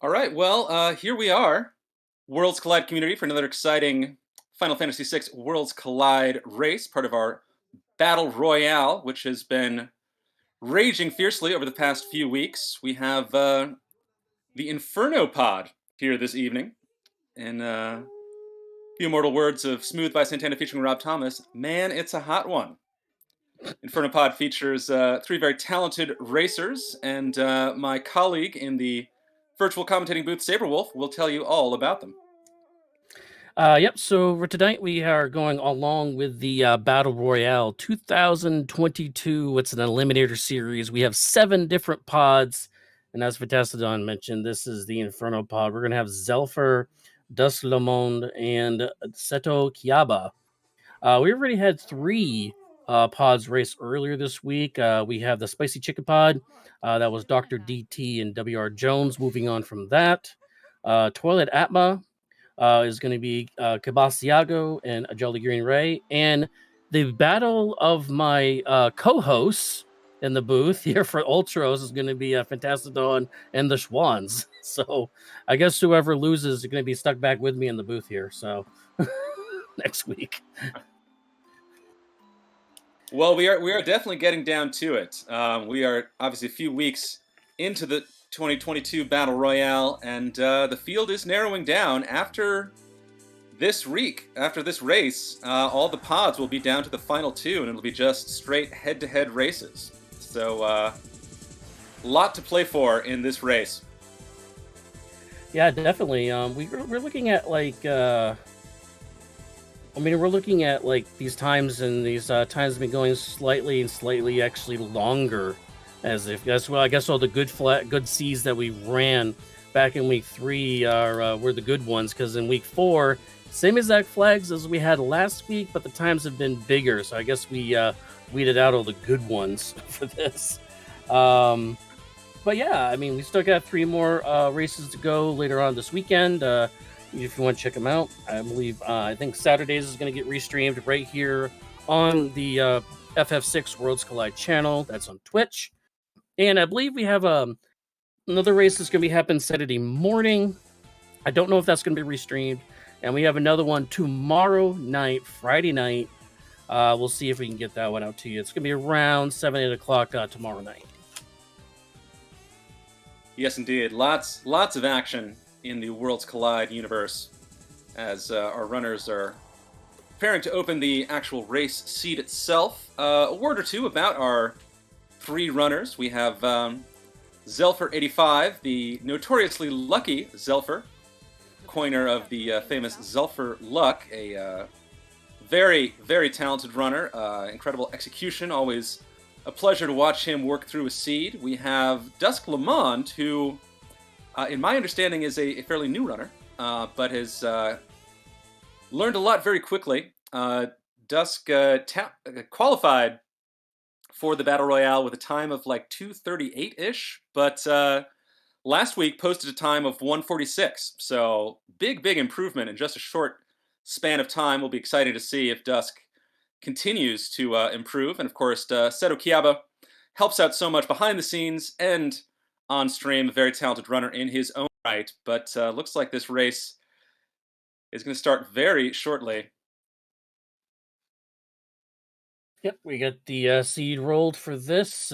All right, well, here we are, Worlds Collide community for another exciting Final Fantasy VI Worlds Collide race, part of our Battle Royale, which has been raging fiercely over the past few weeks. We have the Inferno Pod here this evening, in few immortal words of Smooth by Santana featuring Rob Thomas. Man, it's a hot one. Inferno Pod features three very talented racers, and my colleague in the virtual commentating booth, Saberwolf, will tell you all about them. Yep. So for tonight, we are going along with the Battle Royale 2022. It's an eliminator series. We have 7 different pods, and as Vitastodon mentioned, this is the Inferno pod. We're gonna have Zelfer, Dus Le Monde, and Seto Kiaba. We already had 3 pods race earlier this week. We have the Spicy Chicken Pod. That was Dr. DT and WR Jones. Moving on from that, Toilet Atma is going to be Cabasiago and a Jolly Green Ray. And the battle of my co-hosts in the booth here for Ultros is going to be Fantastodon and the Schwans. So I guess whoever loses is going to be stuck back with me in the booth here. So next week. Well, we are definitely getting down to it. We are obviously a few weeks into the 2022 Battle Royale, and the field is narrowing down. After this race, all the pods will be down to the final 2, and it'll be just straight head-to-head races. So, lot to play for in this race. Yeah, definitely. We're looking at we're looking at these times, and these times have been going slightly actually longer, as if that's well. I guess all the good C's that we ran back in week 3 were the good ones, because in week 4, same exact flags as we had last week, but the times have been bigger. So I guess we weeded out all the good ones for this. But yeah, I mean, we still got 3 more races to go later on this weekend. If you want to check them out, I think Saturdays is going to get restreamed right here on the FF6 Worlds Collide channel. That's on Twitch. And I believe we have another race that's going to be happening Saturday morning. I don't know if that's going to be restreamed. And we have another one tomorrow night, Friday night. We'll see if we can get that one out to you. It's going to be around 7, 8 o'clock tomorrow night. Yes, indeed. Lots of action in the Worlds Collide universe, as our runners are preparing to open the actual race seed itself. A word or two about our 3 runners. We have Zelfer85, the notoriously lucky Zelfer, coiner of the famous Zelfer Luck, a very, very talented runner, incredible execution, always a pleasure to watch him work through a seed. We have Dusk Le Monde, who, in my understanding, is a fairly new runner, but has learned a lot very quickly. Dusk qualified for the Battle Royale with a time of like 2:38-ish, but last week posted a time of 1:46. So big improvement in just a short span of time. We'll be excited to see if Dusk continues to improve. And of course, Seto Kiaba helps out so much behind the scenes and on stream, a very talented runner in his own right. But looks like this race is going to start very shortly. Yep, we got the seed rolled for this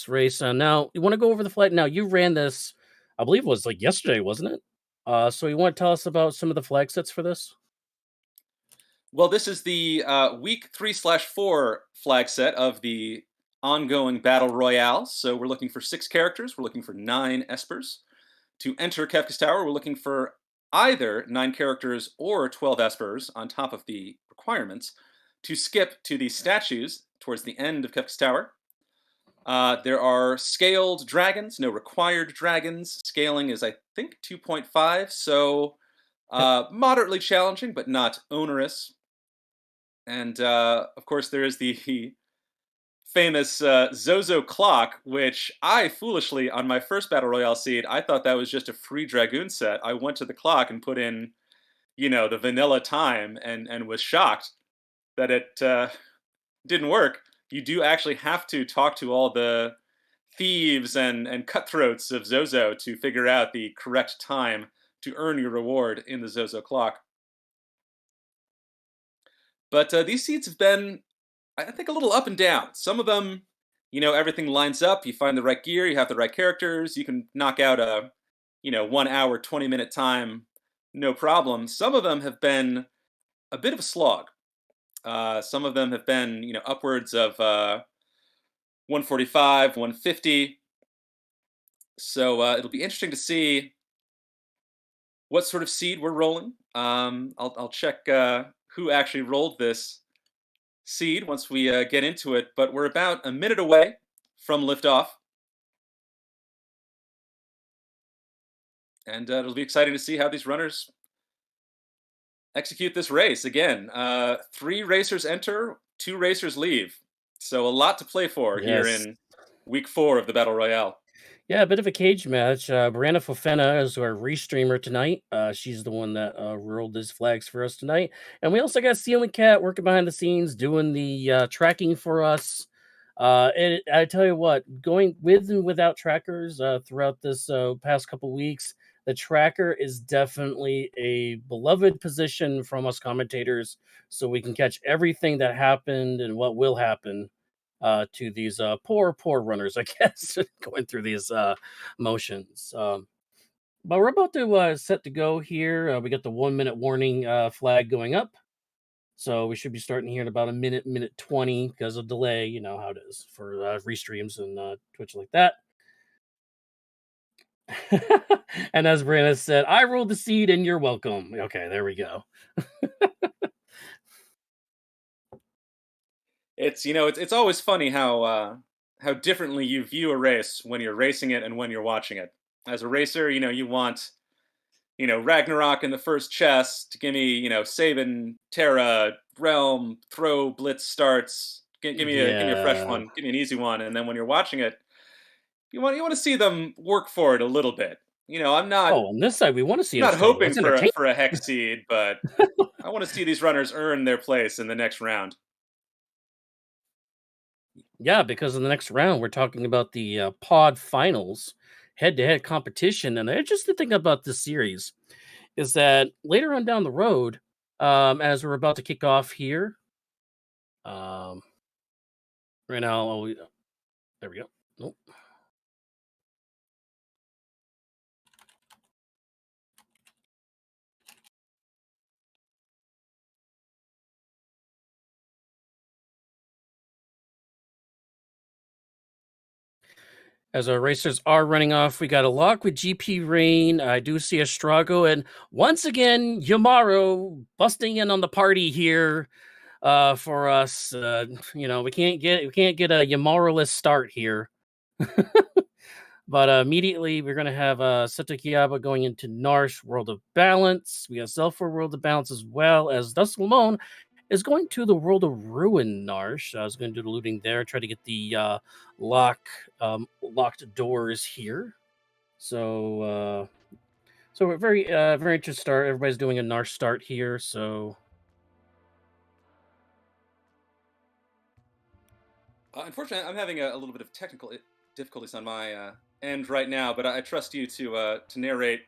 race. Now, you want to go over the flag? Now, you ran this, I believe it was like yesterday, wasn't it? So you want to tell us about some of the flag sets for this? Well, this is the week 3/4 flag set of the ongoing Battle Royale. So we're looking for 6 characters. We're looking for 9 espers. To enter Kefka's Tower, we're looking for either 9 characters or 12 espers on top of the requirements. To skip to the statues towards the end of Kefka's Tower, there are scaled dragons, no required dragons. Scaling is, I think, 2.5, so moderately challenging, but not onerous. And of course, there is the famous Zozo clock, which I foolishly, on my first Battle Royale seed, I thought that was just a free Dragoon set. I went to the clock and put in, the vanilla time, and was shocked that it didn't work. You do actually have to talk to all the thieves and cutthroats of Zozo to figure out the correct time to earn your reward in the Zozo clock. But these seeds have been, I think, a little up and down. Some of them, everything lines up. You find the right gear, you have the right characters, you can knock out a, 1 hour, 20-minute time, no problem. Some of them have been a bit of a slog. Some of them have been, upwards of 145, 150. So it'll be interesting to see what sort of seed we're rolling. I'll check who actually rolled this seed once we get into it, but we're about a minute away from liftoff. And it'll be exciting to see how these runners execute this race. Again, 3 racers enter, 2 racers leave. So a lot to play for here Yes. in week 4 of the Battle Royale. Yeah, a bit of a cage match. Brianna Fofena is our restreamer tonight. She's the one that rolled these flags for us tonight. And we also got Ceiling Cat working behind the scenes, doing the tracking for us. And I tell you what, going with and without trackers throughout this past couple weeks, the tracker is definitely a beloved position from us commentators, so we can catch everything that happened and what will happen to these poor runners, I guess, going through these motions. But we're about to set to go here. We got the 1 minute warning flag going up. So we should be starting here in about a minute, minute 20 because of delay. You know how it is for restreams and Twitch like that. And as Brandon said, I rolled the seed and you're welcome. Okay, there we go. It's always funny how differently you view a race when you're racing it and when you're watching it. As a racer, you want Ragnarok in the first chest. Give me, Sabin, Terra, Realm, Throw, Blitz starts. Give me a fresh Yeah. one. Give me an easy one. And then when you're watching it, you want to see them work for it a little bit. I'm not Oh, on this side, we want to see I'm them not struggle. hoping It's for a entertaining. for a hex seed, but I want to see these runners earn their place in the next round. Yeah, because in the next round, we're talking about the pod finals, head-to-head competition. And I just the thing about this series is that later on down the road, as we're about to kick off here, um, right now, there we go. Nope. As our racers are running off, we got a lock with GP Rain. I do see a Strago, and once again, Yamaro busting in on the party here for us. We can't get a Yamaro-less start here. But immediately we're going to have Setakiaba going into Narsh World of Balance. We got Zelfor World of Balance as well as Dust Lamone is going to the World of Ruin Narsh. I was going to do the looting there, try to get the locked doors here. So we're very interested start. Everybody's doing a Narsh start here, so Unfortunately, I'm having a little bit of technical difficulties on my end right now, but I trust you to narrate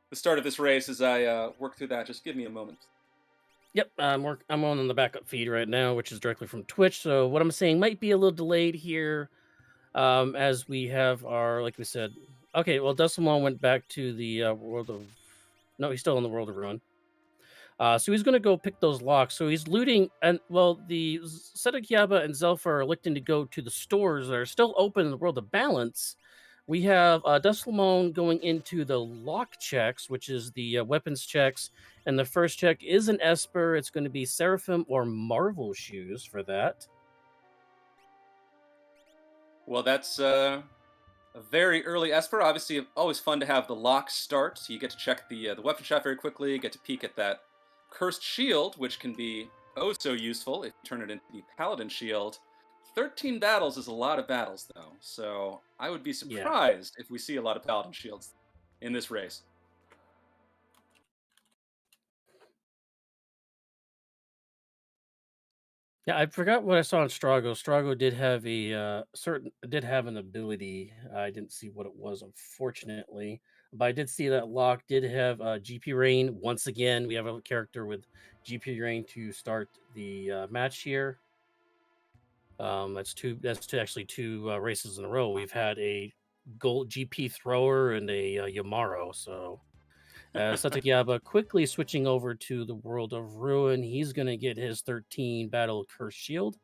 the start of this race as I work through that. Just give me a moment. yep, I'm on the backup feed right now, which is directly from Twitch. So what I'm saying might be a little delayed here. As we have our, like we said, okay, well, Decimon went back to the world of, no, he's still in the world of ruin. So he's going to go pick those locks. So he's looting, and well, the Setakiaba and Zelfa are electing to go to the stores that are still open in the world of balance. We have Deslamone going into the lock checks, which is the weapons checks. And the first check is an Esper. It's going to be Seraphim or Marvel shoes for that. Well, that's a very early Esper. Obviously, always fun to have the lock start. So you get to check the weapon shop very quickly. Get to peek at that cursed shield, which can be oh so useful if you turn it into the paladin shield. 13 battles is a lot of battles, though. So I would be Yeah. surprised if we see a lot of paladin shields in this race. Yeah, I forgot what I saw in Strago. Strago did have a did have an ability. I didn't see what it was, unfortunately, but I did see that Locke did have GP Rain. Once again, we have a character with GP Rain to start the match here. Actually two races in a row. We've had a gold GP thrower and a Yamaro. So Sategyaba quickly switching over to the World of Ruin. He's going to get his 13 Battle Curse Shield.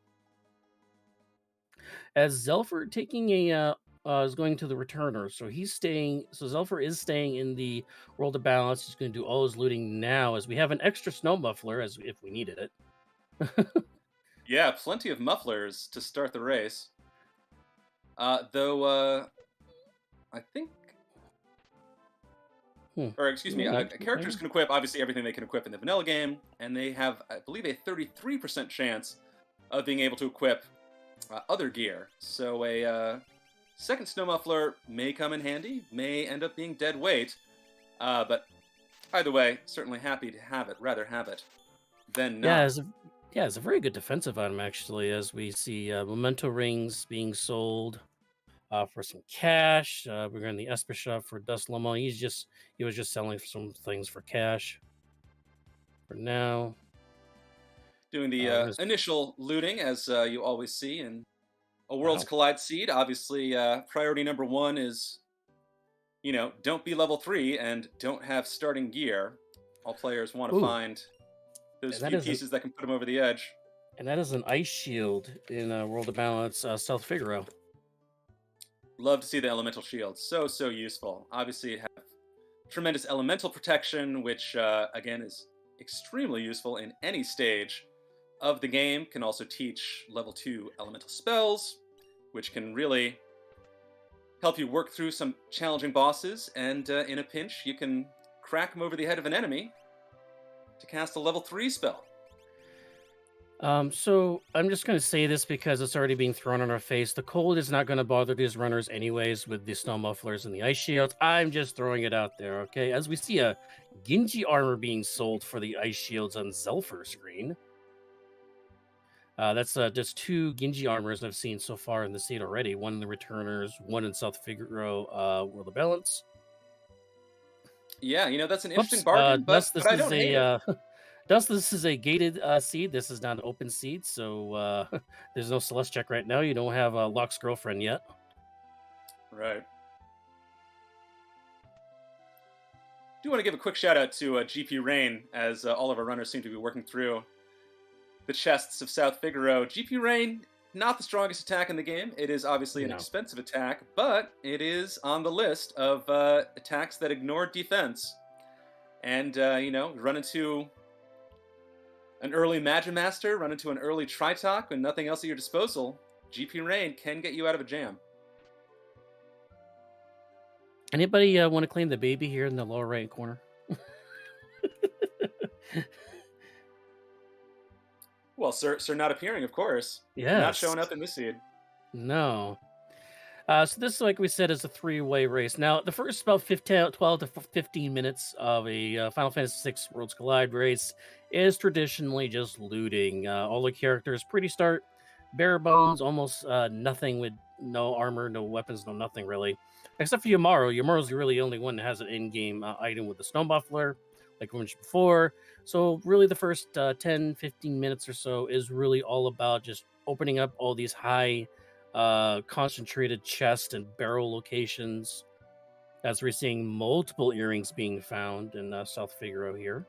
As Zelfer taking a is going to the returner, so he's staying. So Zelfer is staying in the World of Balance. He's going to do all his looting now, as we have an extra snow muffler, as if we needed it. Yeah, plenty of mufflers to start the race. Though I think, or excuse me, characters can equip obviously everything they can equip in the vanilla game, and they have, I believe, a 33% chance of being able to equip other gear. So a second snow muffler may come in handy, may end up being dead weight, but either way, certainly happy to have it. Rather have it than not. It's a very good defensive item, actually, as we see memento rings being sold for some cash. We're going to the Esper shop for Dust Lomo. He was just selling some things for cash for now. Doing the initial looting, as you always see in a Worlds Collide seed. Obviously, priority number one is, don't be level 3 and don't have starting gear. All players want to find those few pieces that can put them over the edge. And that is an ice shield in World of Balance Stealth Figaro. Love to see the elemental shield. So useful. Obviously, have tremendous elemental protection, which, again, is extremely useful in any stage of the game. Can also teach level 2 elemental spells, which can really help you work through some challenging bosses, and in a pinch, you can crack them over the head of an enemy to cast a level 3 spell. So I'm just going to say this because it's already being thrown on our face. The cold is not going to bother these runners anyways with the snow mufflers and the ice shields. I'm just throwing it out there, okay? As we see a Genji armor being sold for the ice shields on Zelfer's screen. That's just 2 Genji armors I've seen so far in the seed already. One in the Returners, one in South Figaro World of Balance. Yeah, that's an interesting bargain, but I don't hate it. Thus, this is a gated seed. This is not an open seed, so there's no Celeste check right now. You don't have Locke's girlfriend yet. Right. Do want to give a quick shout out to GP Rain, as all of our runners seem to be working through the chests of South Figaro. GP Rain, not the strongest attack in the game. It is obviously an expensive attack, but it is on the list of attacks that ignore defense. And, run into an early Magimaster, run into an early Tritok, and nothing else at your disposal, GP Rain can get you out of a jam. Anybody want to claim the baby here in the lower right corner? Well, sir not appearing, of course. Yeah. Not showing up in this seed. No. So this, like we said, is a 3-way race. Now, the first about 12 to 15 minutes of a Final Fantasy VI Worlds Collide race is traditionally just looting. All the characters pretty start bare bones, almost nothing with no armor, no weapons, no nothing really. Except for Yamaro. Yamaro's really the only one that has an in-game item with the snow muffler, like we mentioned before. So really the first 10, 15 minutes or so is really all about just opening up all these high concentrated chest and barrel locations, as we're seeing multiple earrings being found in South Figaro here.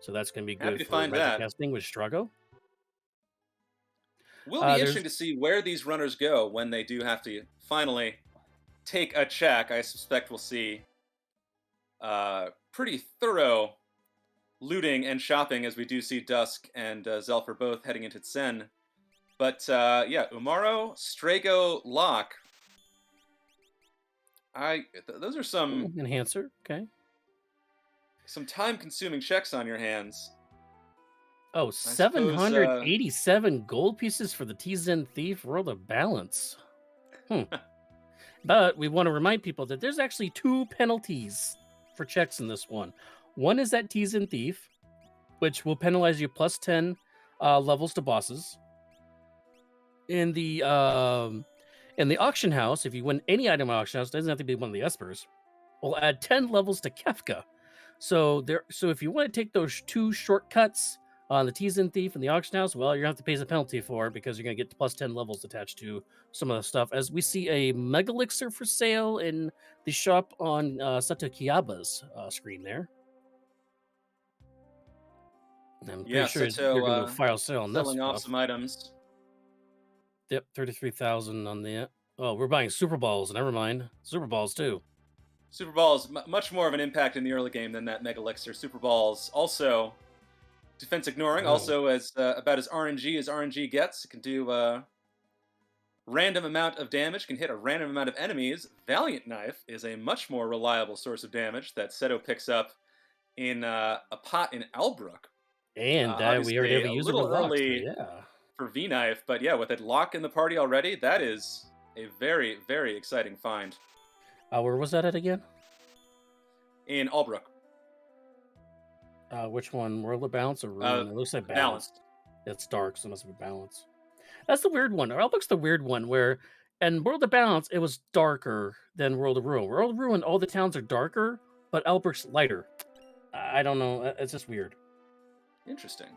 So that's going to be good for magic casting with Strago. Will be interesting to see where these runners go when they do have to finally take a check. I suspect we'll see pretty thorough looting and shopping, as we do see Dusk and Zelfer both heading into Tzen. But Umaro, Strago, Locke. Those are some enhancer. Okay. Some time-consuming checks on your hands. Oh, 787 gold pieces for the Tzen Thief World of Balance. But we want to remind people that there's actually 2 penalties for checks in this one. One is that Tzen Thief, which will penalize you plus 10 levels to bosses. in the auction house, if you win any item in auction house, it doesn't have to be one of the espers. We'll add 10 levels to Kefka. So if you want to take those 2 shortcuts on the Tzen Thief and the auction house, well, you're gonna have to pay the penalty for it because you're gonna get plus 10 levels attached to some of the stuff. As we see a Mega Elixir for sale in the shop on Sato Kiyaba's screen there. I'm Yeah, pretty sure they're Seto gonna file sale on this selling off stuff. some items. Yep, 33,000 on the. Oh, we're buying Super Balls. Never mind, Super Balls too. Super Balls, much more of an impact in the early game than that Mega Elixir. Super Balls also defense ignoring, also as about as RNG gets. It can do random amount of damage, can hit a random amount of enemies. Valiant Knife is a much more reliable source of damage that Seto picks up in a pot in Albrook. And we already Obviously, have a a user little with locks, so early yeah. for V-Knife, but yeah, with it lock in the party already, that is a very, very exciting find. Where was that at again? In Albrook. Which one? World of Balance or Ruin? It looks like Balance. Balanced. It's dark, so it must be Balance. That's the weird one. Albrook's the weird one where in World of Balance, it was darker than World of Ruin. World of Ruin, all the towns are darker, but Albrook's lighter. I don't know. It's just weird. Interesting.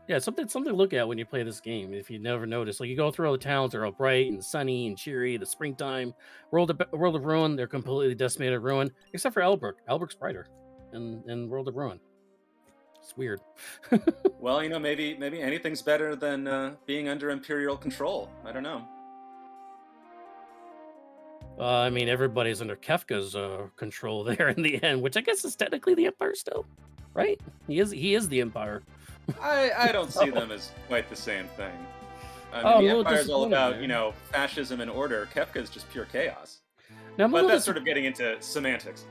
Yeah, something to look at when you play this game. If you never noticed, like you go through all the towns, they're all bright and sunny and cheery. The springtime, World of Ruin, they're completely decimated, ruin, except for Albrook. Albrook's brighter in World of Ruin. It's weird. Well, maybe anything's better than being under Imperial control. I don't know. I mean, everybody's under Kefka's control there in the end, which I guess is technically the Empire still, right? He is the Empire. I don't see them as quite the same thing. I mean, the Empire's all about, fascism and order. Kefka's just pure chaos. Now, but that's sort of getting into semantics.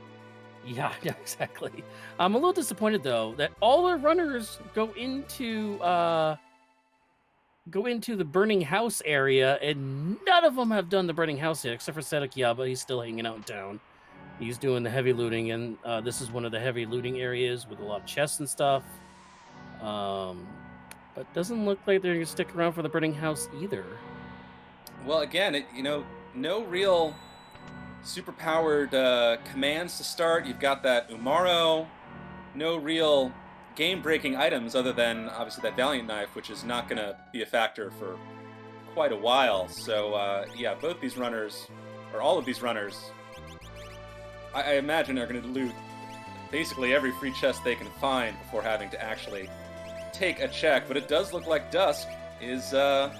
Yeah, exactly. I'm a little disappointed, though, that all our runners go into the burning house area, and none of them have done the burning house yet, except for Sadokiyaba. He's still hanging out in town. He's doing the heavy looting, and this is one of the heavy looting areas with a lot of chests and stuff. But doesn't look like they're going to stick around for the burning house either. Well, again, no real super-powered commands to start. You've got that Umaro. No real game-breaking items other than, obviously, that Valiant Knife, which is not going to be a factor for quite a while. So, yeah, both these runners, or all of these runners, I imagine are going to loot basically every free chest they can find before having to actually take a check. But it does look like Dusk is heard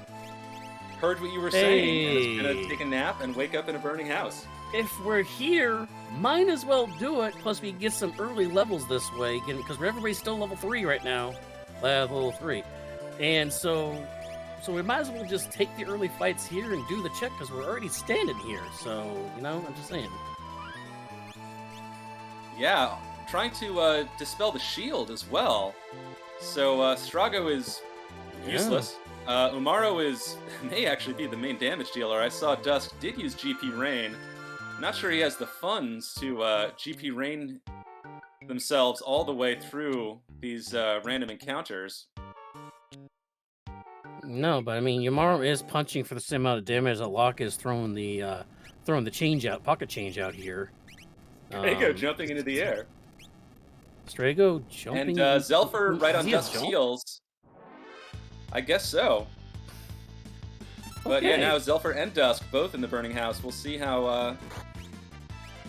what you were saying and is going to take a nap and wake up in a burning house. If we're here, might as well do it. Plus, we can get some early levels this way, because everybody's still level 3 right now. Level 3. And so we might as well just take the early fights here and do the check, because we're already standing here. So, I'm just saying. Yeah, trying to dispel the shield as well. So Strago is useless. Umaro may actually be the main damage dealer. I saw Dusk did use GP Rain. Not sure he has the funds to GP Rain themselves all the way through these random encounters. No, but I mean, Umaro is punching for the same amount of damage that Locke is throwing the pocket change out here. Strago jumping into the air. Strago jumping. And Zelfer right on Dusk's heels. I guess so. But yeah, now Zelfer and Dusk both in the burning house. We'll see how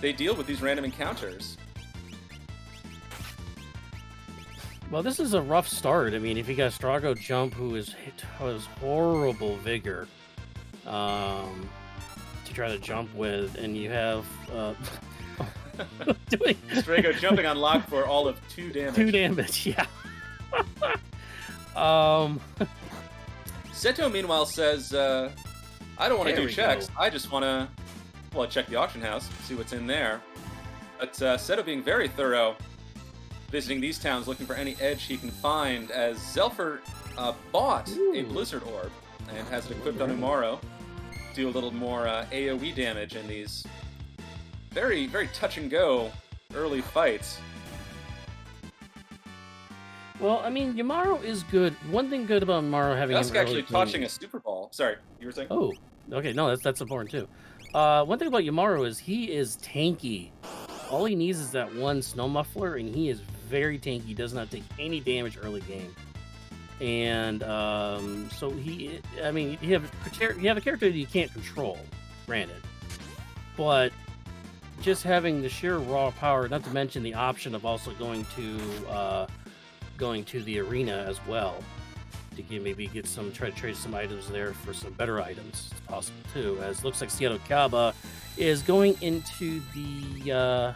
they deal with these random encounters. Well, this is a rough start. I mean, if you got Strago jump, who has horrible vigor to try to jump with, and you have Strago jumping on Locke for all of 2 damage. 2 damage, yeah. Seto, meanwhile, says, I don't want to do checks. I just want to, check the auction house, see what's in there. But Seto being very thorough, visiting these towns, looking for any edge he can find, as Zelfer bought a Blizzard Orb and has it equipped on Umaro. Do a little more AoE damage in these very, very touch-and-go early fights. Well, I mean, Yamaru is good. One thing good about Yamaru having him Dusk early actually game touching a is- Super Ball. Sorry, you were saying? Oh, okay. No, that's important too. One thing about Yamaru is he is tanky. All he needs is that one snow muffler, and he is very tanky. He does not take any damage early game. And so I mean, you have a character that you can't control, granted, but just having the sheer raw power, not to mention the option of also going to the arena as well to maybe try to trade some items there for some better items. It's possible too, as it looks like Seattle Kaba is going into the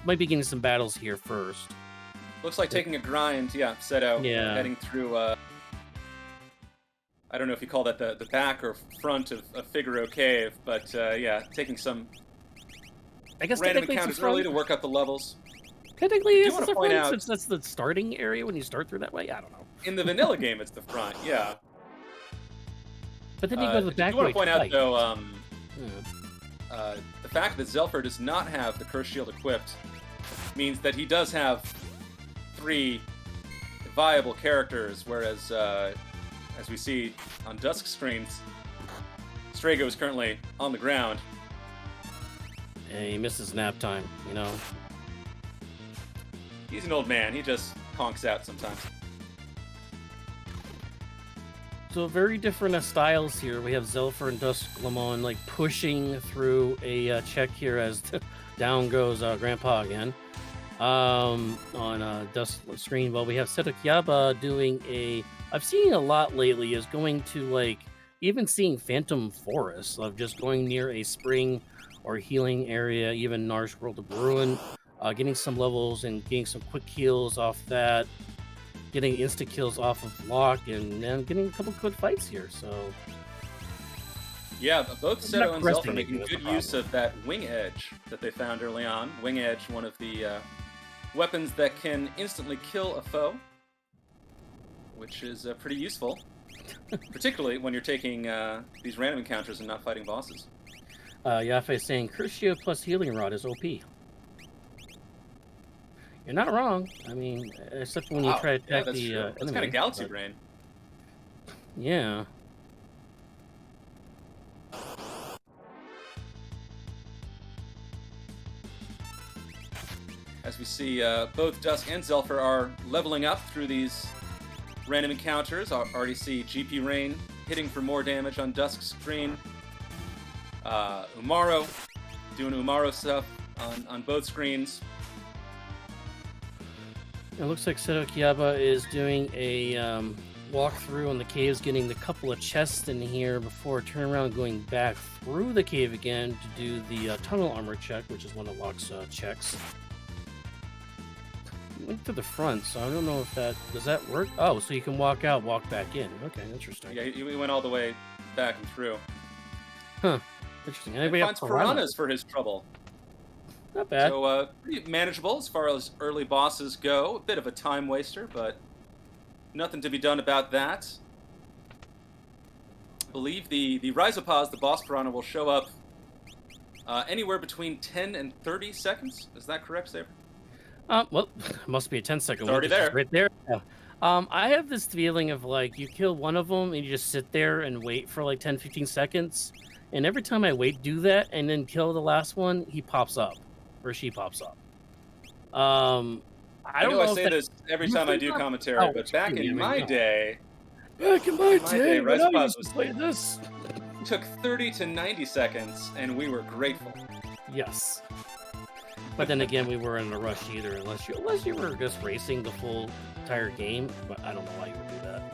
might be getting some battles here first. Looks like taking a grind, yeah, set out, Yeah. heading through, I don't know if you call that the back or front of Figaro Cave, but yeah, taking some I guess random technically encounters early to work up the levels. Technically, do it's wanna the point front out- since that's the starting area when you start through that way. I don't know. In the vanilla game, it's the front, yeah. But then you go to the back I do want way to point out, twice. though, Yeah. the fact that Zelfer does not have the Curse Shield equipped means that he does have 3 viable characters, whereas, as we see on Dusk screens, Strago is currently on the ground. And he misses nap time, you know. He's an old man. He just conks out sometimes. So very different styles here. We have Zelfer and Dusk Lamon like pushing through a check here as down goes Grandpa again on Dusk screen. Well, we have Setokyaba doing I've seen a lot lately is going to like even seeing Phantom Forests of just going near a spring or healing area, even Narsh World of Ruin, getting some levels and getting some quick heals off that. Getting insta kills off of Lock and getting a couple good fights here. So Yeah, both Seto and Zelf are making anything, good that's use of that Wing Edge that they found early on. Wing Edge, one of the weapons that can instantly kill a foe, which is pretty useful, particularly when you're taking these random encounters and not fighting bosses. Yafe is saying Crucio plus Healing Rod is OP. You're not wrong. I mean, except when you try to attack that's the true. enemy. It's kind of Galaxy Brain. Yeah. As we see, both Dusk and Zelfer are leveling up through these random encounters. I already see GP Rain hitting for more damage on Dusk's screen. Umaro doing Umaro stuff on both screens. It looks like Seto Kiyaba is doing a walkthrough on the caves, getting the couple of chests in here before turning around going back through the cave again to do the tunnel armor check, which is one of Locke's checks. Went to the front, so I don't know if does that work? Oh, so you can walk out, walk back in. Okay, interesting. Yeah, he went all the way back and through. Huh. Interesting. He Anybody finds piranhas for his trouble. Not bad. So, pretty manageable as far as early bosses go. A bit of a time waster, but nothing to be done about that. I believe the Rhizopause, the boss piranha, will show up anywhere between 10 and 30 seconds. Is that correct, Saber? Well, must be a 10-second It's already there. Right there. Yeah. I have this feeling of like you kill one of them and you just sit there and wait for like 10, 15 seconds. And every time I do that and then kill the last one, he pops up. Or she pops up. I don't know I say this every time I do commentary, but back in my day, when I used to play this, took 30 to 90 seconds, and we were grateful. Yes. But then again, we weren't in a rush either, unless you were just racing the full entire game. But I don't know why you would do that.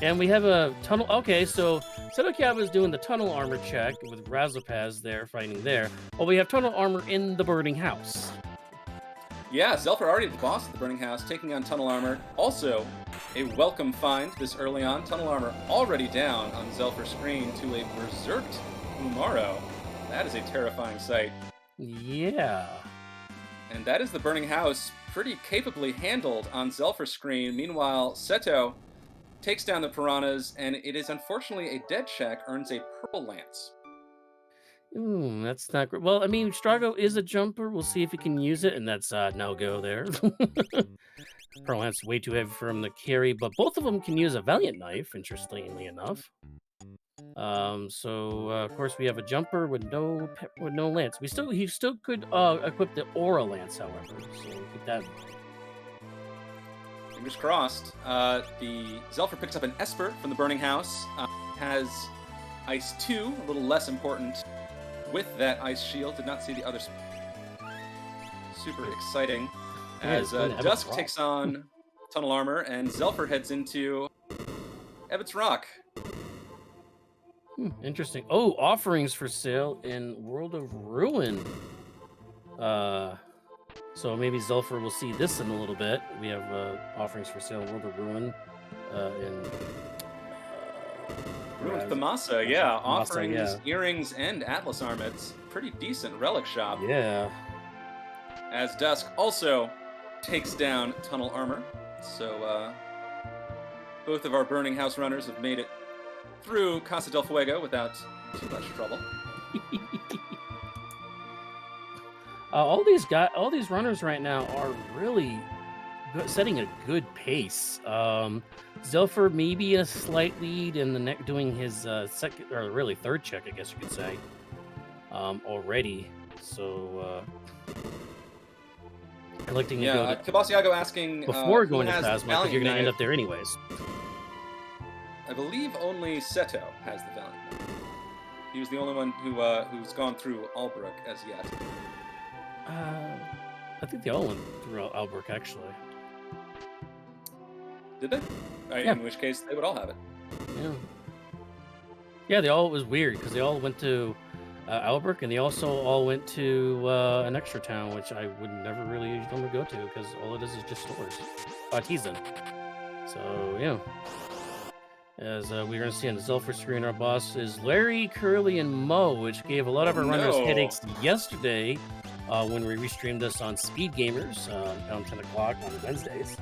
And we have a tunnel. Okay, so Seto is doing the tunnel armor check with Razopaz there, fighting there. Well, we have tunnel armor in the burning house. Yeah, Zelfer already the boss of the burning house, taking on tunnel armor. Also, a welcome find this early on. Tunnel armor already down on Zelfer's screen to a berserked Umaro. That is a terrifying sight. Yeah. And that is the burning house pretty capably handled on Zelfer's screen. Meanwhile, Seto takes down the piranhas, and it is unfortunately a dead check, earns a purple lance. That's not great. Well, I mean, Strago is a jumper. We'll see if he can use it, and that's no go there. Perlant's way too heavy for him to carry, but both of them can use a Valiant Knife, interestingly enough. So of course we have a jumper with no lance. He still could equip the aura lance, however. So keep that in mind. Fingers crossed. The Zelfer picks up an Esper from the Burning House. Has Ice 2, a little less important with that Ice Shield. Did not see the other. Super exciting. As Dusk takes on Tunnel Armor, and Zelfer heads into Ebbets Rock. Interesting. Oh, offerings for sale in World of Ruin. So maybe Zelfer will see this in a little bit. We have offerings for sale in World of Ruin in Ruin Thamasa, yeah. Offerings, earrings, and Atlas Armets. Pretty decent relic shop. Yeah. As Dusk also takes down Tunnel Armor. So both of our Burning House runners have made it through Casa del Fuego without too much trouble. All these runners right now are really setting a good pace. Zelfer maybe a slight lead in the doing his second or really third check, I guess you could say. Already. So electing to go to Cabasiago asking before going to Phasma, because you're going to end up there anyways. I believe only Seto has the Valiant Knife. He was the only one who's gone through Albrook as yet. I think they all went through Albrook, actually. Did they? Yeah. In which case, they would all have it. Yeah. Yeah, it was weird, because they all went to Albrook, and they also all went to an extra town, which I would never really normally go to, because all it is just stores. Tzen. So, yeah. As we're going to see on the Zelfer screen, our boss is Larry, Curly, and Mo, which gave a lot of our runners headaches yesterday when we restreamed this on Speed Gamers around 10 o'clock on Wednesdays.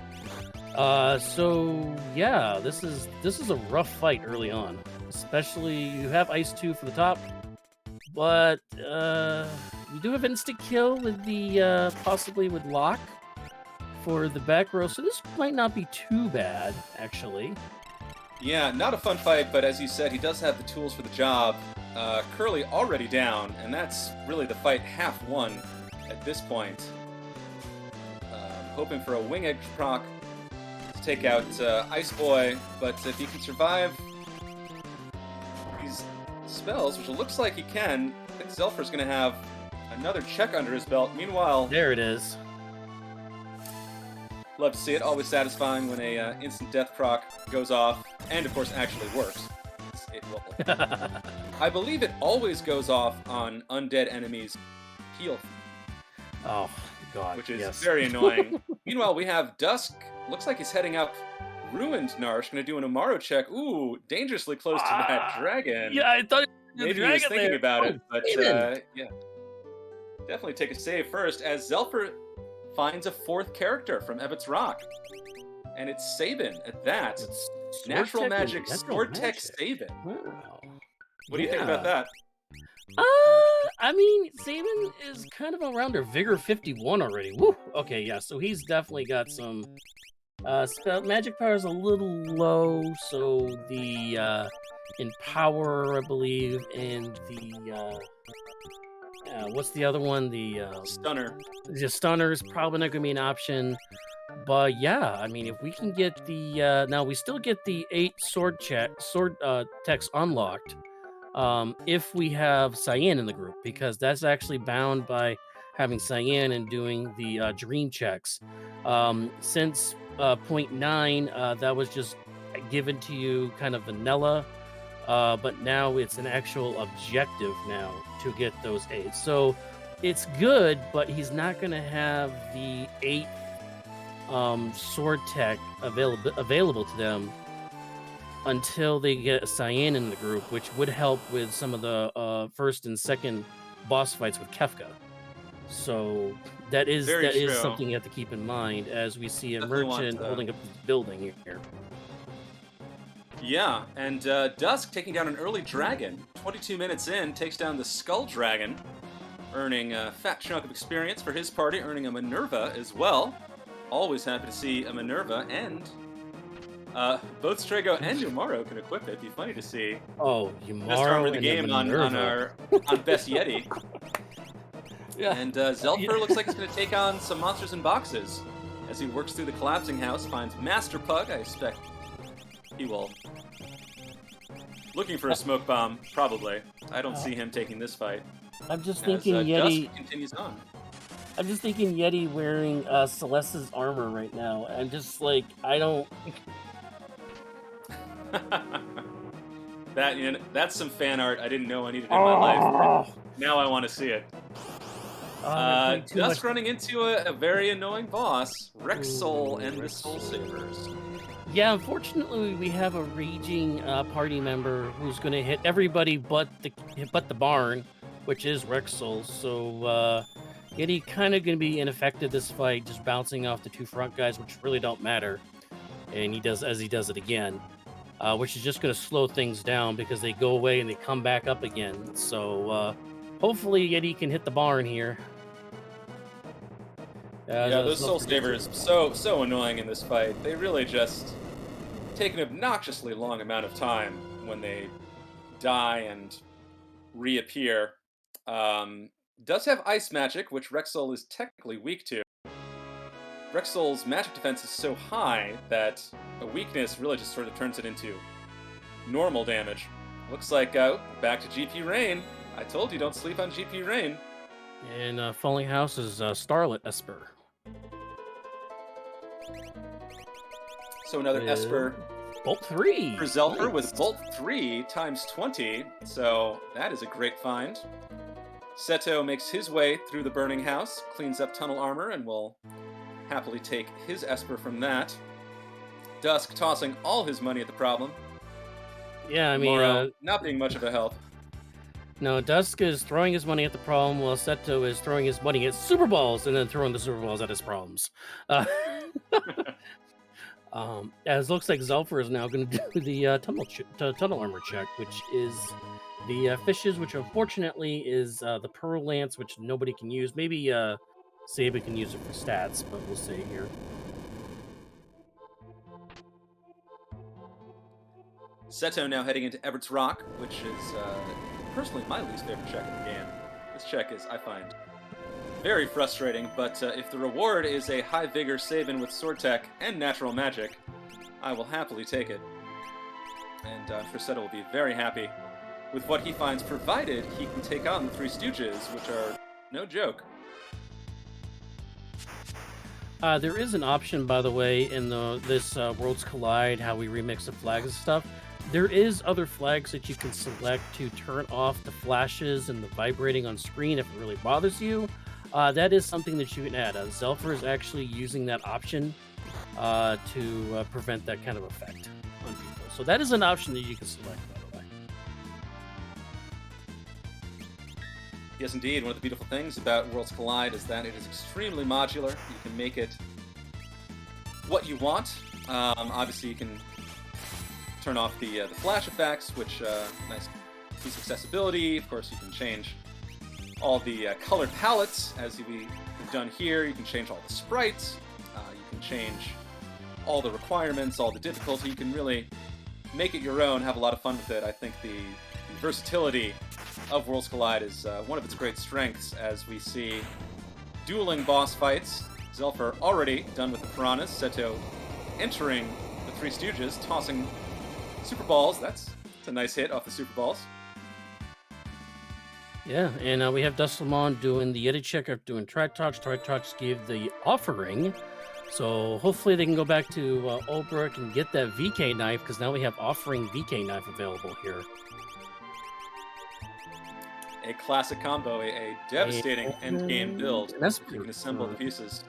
So yeah, this is a rough fight early on. Especially, you have Ice 2 for the top, but you do have instant kill with the possibly with Lock for the back row, so this might not be too bad, actually. Yeah, not a fun fight, but as you said, he does have the tools for the job. Curly already down, and that's really the fight half won at this point. Hoping for a wing edge proc to take out Ice Boy, but if he can survive these spells, which it looks like he can, I think Zelfer's going to have another check under his belt. Meanwhile, there it is. Love to see it. Always satisfying when a instant death proc goes off, and of course actually works. It will. I believe it always goes off on undead enemies' heal. Oh god, which is very annoying. Meanwhile, we have Dusk. Looks like he's heading up Ruined Narsh. Going to do an Amaro check. Ooh, dangerously close to that dragon. Yeah, I thought maybe he was thinking about it, but yeah, definitely take a save first as Zelfer finds a fourth character from Ebbets Rock. And it's Sabin at that. Natural magic, sword tech Sabin. Wow. What do you think about that? I mean, Sabin is kind of around her Vigor 51 already. Woo! Okay, yeah, so he's definitely got some spell magic power is a little low, so the Empower, I believe, and the what's the other one? The Stunner. The Stunner is probably not going to be an option. But yeah, I mean, if we can get the now we still get the 8 sword techs unlocked if we have Cyan in the group, because that's actually bound by having Cyan and doing the dream checks. Since 0.9, that was just given to you kind of vanilla, but now it's an actual objective now to get those 8. So it's good, but he's not going to have the 8 sword tech available to them until they get Cyan in the group, which would help with some of the first and second boss fights with Kefka. So that is something you have to keep in mind as we see a merchant holding up this building here. Yeah, and Dusk taking down an early dragon. 22 minutes in, takes down the Skull Dragon, earning a fat chunk of experience for his party, earning a Minerva as well. Always happy to see a Minerva, and both Strago and Yumaro can equip it. It'd be funny to see Oh, best armor of Yumaro the and the game on Minerva. Best Yeti. Yeah. And Zelfer looks like he's going to take on some monsters in boxes as he works through the collapsing house, finds Master Pug. I expect he will. Looking for a smoke bomb, probably. I don't see him taking this fight. I'm just As thinking Yeti. Dusk continues on. I'm just thinking Yeti wearing Celeste's armor right now. I'm just like, I don't. That's some fan art I didn't know I needed in my life. Now I want to see it. Dusk running into a very annoying boss, Rexol and the Soul Savers. Yeah, unfortunately, we have a raging party member who's going to hit everybody but the barn, which is Rexol. So Yeti kind of going to be ineffective this fight, just bouncing off the two front guys, which really don't matter. And he does it again, which is just going to slow things down because they go away and they come back up again. So hopefully Yeti can hit the barn here. Yeah, those Soul Savers so annoying in this fight. They really just take an obnoxiously long amount of time when they die and reappear. Does have ice magic, which Rexol is technically weak to. Rexol's magic defense is so high that a weakness really just sort of turns it into normal damage. Looks like back to GP Rain. I told you, don't sleep on GP Rain. And Falling House is Starlit Esper. So another Esper. Bolt 3! For Zelfer nice. with Bolt 3 times 20. So that is a great find. Seto makes his way through the burning house, cleans up tunnel armor, and will happily take his Esper from that. Dusk tossing all his money at the problem. Yeah, I mean... not being much of a help. No, Dusk is throwing his money at the problem, while Seto is throwing his money at Super Balls and then throwing the Super Balls at his problems. As looks like Zelfer is now going to do the tunnel armor check, which is the fishes, which unfortunately is the Pearl Lance, which nobody can use. Maybe Saban can use it for stats, but we'll see here. Seto now heading into Everett's Rock, which is personally my least favorite check in the game. This check is, I find, very frustrating, but if the reward is a high vigor Saban with sword tech and natural magic, I will happily take it. And I'm sure Seto will be very happy with what he finds, provided he can take on the Three Stooges, which are no joke. There is an option, by the way, in this Worlds Collide, how we remix the flags and stuff. There is other flags that you can select to turn off the flashes and the vibrating on screen if it really bothers you. That is something that you can add. Zelfer is actually using that option to prevent that kind of effect on people. So that is an option that you can select, by the way. Yes, indeed. One of the beautiful things about Worlds Collide is that it is extremely modular. You can make it what you want. Obviously, you can turn off the flash effects, which nice piece of accessibility. Of course, you can change all the color palettes, as we've done here. You can change all the sprites. You can change all the requirements, all the difficulty. You can really make it your own, have a lot of fun with it. I think the versatility of Worlds Collide is one of its great strengths, as we see dueling boss fights. Zelfer already done with the Piranhas. Seto entering the Three Stooges, tossing Super Balls. That's a nice hit off the Super Balls. Yeah, and we have Dustlemon doing the Yeti check after doing Tritox. Tritox gave the offering. So hopefully they can go back to Olbrook and get that VK knife, because now we have offering VK knife available here. A classic combo, a devastating endgame build. You can assemble the pieces.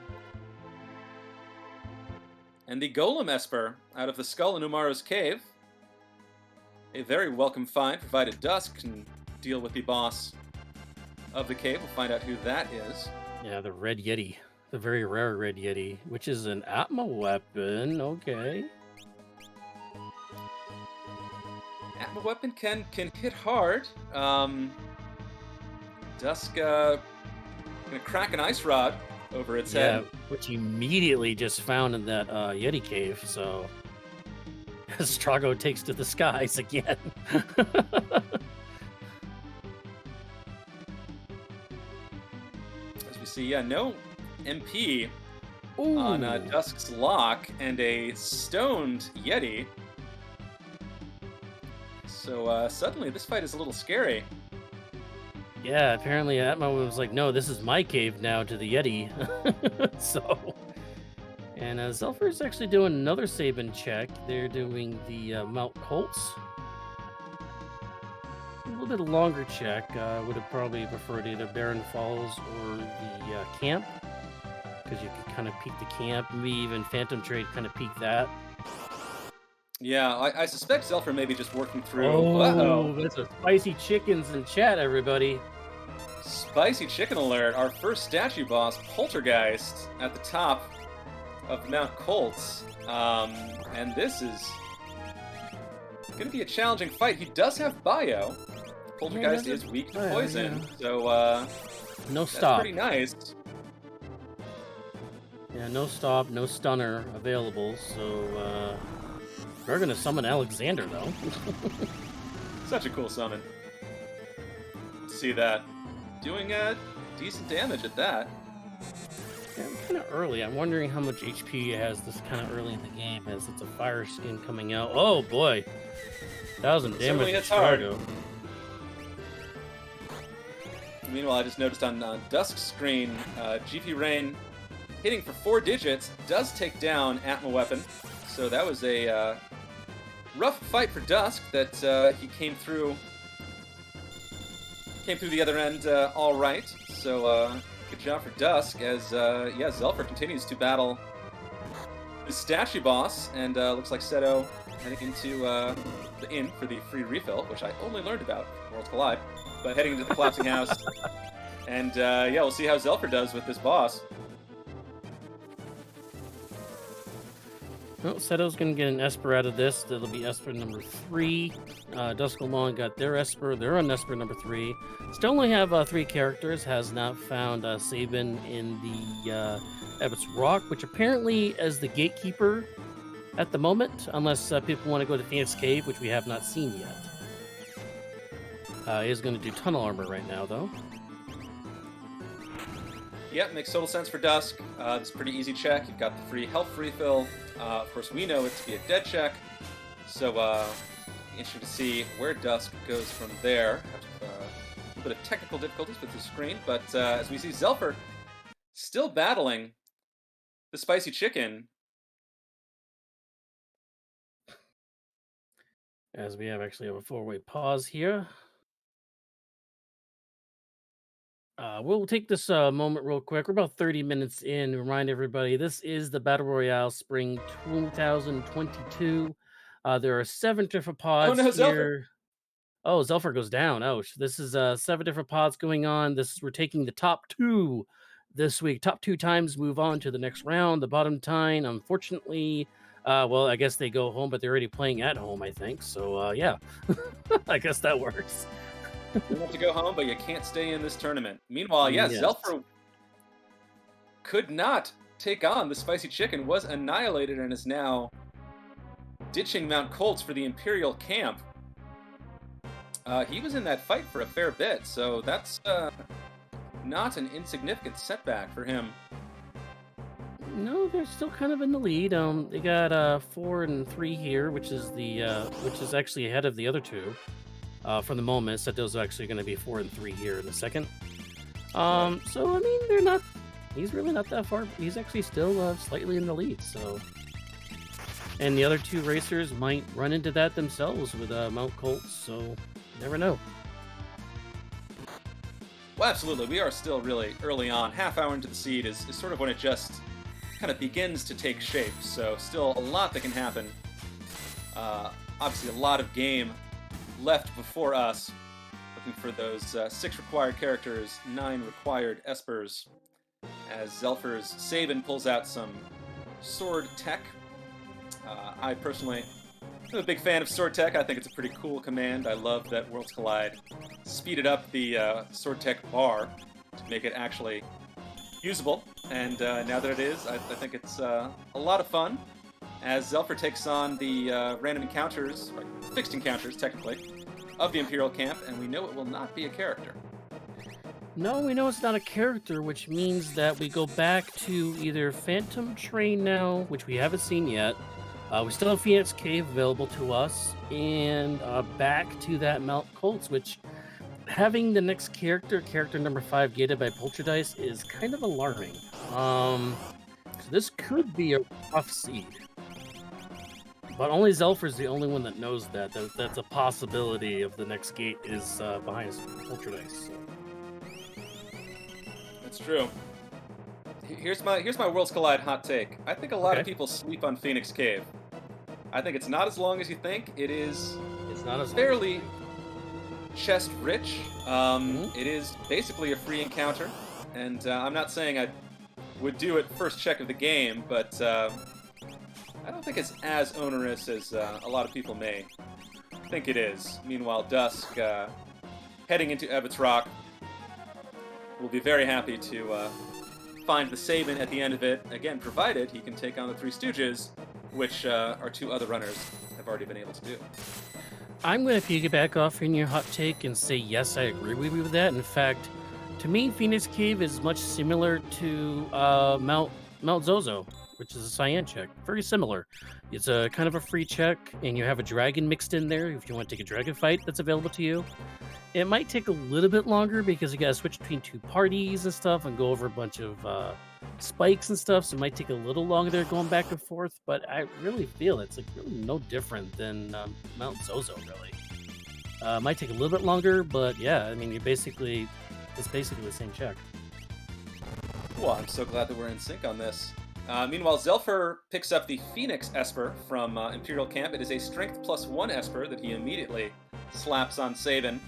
And the Golem Esper out of the skull in Umaro's cave. A very welcome find, provided Dusk can deal with the boss of the cave. We'll find out who that is. Yeah, the Red Yeti. The very rare Red Yeti, which is an Atma weapon. Okay. Atma weapon can hit hard. Dusk gonna crack an ice rod over its head. Which he immediately just found in that Yeti cave. So Strago takes to the skies again. As we see, no MP Ooh. on Dusk's lock and a stoned Yeti. So suddenly this fight is a little scary. Yeah, apparently Atma was like, no, this is my cave now to the Yeti. So, and Zelfer's actually doing another Sabin check. They're doing the Mount Colts. A little bit longer check. Would have probably preferred either Barren Falls or the camp, because you could kind of peek the camp. Maybe even Phantom Trade kind of peek that. Yeah, I suspect Zelfer may be just working through. Oh, that's a spicy chickens in chat, everybody. Spicy chicken alert! Our first statue boss, Poltergeist, at the top of Mount Colts, and this is going to be a challenging fight. He does have bio. Poltergeist is weak to poison, so no stop. Pretty nice. Yeah, no stop, no stunner available. So we're going to summon Alexander, though. Such a cool summon. See that. Doing decent damage at that. Yeah, kind of early. I'm wondering how much HP he has this kind of early in the game, as it's a fire skin coming out. Oh boy, 1,000 damage to Strago. Meanwhile, I just noticed on Dusk's screen, GP Rain hitting for 4 digits does take down Atma weapon. So that was a rough fight for Dusk that he came through the other end all right. So good job for Dusk as Zelfer continues to battle the statue boss, and looks like Seto heading into the inn for the free refill, which I only learned about from Worlds Collide, but heading into the collapsing house. And we'll see how Zelfer does with this boss. Well, Seto's going to get an Esper out of this. That'll be Esper number 3. Duskalmon got their Esper. They're on Esper number 3. Still only have 3 characters. Has not found Sabin in the Abbott's Rock, which apparently is the gatekeeper at the moment, unless people want to go to Phoenix Cave, which we have not seen yet. He is going to do tunnel armor right now, though. Yep, makes total sense for Dusk. It's a pretty easy check. You've got the free health refill. Of course, we know it to be a dead check. So, interesting to see where Dusk goes from there. A little bit of technical difficulties with the screen, but as we see Zelfer still battling the spicy chicken. As we actually have a 4-way pause here. We'll take this moment real quick. We're about 30 minutes in. Remind everybody, this is the Battle Royale Spring 2022. There are 7 different pods here. Zelfer. Oh, Zelfer goes down. Oh, this is 7 different pods going on. We're taking the top 2 this week. Top 2 times move on to the next round. The bottom 9, unfortunately, I guess they go home, but they're already playing at home, I think. So, yeah, I guess that works. You have to go home, but you can't stay in this tournament. Meanwhile, yes. Zelfer could not take on the spicy chicken, was annihilated, and is now ditching Mount Colts for the Imperial camp. He was in that fight for a fair bit, so that's not an insignificant setback for him. No, they're still kind of in the lead. They got 4 and 3 here, which is actually ahead of the other 2. For the moment, Seto's actually going to be 4 and 3 here in a second. So I mean, he's really not that far. He's actually still slightly in the lead. So, and the other 2 racers might run into that themselves with Mount Colts. So, you never know. Well, absolutely. We are still really early on. Half hour into the seed is sort of when it just kind of begins to take shape. So, still a lot that can happen. Obviously, a lot of game left before us, looking for those 6 required characters, 9 required espers, as Zelfer's Sabin pulls out some sword tech. I personally I'm a big fan of Sword Tech. I think it's a pretty cool command. I love that Worlds Collide speeded up the Sword Tech bar to make it actually usable. And now that it is, I think it's a lot of fun. As Zelfer takes on the random encounters, or fixed encounters technically, of the Imperial camp, and we know it will not be a character. No, we know it's not a character, which means that we go back to either Phantom Train now, which we haven't seen yet. We still have Phoenix Cave available to us, and back to that Mount Colts, which having the next character number 5, gated by Poltergeist, is kind of alarming. So this could be a rough seed. But only Zelfer's the only one that knows that's a possibility of the next gate is behind Poltergeist. So. That's true. Here's my Worlds Collide hot take. I think a lot of people sleep on Phoenix Cave. I think it's not as long as you think. It's not as fairly chest rich. It is basically a free encounter, and I'm not saying I would do it first check of the game, but I don't think it's as onerous as a lot of people may think it is. Meanwhile, Dusk, heading into Ebbets Rock, will be very happy to find the Sabin at the end of it, again, provided he can take on the Three Stooges, which our 2 other runners have already been able to do. I'm going to piggyback off in your hot take and say, yes, I agree with you with that. In fact, to me, Phoenix Cave is much similar to Mount Zozo, which is a cyan check. Very similar. It's a kind of a free check, and you have a dragon mixed in there if you want to take a dragon fight that's available to you. It might take a little bit longer because you got to switch between 2 parties and stuff and go over a bunch of spikes and stuff, so it might take a little longer there going back and forth, but I really feel it's like really no different than Mount Zozo, really. Might take a little bit longer, but yeah, I mean, it's basically the same check. Well, I'm so glad that we're in sync on this. Meanwhile, Zelfer picks up the Phoenix Esper from Imperial Camp. It is a Strength +1 Esper that he immediately slaps on Sabin.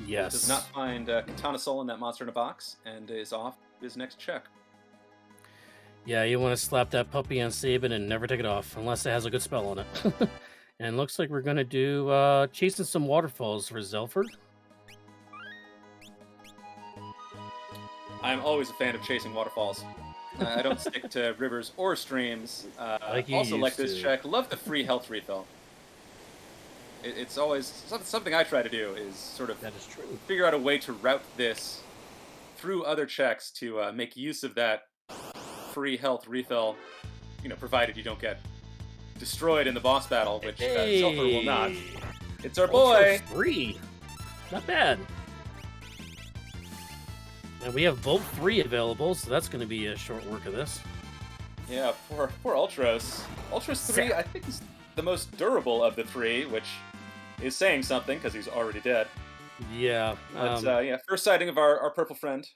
Yes. Does not find Katana Soul in that monster in a box, and is off his next check. Yeah, you want to slap that puppy on Sabin and never take it off, unless it has a good spell on it. And looks like we're going to do Chasing Some Waterfalls for Zelfer. I'm always a fan of chasing waterfalls. I don't stick to rivers or streams. Also like this check. Love the free health refill. It's always something I try to do is sort of figure out a way to route this through other checks to make use of that free health refill, provided you don't get destroyed in the boss battle, which Zelfer will not. It's our boy! 3. Not bad. And we have Volt 3 available, so that's going to be a short work of this. Yeah, poor Ultros. Ultros 3, I think, is the most durable of the 3, which is saying something, because he's already dead. Yeah. But, first sighting of our purple friend.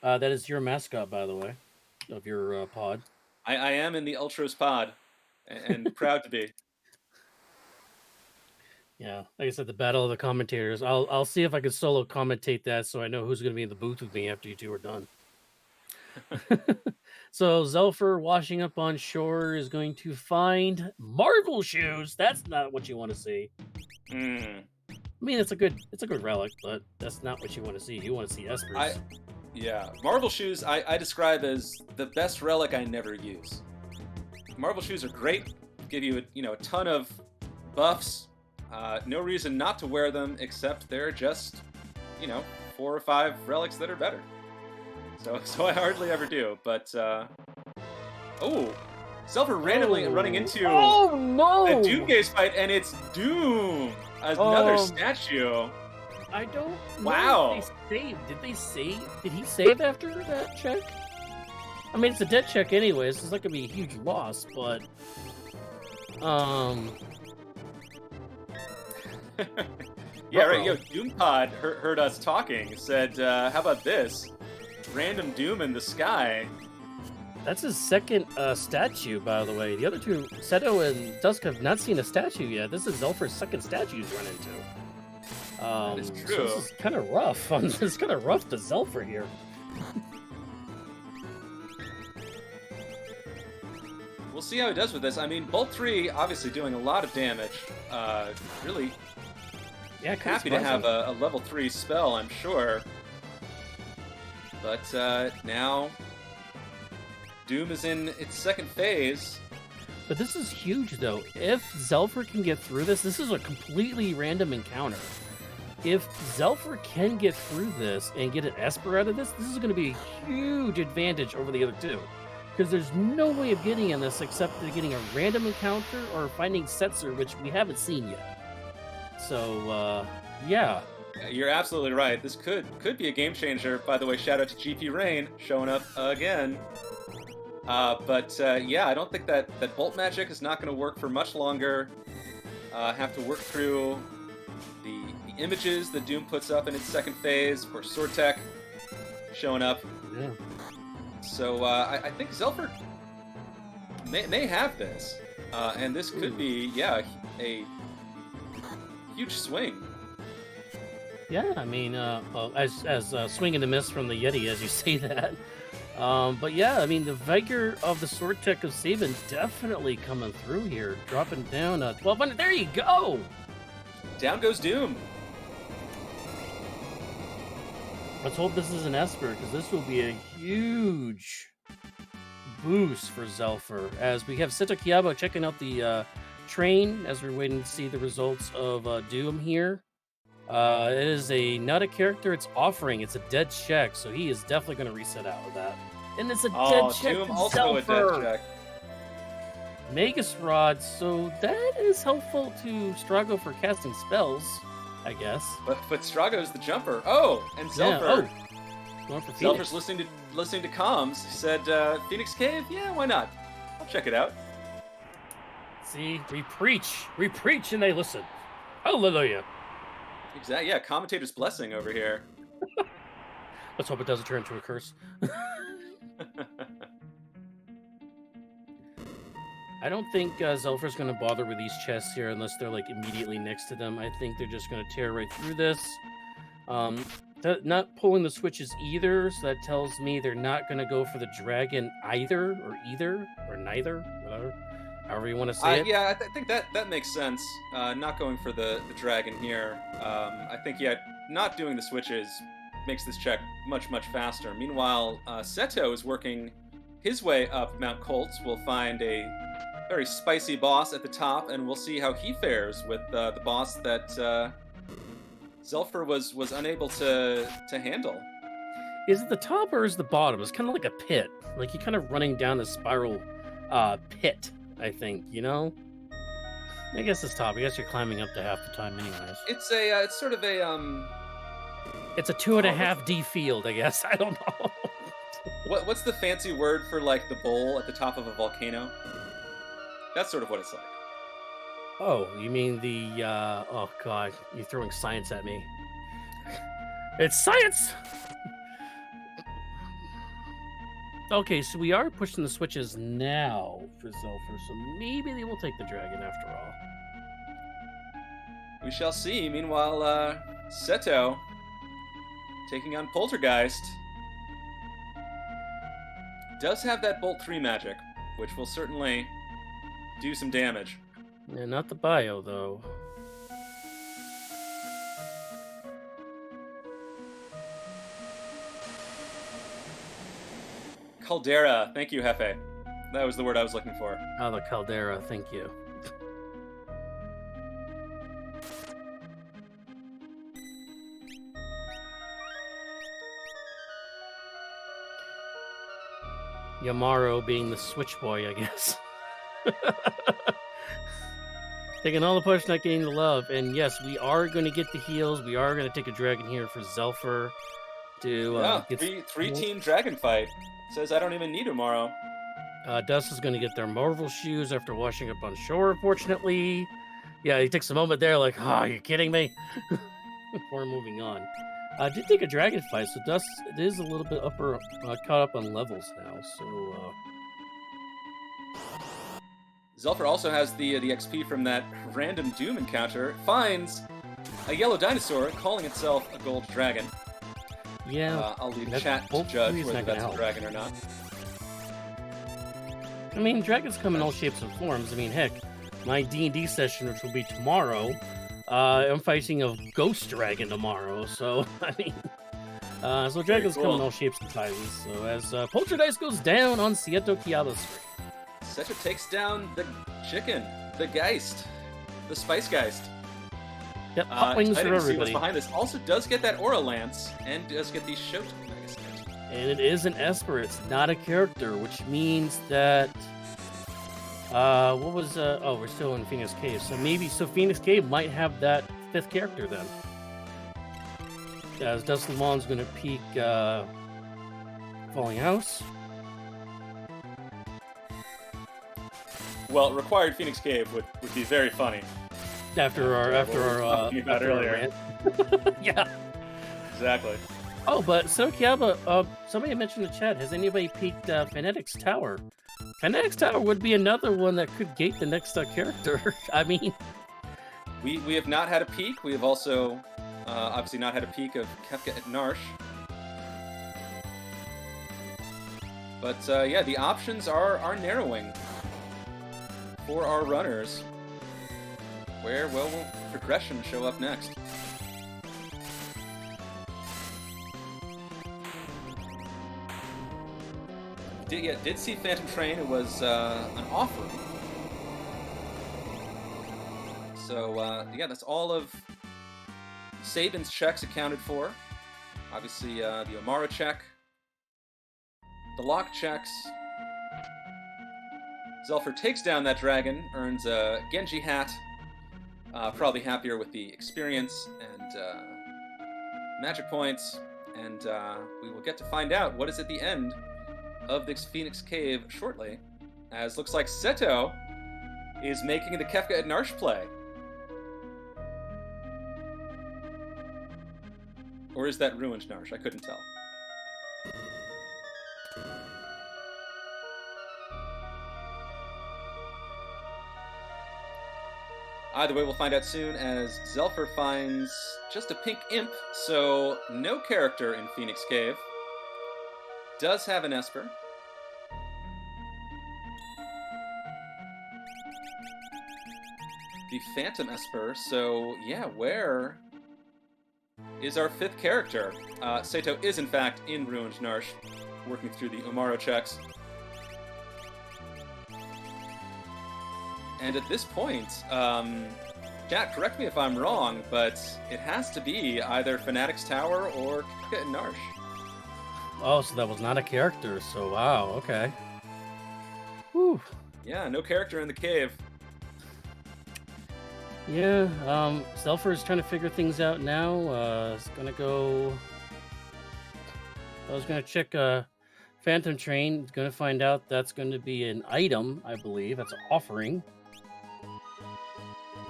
That is your mascot, by the way, of your pod. I am in the Ultros pod, and proud to be. Yeah, like I said, the battle of the commentators. I'll see if I can solo commentate that, so I know who's going to be in the booth with me after you 2 are done. So Zelfer washing up on shore is going to find Marvel shoes. That's not what you want to see. I mean, it's a good relic, but that's not what you want to see. You want to see Espers. Marvel shoes I describe as the best relic I never use. Marvel shoes are great. Give you a ton of buffs. No reason not to wear them, except they're just 4 or 5 relics that are better. So I hardly ever do, but Zelfer randomly running into the Doomgaze fight, and it's Doom, another statue. I don't know. Wow. If they saved. Did he save after that check? I mean, it's a dead check anyways, so it's not gonna be a huge loss, but yeah, right. Yo, DoomPod heard us talking. Said, "How about this? Random Doom in the sky." That's his second statue, by the way. The other 2, Seto and Dusk, have not seen a statue yet. This is Zelfer's second statue he's run into. That is true. So this is kind of rough. It's kind of rough to Zelfer here. We'll see how he does with this. I mean, Bolt 3 obviously doing a lot of damage. Really happy to have a level 3 spell, I'm sure. But now Doom is in its second phase. But this is huge, though. If Zelfer can get through this is a completely random encounter. If Zelfer can get through this and get an Esper out of this is going to be a huge advantage over the other two. Because there's no way of getting in this except getting a random encounter or finding Setzer, which we haven't seen yet. So, yeah. You're absolutely right. This could be a game changer. By the way, shout out to GP Rain showing up again. Yeah, I don't think that Bolt Magic is not going to work for much longer. Have to work through the images that Doom puts up in its second phase. Of course, Sword Tech showing up. Yeah. So I think Zelfer may have this. And this could be, a huge swing. Yeah, I mean, as swing and a miss from the Yeti, as you say that. But yeah, I mean, the Vigor of the Sword Tech of Saban definitely coming through here, dropping down 1200. There you go! Down goes Doom. Let's hope this is an Esper, because this will be a huge boost for Zelfer. As we have Seto Kiaba checking out the train, as we're waiting to see the results of Doom here. It is not a character, it's offering. It's a dead check, so he is definitely going to reset out of that. And it's a dead check. Doom also a dead check. Magus Rod, so that is helpful to Strago for casting spells, I guess. But Strago's the jumper. Oh, and Zelfer. Yeah. Going for Zelfer's listening to comms. He said, Phoenix Cave? Yeah, why not? I'll check it out. See, we preach, and they listen. Hallelujah. Exactly. Yeah, commentator's blessing over here. Let's hope it doesn't turn into a curse. I don't think Zelfer's going to bother with these chests here unless they're like immediately next to them. I think they're just going to tear right through this. Not pulling the switches either, so that tells me they're not going to go for the dragon either, or neither, whatever. However you want to say it. Yeah, I think that makes sense. Not going for the dragon here. I think, not doing the switches makes this check much faster. Meanwhile, Seto is working his way up Mount Colts. We'll find a very spicy boss at the top, and we'll see how he fares with the boss that Zelfer was unable to handle. Is it the top or is it the bottom? It's kind of like a pit. Like you're kind of running down a spiral pit. I think, I guess it's top. I guess you're climbing up to half the time anyways. It's sort of a, It's a 2.5D field, I guess. I don't know. What's the fancy word for, like, the bowl at the top of a volcano? That's sort of what it's like. Oh, you mean the, oh god, you're throwing science at me. It's science! Okay, so we are pushing the switches now for Zelfer, so maybe they will take the dragon after all. We shall see. Meanwhile, Seto taking on Poltergeist does have that Bolt 3 magic, which will certainly do some damage. Yeah, not the bio, though. Caldera. Thank you, Hefe. That was the word I was looking for. Oh, the Caldera. Thank you. Yamaro being the switch boy, I guess. Taking all the push, not getting the love. And yes, we are going to get the heals. We are going to take a dragon here for Zelfer to get three-team dragon fight. Says I don't even need tomorrow. Dust is going to get their Marvel shoes after washing up on shore, unfortunately. Yeah, he takes a moment there like, are you kidding me? Before moving on. Did take a dragon fight, so Dust it is a little bit caught up on levels now, so... Zelfer also has the XP from that random Doom encounter. Finds a yellow dinosaur calling itself a gold dragon. Yeah. I'll leave chat to judge whether that's a dragon or not. I mean, dragons come in all shapes and forms. I mean, heck, my D&D session, which will be tomorrow, I'm fighting a ghost dragon tomorrow. So, I mean, so dragons come in all shapes and sizes. So as Poltergeist goes down on Seto Kiaba's screen. Seto takes down the chicken, the Geist, the Spice Geist. Yep, hot wings for everybody. See what's behind this. Also does get that Aura Lance and does get the Shout Magazine. And it is an Esper. It's not a character, which means that what was oh, we're still in Phoenix Cave. So Phoenix Cave might have that 5th character then. As Dust Lamon's going to peek Falling House. Well, required Phoenix Cave would be very funny. After our earlier. Yeah. Exactly. Oh, but Sokiaba, somebody mentioned in the chat, has anybody peeked Phonetic's Tower? Phonetic's Tower would be another one that could gate the next character. I mean... We have not had a peek. We have also obviously not had a peek of Kefka at Narsh. But yeah, the options are narrowing for our runners. Where will progression show up next? Did see Phantom Train. It was an offer. So yeah, that's all of Sabin's checks accounted for. Obviously, the Omara check, the lock checks. Zelfer takes down that dragon, earns a Genji hat. Probably happier with the experience and magic points, and we will get to find out what is at the end of this Phoenix Cave shortly, as looks like Seto is making the Kefka at Narsh play. Or is that ruined Narsh? I couldn't tell. Either way, we'll find out soon, as Zelfer finds just a pink imp, so no character in Phoenix Cave. Does have an Esper. The Phantom Esper, so yeah, where is our 5th character? Seto is in fact in Ruined Narsh, working through the Umaro checks. And at this point, Jack, correct me if I'm wrong, but it has to be either Fanatic's Tower or Kefka and Narsh. Oh, so that was not a character, so wow, okay. Whew. Yeah, no character in the cave. Yeah, Zelfer is trying to figure things out now. It's gonna go... I was gonna check Phantom Train. Gonna find out that's going to be an item, I believe. That's an offering.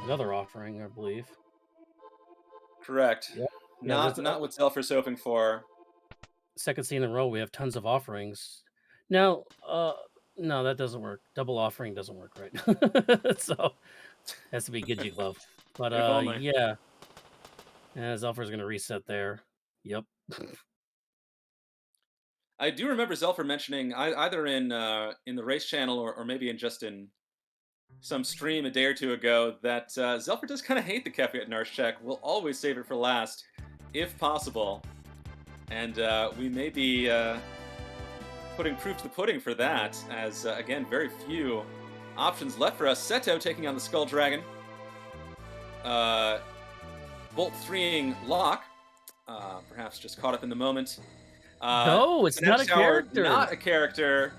Another offering, I believe. Correct. Yeah. Not what Zelfer's hoping for. Second scene in a row, we have tons of offerings. Now, no, that doesn't work. Double offering doesn't work, right? So, has to be Gidgy Glove. But, yeah. Zelfer's going to reset there. Yep. I do remember Zelfer mentioning, either in the race channel or maybe in some stream a day or two ago, that Zelfer does kind of hate the Kefka at Narsh check. We'll always save it for last, if possible. And we may be putting proof to the pudding for that, as, again, very few options left for us. Seto taking on the Skull Dragon. Bolt 3ing Locke. Perhaps just caught up in the moment. No, it's not a character. Not a character.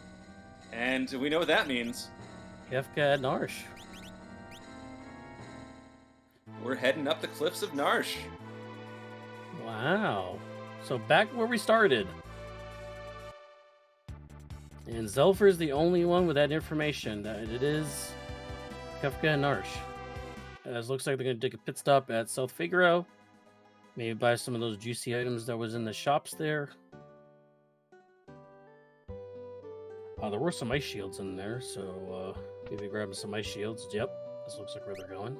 And we know what that means. Kefka at Narsh. We're heading up the cliffs of Narsh. Wow. So back where we started. And Zelfer is the only one with that information. That it is Kefka and Narsh. As looks like they're going to take a pit stop at South Figaro. Maybe buy some of those juicy items that was in the shops there. There were some ice shields in there, so maybe grab some ice shields. Yep, this looks like where they're going.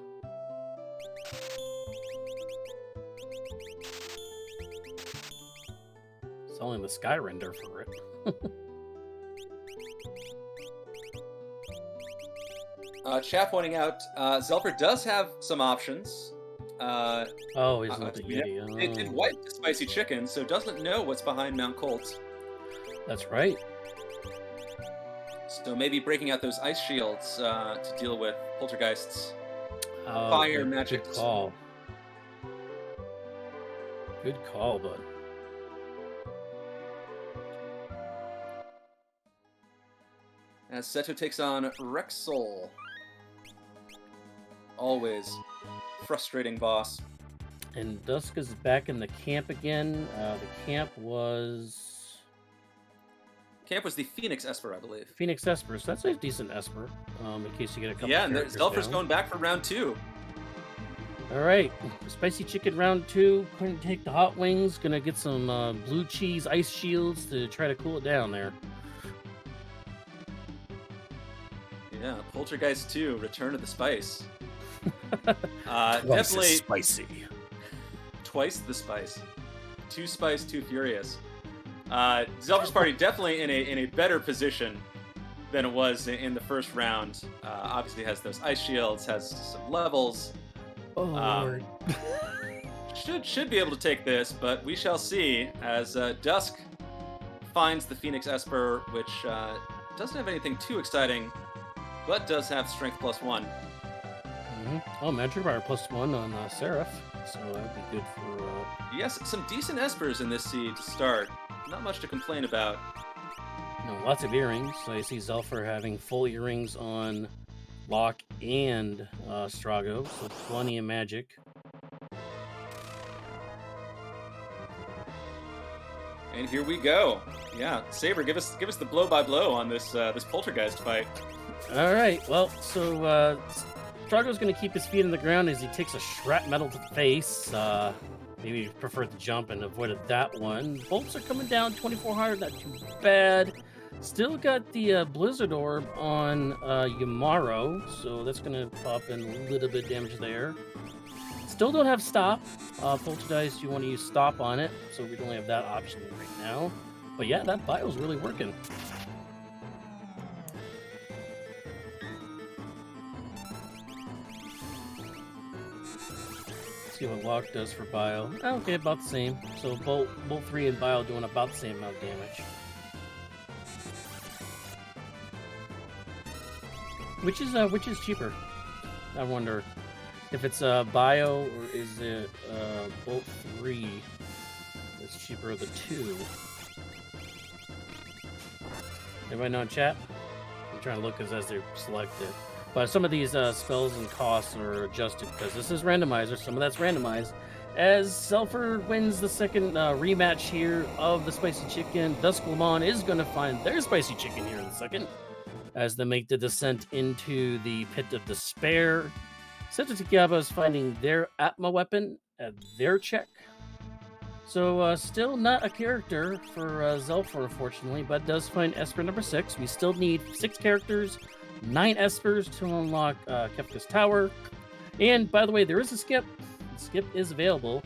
Selling the sky render for it. Chat pointing out, Zelfer does have some options. Oh, he's with the Yeti. It did wipe the spicy chicken, so doesn't know what's behind Mount Colts. That's right. So maybe breaking out those ice shields to deal with poltergeists. Oh, Fire magic. Good call. Good call, bud. As Seto takes on Rexol. Always frustrating boss. And Dusk is back in the camp again. The camp was the Phoenix Esper, I believe. Phoenix Esper, so that's a decent Esper. In case you get a couple. Yeah, and Zelfer's going back for round 2. All right, spicy chicken round 2. Going to take the hot wings. Going to get some blue cheese ice shields to try to cool it down there. Yeah, Poltergeist 2, Return of the Spice. Twice definitely spicy. Twice the spice. Too spice, too furious. Zelfer's party definitely in a better position than it was in the first round. Obviously has those ice shields, has some levels. Oh Lord. Should be able to take this, but we shall see as Dusk finds the Phoenix Esper, which doesn't have anything too exciting, but does have Strength +1. Mm-hmm. Oh, Magic Power +1 on Seraph, so that'd be good for... Yes, some decent Espers in this seed to start. Not much to complain about. No, lots of earrings. So I see Zelfer having full earrings on Locke and Strago, so plenty of magic. And here we go. Yeah, Saber, give us the blow by blow on this this poltergeist fight. All right. Well, so Strago's going to keep his feet on the ground as he takes a shrapnel to the face. Maybe he preferred to jump and avoided that one. Bolts are coming down 2,400. Not too bad. Still got the Blizzard Orb on Yamaro, so that's going to pop in a little bit of damage there. Still don't have stop. Poltergeist, you want to use stop on it, so we don't have that option right now. But yeah, that bio's really working. See what Locke does for bio. Okay, about the same. So Bolt 3 and bio doing about the same amount of damage. Which is cheaper? I wonder if it's bio or is it Bolt 3 that's cheaper of the two. Everybody know in chat? I'm trying to look as they're selected. But some of these spells and costs are adjusted because this is randomizer. Some of that's randomized. As Zelfer wins the second rematch here of the Spicy Chicken, Dusk Lamon is going to find their Spicy Chicken here in a second as they make the descent into the Pit of Despair. Seto Takayaba is finding their Atma weapon at their check. So still not a character for Zelfer, unfortunately, but does find Esper number 6. We still need 6 characters, 9 Espers to unlock Kefka's Tower. And by the way, there is a skip. The skip is available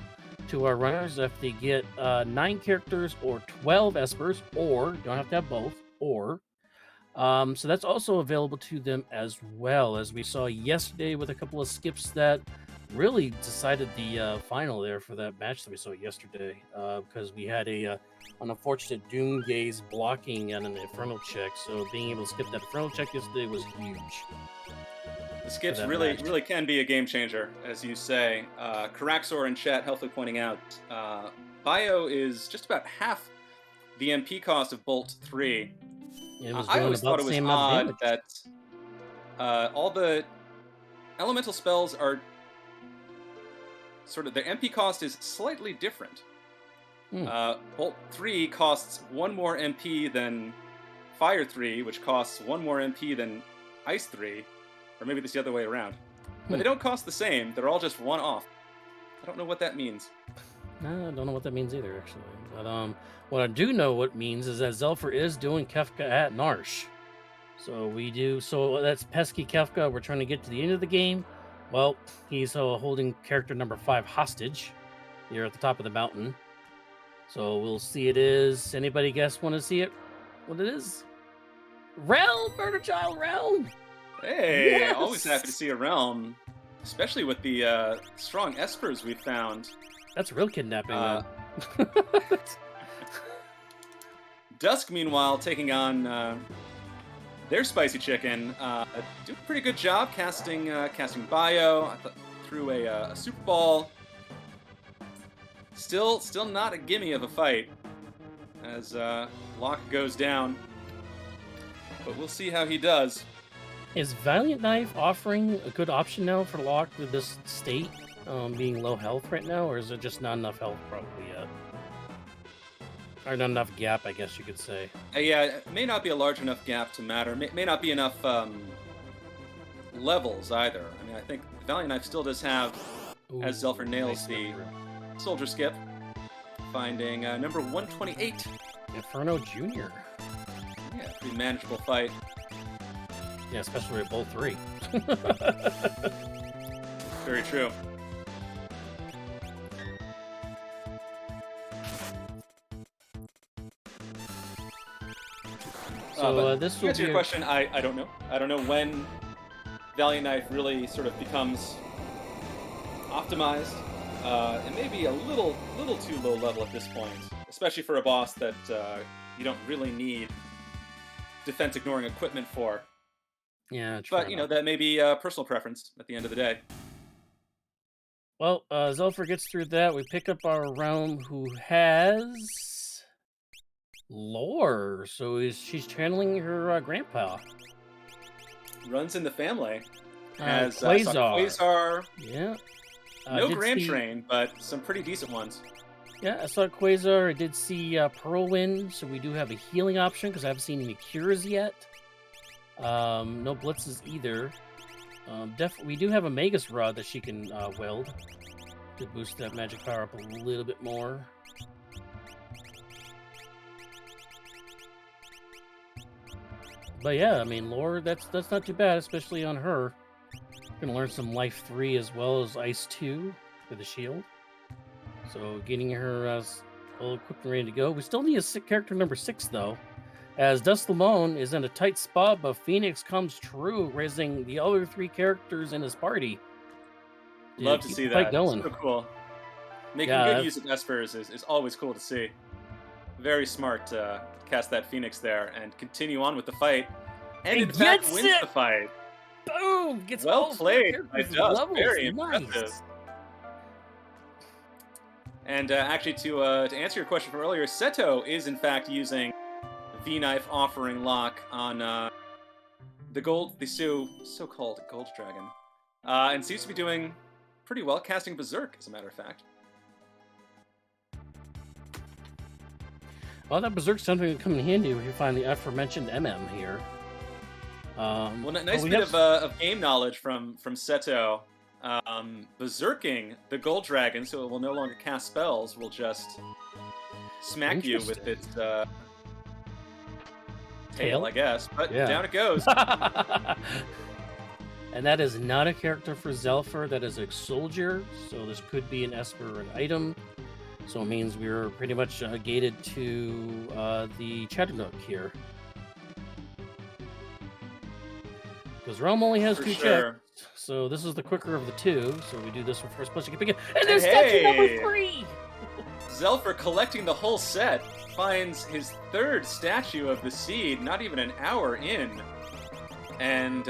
to our runners if they get 9 characters or 12 Espers, or don't have to have both, or. So that's also available to them as well, as we saw yesterday with a couple of skips that really decided the final there for that match that we saw yesterday, because we had an unfortunate Doom Gaze blocking on an Infernal check, so being able to skip that Infernal check yesterday was huge. The skips really can be a game changer, as you say. Karaxor in chat helpfully pointing out, bio is just about half the MP cost of Bolt 3. I always thought it was odd that all the elemental spells are sort of, their MP cost is slightly different. Bolt 3 costs 1 more MP than Fire 3, which costs 1 more MP than Ice 3, or maybe it's the other way around. But they don't cost the same, they're all just 1 off. I don't know what that means. I don't know what that means either, actually. But what I do know what it means is that Zelfer is doing Kefka at Narsh. So that's pesky Kefka. We're trying to get to the end of the game. Well, he's holding character number 5 hostage here at the top of the mountain. So we'll see it is. Anybody guess want to see it? What it is? Realm! Murder Child Realm! Hey, always happy to Yes! see a realm, especially with the strong espers we found. That's real kidnapping, Uh, then. Dusk, meanwhile, taking on their spicy chicken, doing a pretty good job casting bio. I thought through a super ball. Still not a gimme of a fight as Locke goes down, but we'll see how he does. Is Valiant Knife offering a good option now for Locke with this state, being low health right now, or is it just not enough health probably yet? Or not enough gap, I guess you could say. Yeah, it may not be a large enough gap to matter. May not be enough levels either. I mean, I think Valiant Knife still does have, as Ooh, Zelfer nails nice the number. soldier skip, finding number 128. Inferno Jr. Yeah, pretty manageable fight. Yeah, especially with both three. Very true. So this to will answer be your question, I don't know. I don't know when Valiant Knife really sort of becomes optimized. It may be a little too low level at this point, especially for a boss that you don't really need defense ignoring equipment for. yeah, true But enough. that may be personal preference at the end of the day. Well, Zelfer gets through that. We pick up our realm who has lore, so she's channeling her grandpa. Runs in the family. As saw Quasar. Quasar, Yeah. no Did Grand see, Train, but some pretty decent ones. Yeah, I saw Quasar. I did see Pearlwind, so we do have a healing option because I haven't seen any cures yet. No blitzes either. We do have a Magus Rod that she can wield to boost that magic power up a little bit more. But yeah, I mean, lore, that's not too bad, especially on her. Gonna learn some Life 3 as well as Ice 2 for the shield. So getting her all equipped and ready to go. We still need a character number 6 though, as Dust Lamone is in a tight spot, but Phoenix comes true, raising the other 3 characters in his party. Love to keep see the fight that. going. So cool. Making Yeah, good use of espers is always cool to see. Very smart to cast that Phoenix there and continue on with the fight. And in fact, gets wins it! the fight. Boom! Gets Well all 4 played by characters Dust. levels. Very Nice. impressive. And actually, to answer your question from earlier, Seto is in fact using V-Knife offering lock on the so-called Gold Dragon, and seems to be doing pretty well, casting Berserk, as a matter of fact. Well, that Berserk's something to come in handy when you find the aforementioned MM here. Well, nice bit of game knowledge from Seto. Berserking the Gold Dragon, so it will no longer cast spells, will just smack you with its tail, I guess. But yeah. Down it goes. And that is not a character for Zelfer, that is a soldier, so this could be an Esper or an item. So it means we're pretty much gated to the Chatternook here. Because Realm only has For 2 sure. checks, so this is the quicker of the 2. So we do this one first, plus you can pick it. And there's statue number 3! Zelfer collecting the whole set finds his 3rd statue of the seed, not even an hour in. And,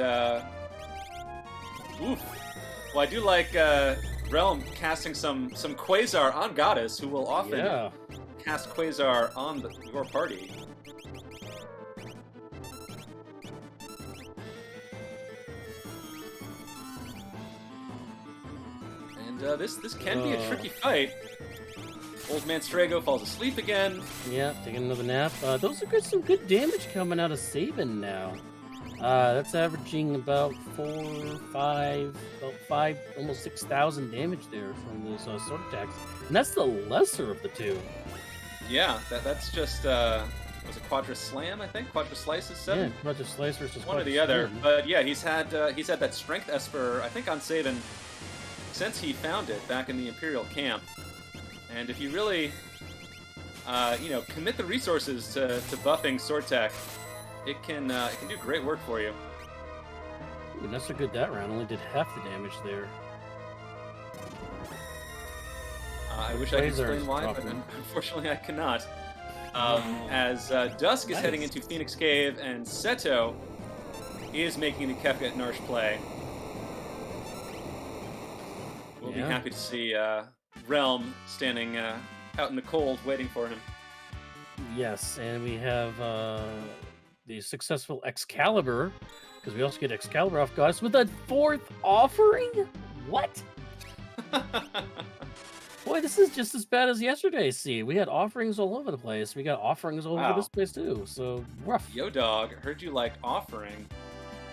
oof. Well, I do like Realm casting some Quasar on Goddess, who will often cast Quasar on your party. And this can be a tricky fight. Old Man Strago falls asleep again. Yeah, taking another nap. Those are some good damage coming out of Sabin now. That's averaging about 5, almost 6,000 damage there from those sword attacks. And that's the lesser of the 2. Yeah, that's just, was it Quadra Slam, I think? Quadra Slice is 7? Yeah, Quadra Slice versus one or the other. But yeah, he's had that Strength Esper, I think, on Sabin since he found it back in the Imperial camp. And if you really, commit the resources to buffing sword tech, it can do great work for you. Ooh, not so good that round. Only did half the damage there. I wish I could Razor explain why, but dropping. unfortunately I cannot. As Dusk is heading Nice. into Phoenix Cave, and Seto is making the Kefka at Narsh play. We'll be Yeah. happy to see Realm standing out in the cold waiting for him. Yes, and we have the successful Excalibur, because we also get Excalibur off Goddess with a 4th offering? What? Boy, this is just as bad as yesterday's seed. We had offerings all over the place. We got offerings all over Wow. this place too, so rough. Yo, dog, heard you like offering.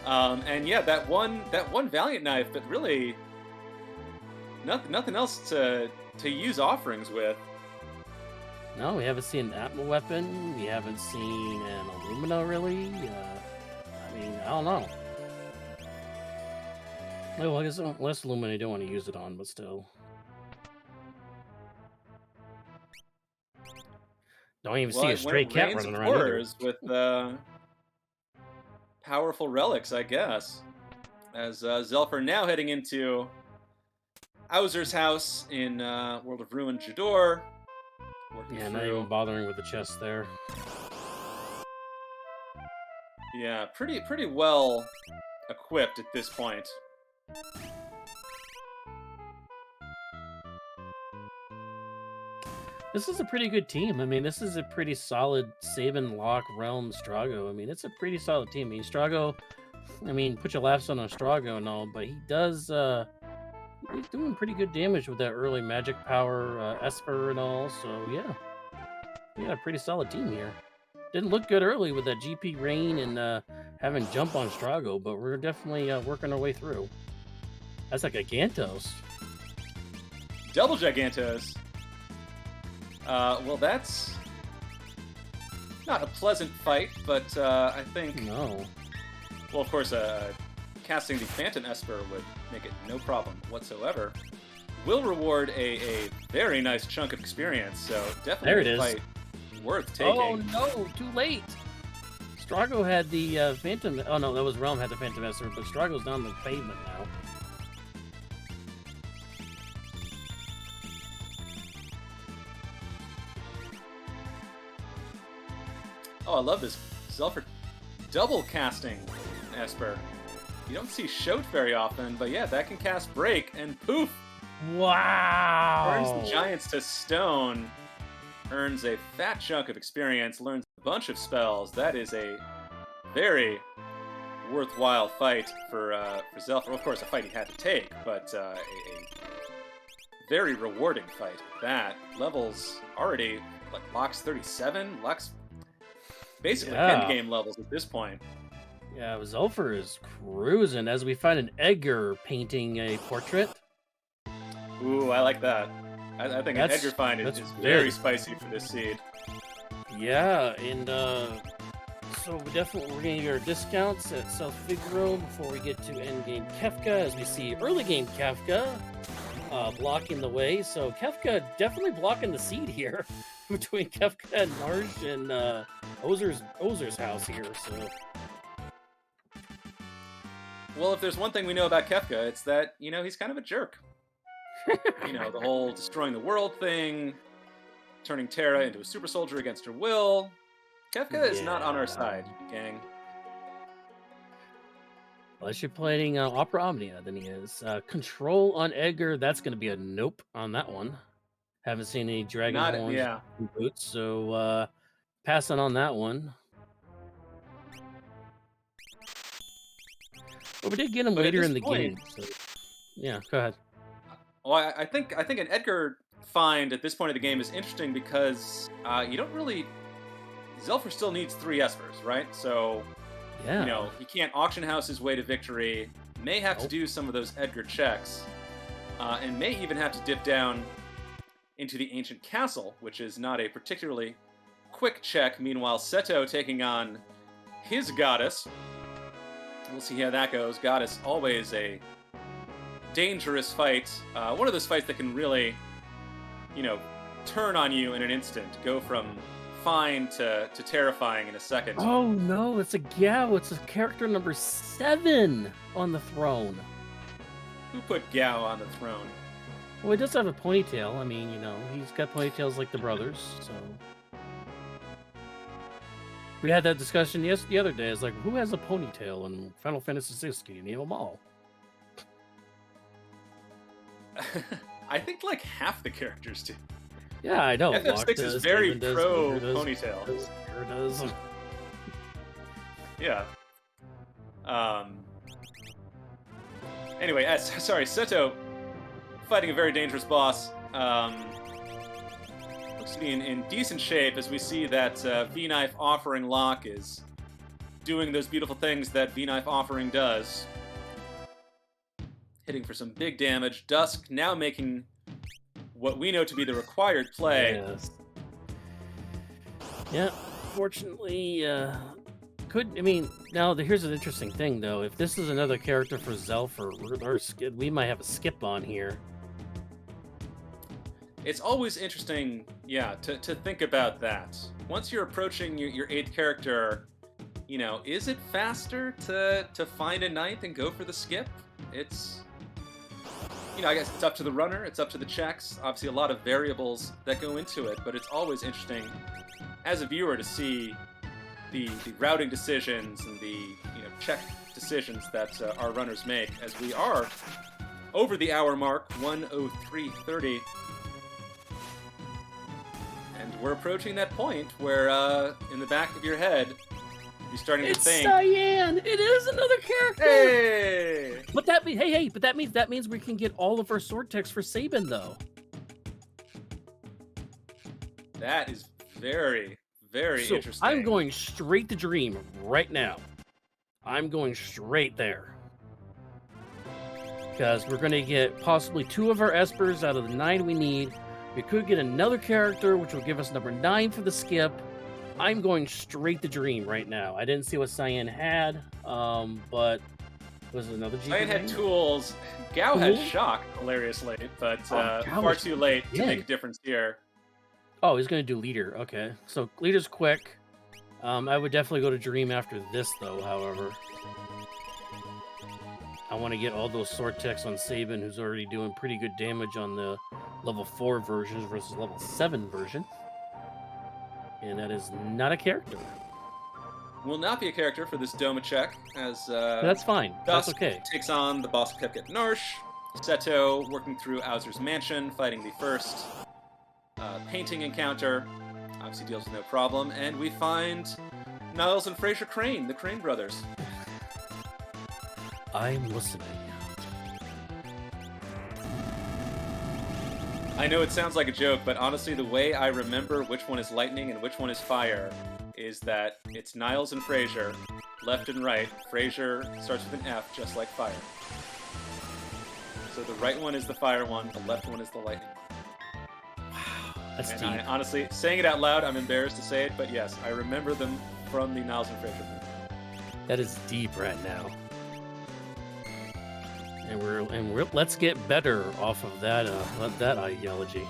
And yeah, that one Valiant knife, but really nothing else to use offerings with. No, we haven't seen an Atma weapon. We haven't seen an Illumina, really. I mean, I don't know. Well, I guess unless Illumina you don't want to use it on, but still. Don't even see a When stray it cat rains running around either. horrors with powerful relics, I guess. As Zelfer now heading into Owzer's house in World of Ruin Jador. Yeah, not even bothering with the chest there. Yeah, pretty well equipped at this point. This is a pretty good team. I mean, this is a pretty solid Sabin, Locke, Realm, Strago. I mean, it's a pretty solid team. I mean, Strago, I mean, put your laughs on Strago and all, but he does, he's doing pretty good damage with that early magic power, Esper and all, so yeah. We got a pretty solid team here. Didn't look good early with that GP Rain and having jump on Strago, but we're definitely working our way through. That's like a Gantos. Double Gigantos. Well, that's not a pleasant fight, but I think... No. Well, of course, casting the Phantom Esper would make it no problem whatsoever. Will reward a very nice chunk of experience, so definitely There it a is. fight worth taking. Oh no, too late! Strago had the Phantom... Oh no, that was Realm had the Phantom Esper, but Strago's down the pavement now. Oh, I love this. Zelfer double casting Esper. You don't see Shout very often, but yeah, that can cast Break, and poof! Wow! Turns the Giants to stone. Earns a fat chunk of experience, learns a bunch of spells. That is a very worthwhile fight for Zelfer. Of course, a fight he had to take, but a very rewarding fight at that. Levels already, like, Locke's 37? Locke's basically endgame levels at this point. Yeah, Zelfer is cruising as we find an Edgar painting a portrait. Ooh, I like that. I think an Edgar find is very spicy for this seed. Yeah, and so we're gonna get our discounts at South Figaro before we get to endgame Kefka, as we see early game Kefka blocking the way. So Kefka definitely blocking the seed here between Kefka and Narsh and Ozer's house here. So. Well, if there's one thing we know about Kefka, it's that, you know, he's kind of a jerk. You know, the whole destroying the world thing, turning Terra into a super soldier against her will. Kefka is not on our side, gang. Unless you're playing Opera Omnia, then he is. Control on Edgar, that's going to be a nope on that one. Haven't seen any Dragon Horns boots, so passing on that one. But we did get him later in the game. So, yeah, go ahead. Well, I think an Edgar find at this point of the game is interesting because you don't really... Zelfer still needs 3 Espers, right? So, you know, he can't auction house his way to victory, may have to do some of those Edgar checks, and may even have to dip down into the Ancient Castle, which is not a particularly quick check. Meanwhile, Seto taking on his Goddess. We'll see how that goes. Goddess, always a dangerous fight. One of those fights that can really, you know, turn on you in an instant. Go from fine to terrifying in a second. Oh no, it's a Gao. It's a character number 7 on the throne. Who put Gao on the throne? Well, he does have a ponytail. I mean, you know, he's got ponytails like the brothers, so... We had that discussion the other day. It's like, who has a ponytail in Final Fantasy 16? You name them all. I think like half the characters do. Yeah, I know. FF6 is very pro ponytail. Sure does. Yeah. Anyway, sorry, Seto fighting a very dangerous boss. Looks to be in decent shape as we see that V-Knife Offering Lock is doing those beautiful things that V-Knife Offering does. Hitting for some big damage. Dusk now making what we know to be the required play. Yes. Yeah, fortunately, now here's an interesting thing, though. If this is another character for Zelfer, we might have a skip on here. It's always interesting, yeah, to think about that. Once you're approaching your 8th character, you know, is it faster to find a 9th and go for the skip? It's... You know, I guess it's up to the runner, it's up to the checks. Obviously, a lot of variables that go into it, but it's always interesting as a viewer to see the routing decisions and the check decisions that our runners make. As we are over the hour mark, 1:03:30, and we're approaching that point where, in the back of your head, you're starting to think. It's Cyan! It is another character! Hey! But that means we can get all of our sword techs for Sabin, though. That is very, very interesting. I'm going straight to Dream right now. I'm going straight there. Because we're going to get possibly 2 of our Espers out of the 9 we need. We could get another character, which will give us number 9 for the skip. I'm going straight to Dream right now. I didn't see what Cyan had, but was it another GP? Cyan had tools. Gao had shock, hilariously, but far too late to make a difference here. Oh, he's going to do leader. Okay, so leader's quick. I would definitely go to Dream after this, though, however. I want to get all those sword techs on Sabin, who's already doing pretty good damage on the level 4 versions versus level 7 version. And that is not a character. Will not be a character for this Doma check, as that's fine. That's okay. Takes on the boss of Kefka Narsh. Seto working through Owzer's mansion, fighting the first painting encounter. Obviously deals with no problem. And we find Niles and Fraser Crane, the Crane brothers. I'm listening. I know it sounds like a joke, but honestly, the way I remember which one is lightning and which one is fire is that it's Niles and Fraser, left and right. Fraser starts with an F, just like fire. So the right one is the fire one, the left one is the lightning. Wow, that's deep. Honestly, saying it out loud, I'm embarrassed to say it, but yes, I remember them from the Niles and Fraser movie. That is deep right now. And we're let's get better off of that ideology.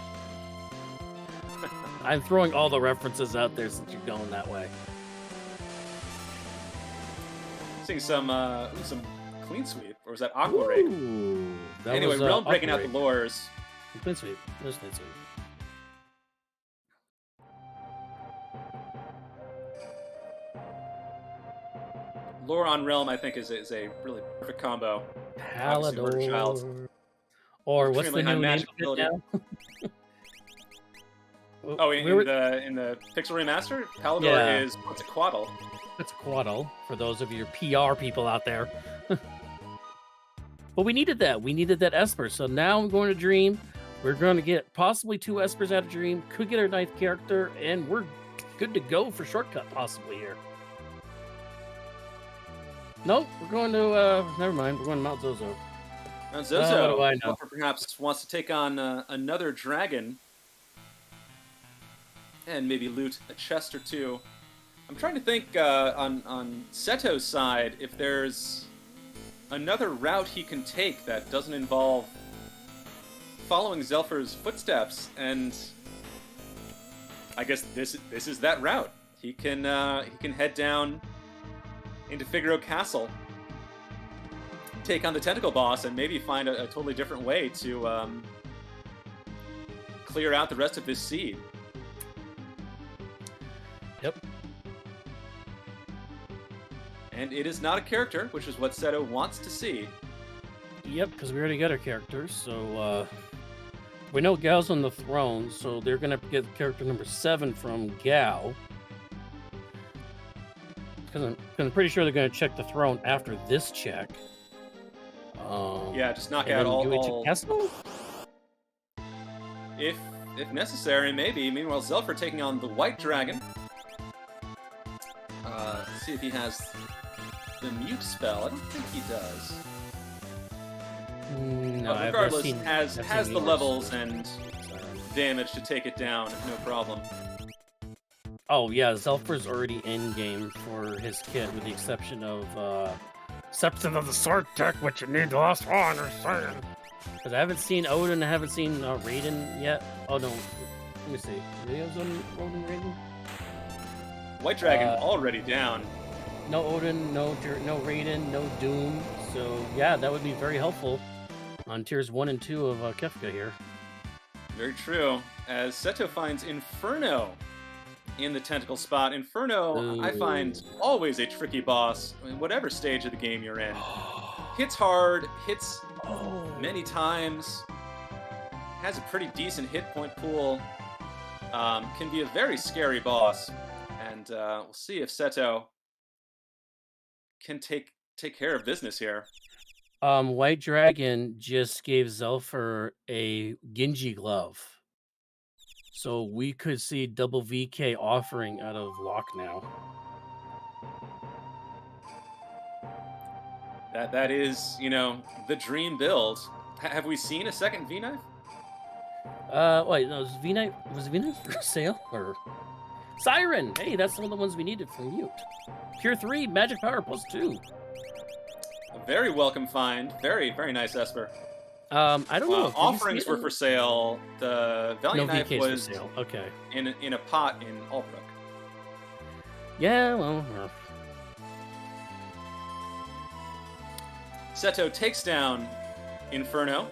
I'm throwing all the references out there since you're going that way. Seeing some clean sweep, or was that Aqua Raid? Anyway, Realm breaking out the lures. Clean sweep. There's clean sweep. Lore on Realm, I think, is a really perfect combo. Palador. Or what's the new name of it now? Oh, in the Pixel Remaster, Palador is Quetzalcoatl. Quetzalcoatl, for those of your PR people out there. But we needed that. We needed that Esper. So now I'm going to Dream. We're going to get possibly 2 Espers out of Dream. Could get our 9th character, and we're good to go for shortcut possibly here. Nope, we're going to, never mind, we're going to Mount Zozo. Mount Zozo, what do I know? Perhaps wants to take on another dragon and maybe loot a chest or 2. I'm trying to think on Seto's side if there's another route he can take that doesn't involve following Zelfer's footsteps, and I guess this is that route. He can head down into Figaro Castle, take on the tentacle boss, and maybe find a totally different way to clear out the rest of this seed. Yep. And it is not a character, which is what Seto wants to see. Yep, because we already got our characters, so we know Gao's on the throne, so they're gonna get character number 7 from Gao. Because I'm pretty sure they're gonna check the throne after this check. Yeah, just knock out all. Castle? If necessary, maybe. Meanwhile, Zelfer taking on the White Dragon. Let's see if he has the mute spell. I don't think he does. No, but regardless, has the levels and damage to take it down, no problem. Oh yeah, Zelfer's already in game for his kit, with the exception of the sword tech, which you need the last one or something. Because I haven't seen Odin, I haven't seen Raiden yet. Oh no, let me see. Leo's on Odin, Raiden. White Dragon already down. No Odin, no Raiden, no Doom. So yeah, that would be very helpful on tiers 1 and 2 of Kefka here. Very true. As Seto finds Inferno in the tentacle spot. Inferno, Ooh. I find always a tricky boss in whatever stage of the game you're in. Hits hard, hits many times, has a pretty decent hit point pool, can be a very scary boss, and we'll see if Seto can take care of business here. White Dragon just gave Zelfer a Genji glove. So we could see double VK offering out of Locke now. That is, the dream build. Have we seen a second V-Knife? Wait, no, was V-Knife for sale? Or Siren! Hey, that's one of the ones we needed from Mute. Tier 3, magic power +2. A very welcome find. Very, very nice Esper. I don't know. Offerings were for sale. The Valiant Knife VKs was for sale. Okay. in a pot in Albrook. Yeah, well. Seto takes down Inferno,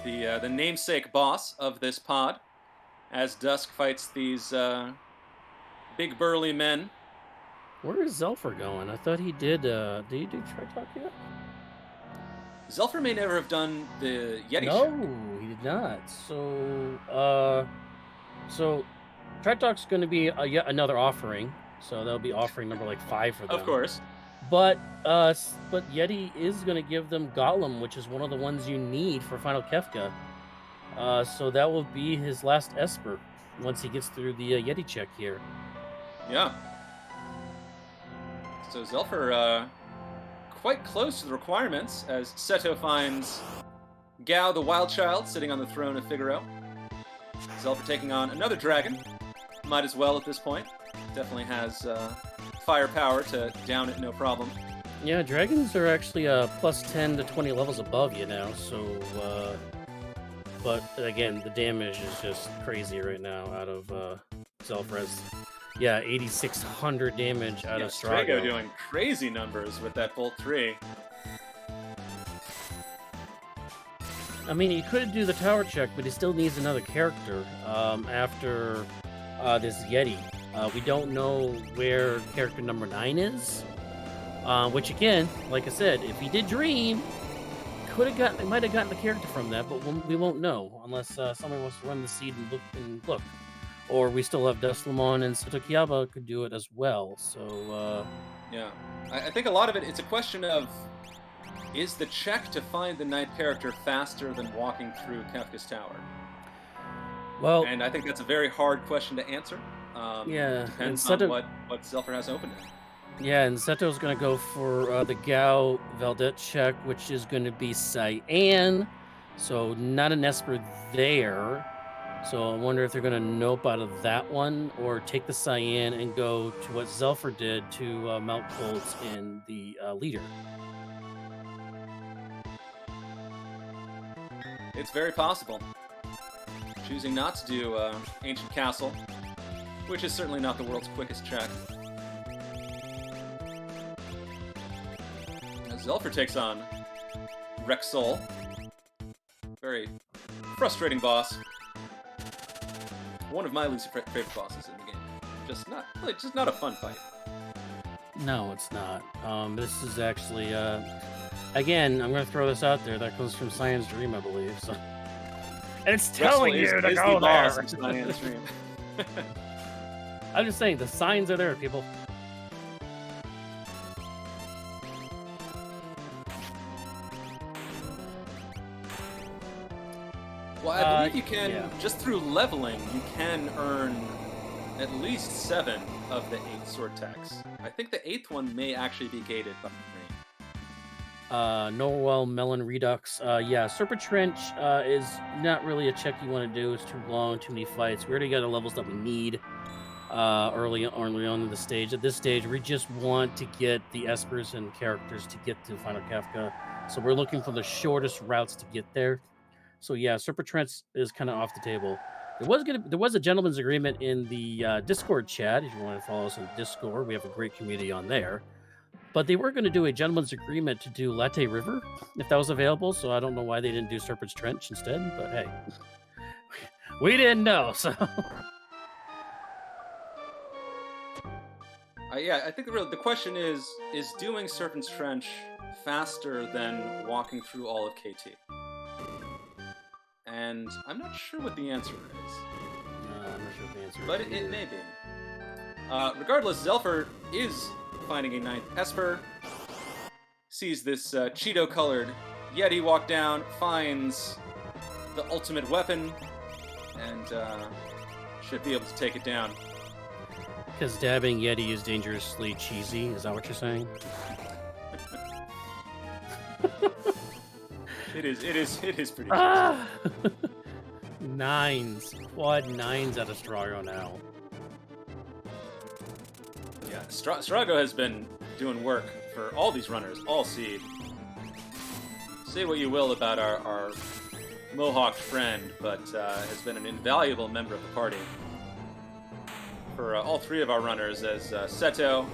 the namesake boss of this pod, as Dusk fights these big burly men. Where is Zelfer going? I thought he did. Did he do Tritalk yet? Zelfer may never have done the Yeti No, show. he did not. So Tritalk's going to be yet another offering. So that'll be offering number like 5 for them. Of course. But Yeti is going to give them Golem, which is one of the ones you need for Final Kefka. So that will be his last Esper once he gets through the Yeti check here. Yeah. So Zelfer quite close to the requirements as Seto finds Gao the Wild Child sitting on the throne of Figaro. Zelfer taking on another dragon. Might as well at this point. Definitely has firepower to down it no problem. Yeah, dragons are actually plus 10 to 20 levels above you now, so but again, the damage is just crazy right now out of Zelfrez. Yeah, 8,600 damage out of Strago. Strago doing crazy numbers with that Bolt 3. I mean, he could do the tower check, but he still needs another character after this Yeti. We don't know where character number 9 is, which again, like I said, if he did Dream, might have gotten the character from that, but we won't know unless somebody wants to run the seed and look. Or we still have Dustlamon and Sotokiyaba could do it as well. So yeah, I think a lot of it's a question of, is the check to find the night character faster than walking through Kefka's tower? Well, and I think that's a very hard question to answer. Yeah, depends on what Zelfer has opened it. Yeah, and Seto's going to go for the Gao Veldet check, which is going to be Cyan. So not an Esper there. So I wonder if they're going to nope out of that one or take the Cyan and go to what Zelfer did to Mount Colts in the leader. It's very possible. Choosing not to do Ancient Castle. which is certainly not the world's quickest check. Zelfer takes on Rexol. Very frustrating boss. One of my least favorite bosses in the game. Just not a fun fight. No, it's not. This is actually, again, I'm going to throw this out there. That comes from Cyan's Dream, I believe. So, and it's telling you to go there. Cyan's Dream. I'm just saying, the signs are there, people. Well, I believe you can, just through leveling, you can earn at least 7 of the 8 sword techs. I think the 8th one may actually be gated by me. Norwell Melon Redux. Yeah, Serpent Trench is not really a check you want to do. It's too long, too many fights. We already got the levels that we need early on in the stage. At this stage, we just want to get the Espers and characters to get to Final Kefka. So we're looking for the shortest routes to get there. So yeah, Serpent Trench is kind of off the table. There was a gentleman's agreement in the Discord chat. If you want to follow us on Discord, we have a great community on there. But they were going to do a gentleman's agreement to do Latte River if that was available. So I don't know why they didn't do Serpent's Trench instead. But hey, we didn't know. So yeah, I think the question is doing Serpent's Trench faster than walking through all of KT? And I'm not sure what the answer is. No, I'm not sure what the answer is. But it may be. Regardless, Zelfer is finding a 9th Esper. Sees this Cheeto-colored Yeti walk down, finds the ultimate weapon, and should be able to take it down. Because dabbing Yeti is dangerously cheesy, is that what you're saying? It is pretty Nines. Quad 9s out of Strago now. Yeah, Strago has been doing work for all these runners, all seed. Say what you will about our Mohawk friend, but has been an invaluable member of the party. For all 3 of our runners, as Seto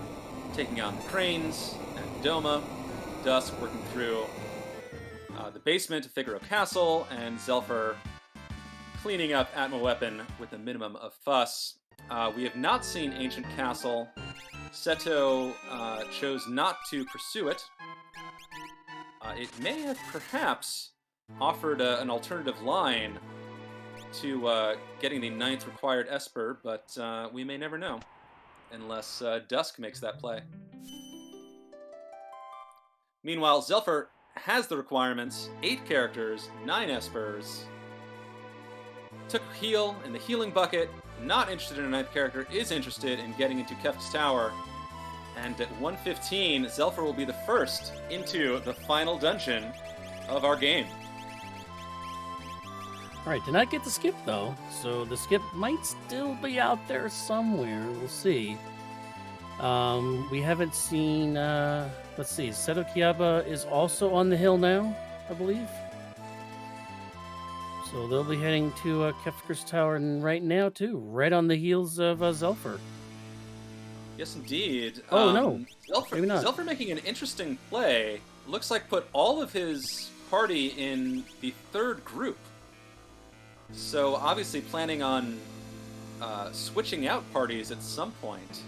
taking on the Cranes, and Doma, Dusk working through the basement of Figaro Castle, and Zelfer cleaning up Atma Weapon with a minimum of fuss. We have not seen Ancient Castle. Seto chose not to pursue it. It may have perhaps offered an alternative line to getting the 9th required Esper, but we may never know, unless Dusk makes that play. Meanwhile, Zelfer has the requirements, 8 characters, 9 Espers. Took heal in the healing bucket, not interested in a 9th character, is interested in getting into Kefka's Tower. And at 1:15, Zelfer will be the first into the final dungeon of our game. Alright, did not get the skip though, so the skip might still be out there somewhere, we'll see. We haven't seen, let's see, Seto Kiaba is also on the hill now, I believe. So they'll be heading to Kefka's Tower right now too, right on the heels of Zelfer. Yes, indeed. Oh, no. Maybe not. Zelfer making an interesting play. Looks like put all of his party in the 3rd group. So obviously planning on switching out parties at some point.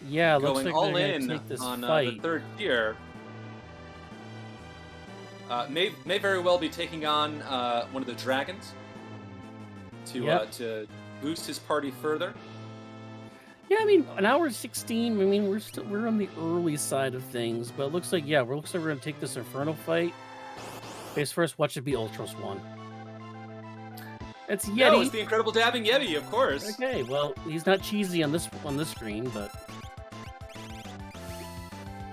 Yeah, looks going like all they're in gonna take this on fight. the 3rd tier. May very well be taking on one of the dragons to boost his party further. Yeah, I mean, an hour 16. I mean, we're on the early side of things, but it looks like we're gonna take this Inferno fight. Face first, watch it be Ultros 1. It's Yeti. No, it's the incredible dabbing Yeti, of course. Okay, well, he's not cheesy on this screen, but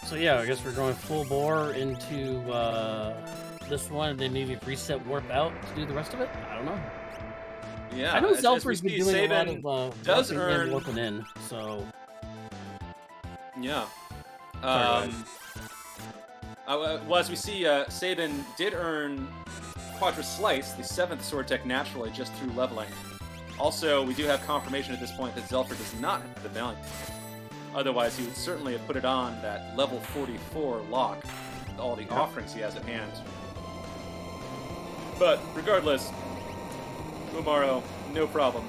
so yeah, I guess we're going full bore into this one, and then maybe reset warp out to do the rest of it. I don't know. Yeah, I know Zelfer's been doing Sabin a lot of does earn warping in, so yeah. Well, as we see, Sabin did earn Quadra Slice, the 7th sword tech naturally, just through leveling. Also, we do have confirmation at this point that Zelfer does not have the Valiant. Otherwise, he would certainly have put it on that level 44 lock with all the offerings he has at hand. But regardless, Umaro, no problem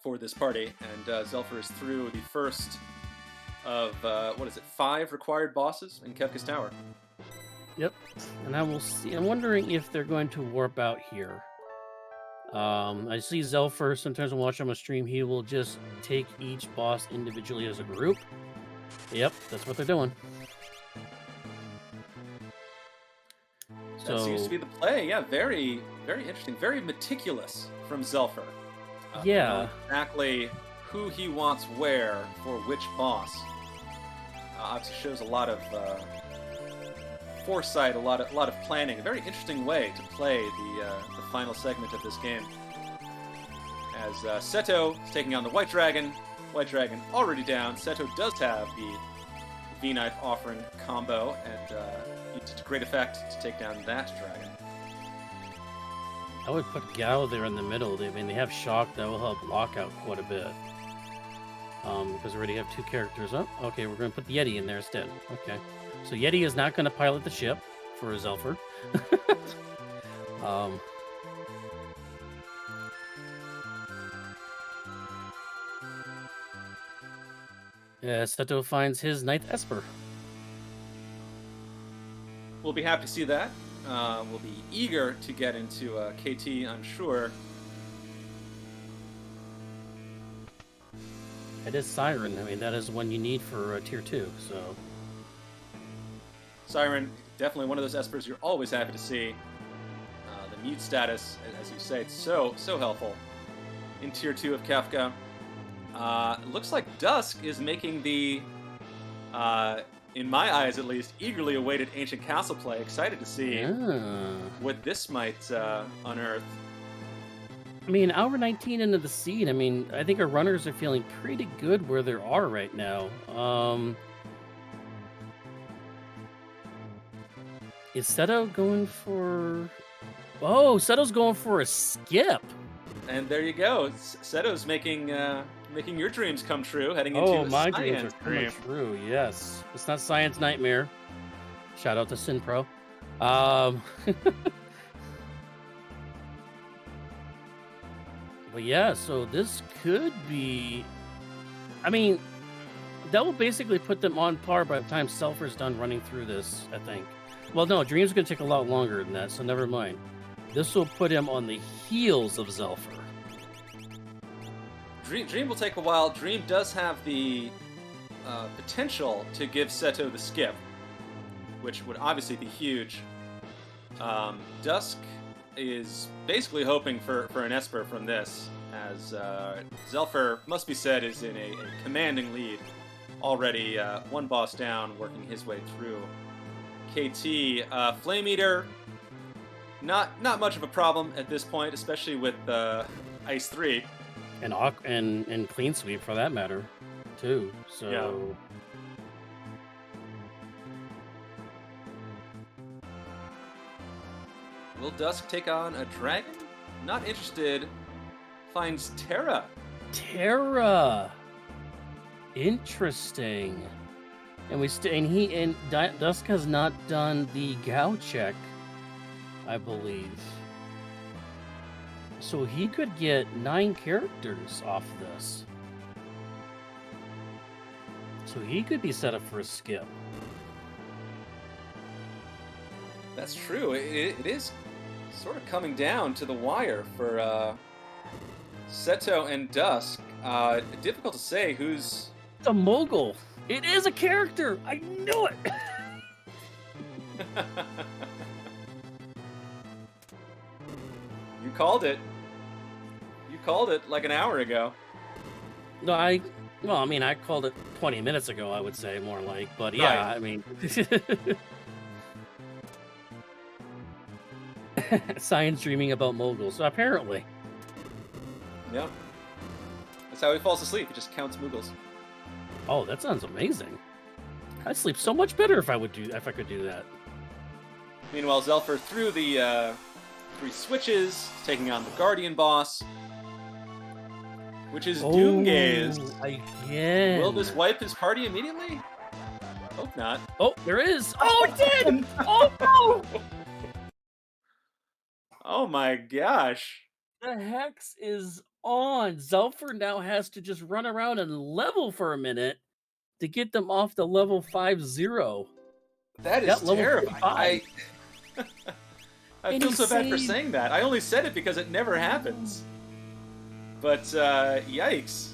for this party, and Zelfer is through the first of, 5 required bosses in Kefka's Tower. Yep, and I will see. I'm wondering if they're going to warp out here. I see Zelfer, sometimes when I watch him on stream, he will just take each boss individually as a group. Yep, that's what they're doing. That seems to be the play. Yeah, very, very interesting. Very meticulous from Zelfer. Yeah. Exactly who he wants where for which boss. Obviously shows a lot of foresight, a lot of planning. A very interesting way to play the final segment of this game. As Seto is taking on the White Dragon. White Dragon already down. Seto does have the V-Knife offering combo, and to great effect to take down that dragon. I would put Gao there in the middle. I mean, they have Shock that will help block out quite a bit. Because we already have 2 characters up. Oh, okay, we're going to put the Yeti in there instead. Okay. So Yeti is not going to pilot the ship for Zelfer. Seto finds his 9th Esper. We'll be happy to see that. We'll be eager to get into KT, I'm sure. It is Siren. I mean, that is one you need for Tier 2, so... Siren, definitely one of those Espers you're always happy to see. The mute status, as you say, it's so helpful in Tier 2 of Kefka. Looks like Dusk is making the, in my eyes at least, eagerly awaited Ancient Castle play. Excited to see what this might unearth. I mean, hour 19 into the seed, I mean, I think our runners are feeling pretty good where they are right now. Is Seto going for... Oh, Seto's going for a skip! And there you go. Seto's making your dreams come true, heading into my Science dreams are coming true, yes. It's not Science Nightmare. Shout out to Sin Pro. But yeah, so this could be... I mean, that will basically put them on par by the time Selfer's done running through this, I think. Well, no, Dream's going to take a lot longer than that, so never mind. This will put him on the heels of Zelfer. Dream will take a while. Dream does have the potential to give Seto the skip, which would obviously be huge. Dusk is basically hoping for an Esper from this, as Zelfer, must be said, is in a commanding lead. Already 1 boss down, working his way through. KT, Flame Eater, not much of a problem at this point, especially with Ice 3. And Clean Sweep, for that matter, too. So... Yeah. Will Dusk take on a dragon? Not interested. Finds Terra. Terra. Interesting. And Dusk has not done the Gao check, I believe. So he could get 9 characters off this. So he could be set up for a skip. That's true. It is sort of coming down to the wire for Seto and Dusk. Difficult to say who's... The Mogul. It is a character. I knew it. You called it. You called it like an hour ago. No, I called it 20 minutes ago, I would say, more like. But yeah, right. I mean... Science dreaming about Moguls, so apparently. Yeah. That's how he falls asleep. He just counts Moogles. Oh, that sounds amazing. I'd sleep so much better if I could do that. Meanwhile, Zelfer through the 3 switches, taking on the Guardian boss. which is Doomgaze. Again. Will this wipe his party immediately? Hope not. Oh, there is. Oh, it did. Oh no! Oh my gosh. The hex is on. Zelfer now has to just run around and level for a minute to get them off the level 5-0. That is Yep, level terrifying. 45. I And feel he so bad for saved- saying that. I only said it because it never happens. But, yikes.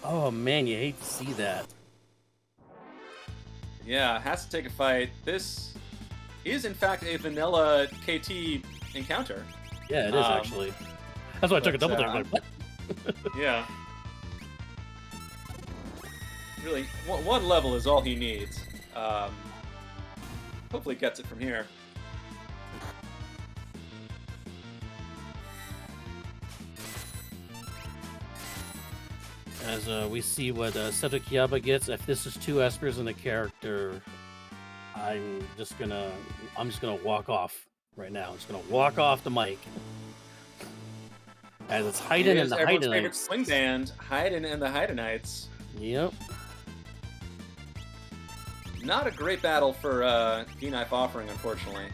Oh man, you hate to see that. Yeah, has to take a fight. This is, in fact, a vanilla KT encounter. Yeah, it is actually. That's why I took a double but, take. Like, what? Yeah. Really, one level is all he needs. Hopefully gets it from here. As we see what Seto Kiyaba gets, if this is 2 espers in a character, I'm just gonna walk off right now. I'm just gonna walk off the mic. As it's Haiden and the Everyone's favorite Haidenites. swing band, Haiden and the Haidenites. Yep. Not a great battle for D-Knife Offering, unfortunately.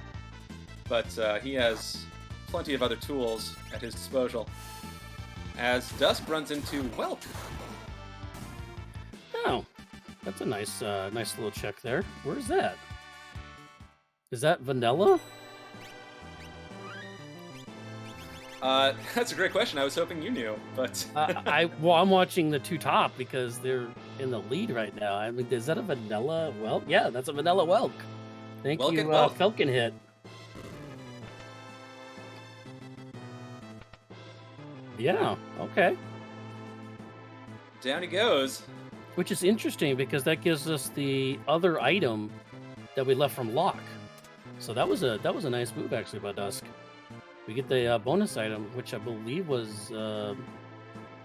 But he has plenty of other tools at his disposal. As Dusk runs into Whelk. Oh, that's a nice little check there. Where's that? Is that vanilla? That's a great question. I was hoping you knew, but I'm watching the 2 top because they're in the lead right now. I mean, is that a vanilla Whelk? Yeah, that's a vanilla Whelk. Thank Welk you, and Whelk. Falcon hit. Yeah, okay. down he goes. Which is interesting because that gives us the other item that we left from Locke. So that was a nice move actually by Dusk. We get the bonus item, which I believe was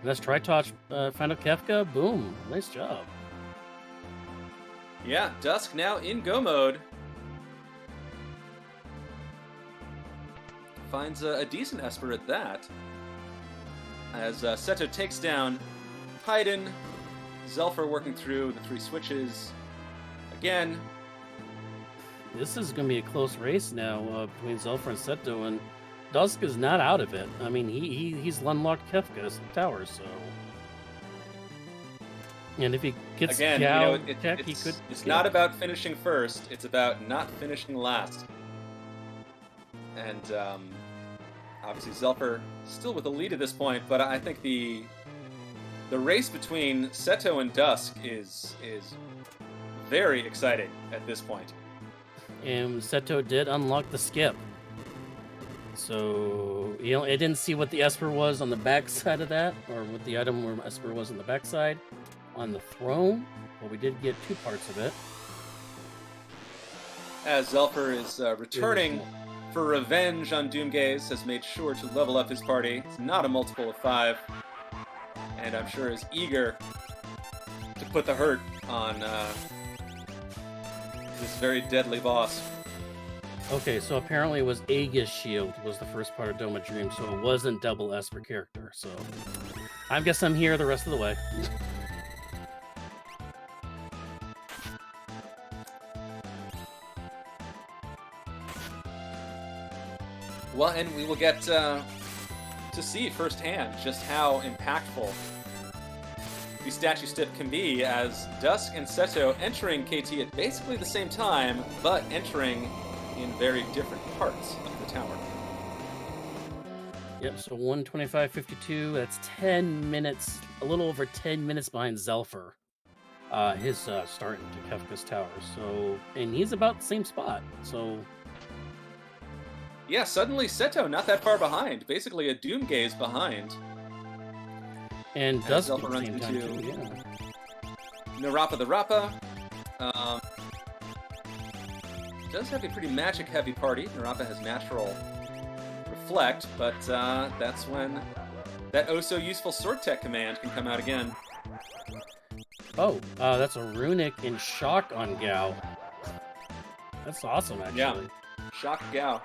let's try touch Final Kefka. Boom, nice job. Yeah, Dusk now in go mode. Finds a decent Esper at that. As Seto takes down Haiden, Zelfer working through the 3 switches. Again. This is going to be a close race now between Zelfer and Seto, and Dusk is not out of it. I mean, he's unlocked Kefka's towers, so. And if he gets Again, Gao he could. It's yeah. not about finishing first; it's about not finishing last. And obviously, Zelfer still with the lead at this point, but I think the race between Seto and Dusk is very exciting at this point. And Seto did unlock the skip. So, it didn't see what the Esper was on the back side of that, or what the item where Esper was on the back side. On the throne, but we did get 2 parts of it. As Zelfer is returning for revenge on Doomgaze, has made sure to level up his party. It's not a multiple of 5, and I'm sure is eager to put the hurt on this very deadly boss. Okay, so apparently it was Aegis Shield was the first part of Dome of Dream, so it wasn't double Esper character. So I guess I'm here the rest of the way. Well, and we will get to see firsthand just how impactful the statue step can be, as Dusk and Seto entering KT at basically the same time, but entering in very different parts of the tower. Yep, so 125.52, that's 10 minutes, a little over 10 minutes behind Zelfer. His start into Kefka's tower. So, and he's about the same spot, so... Yeah, suddenly Seto not that far behind. Basically a Doomgaze behind. And As Dusk Zelfer at the runs same time, into too, yeah. Narapa the Rappa. Does have a pretty magic-heavy party. Narapa has natural reflect, but that's when that oh-so-useful sword tech command can come out again. Oh, that's a runic in shock on Gao. That's awesome, actually. Yeah. Shock Gao.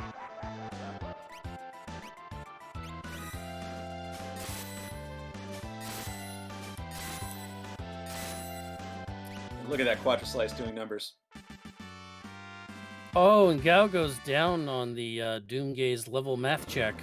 Look at that Quadra Slice doing numbers. Oh, and Gao goes down on the Doomgaze level math check.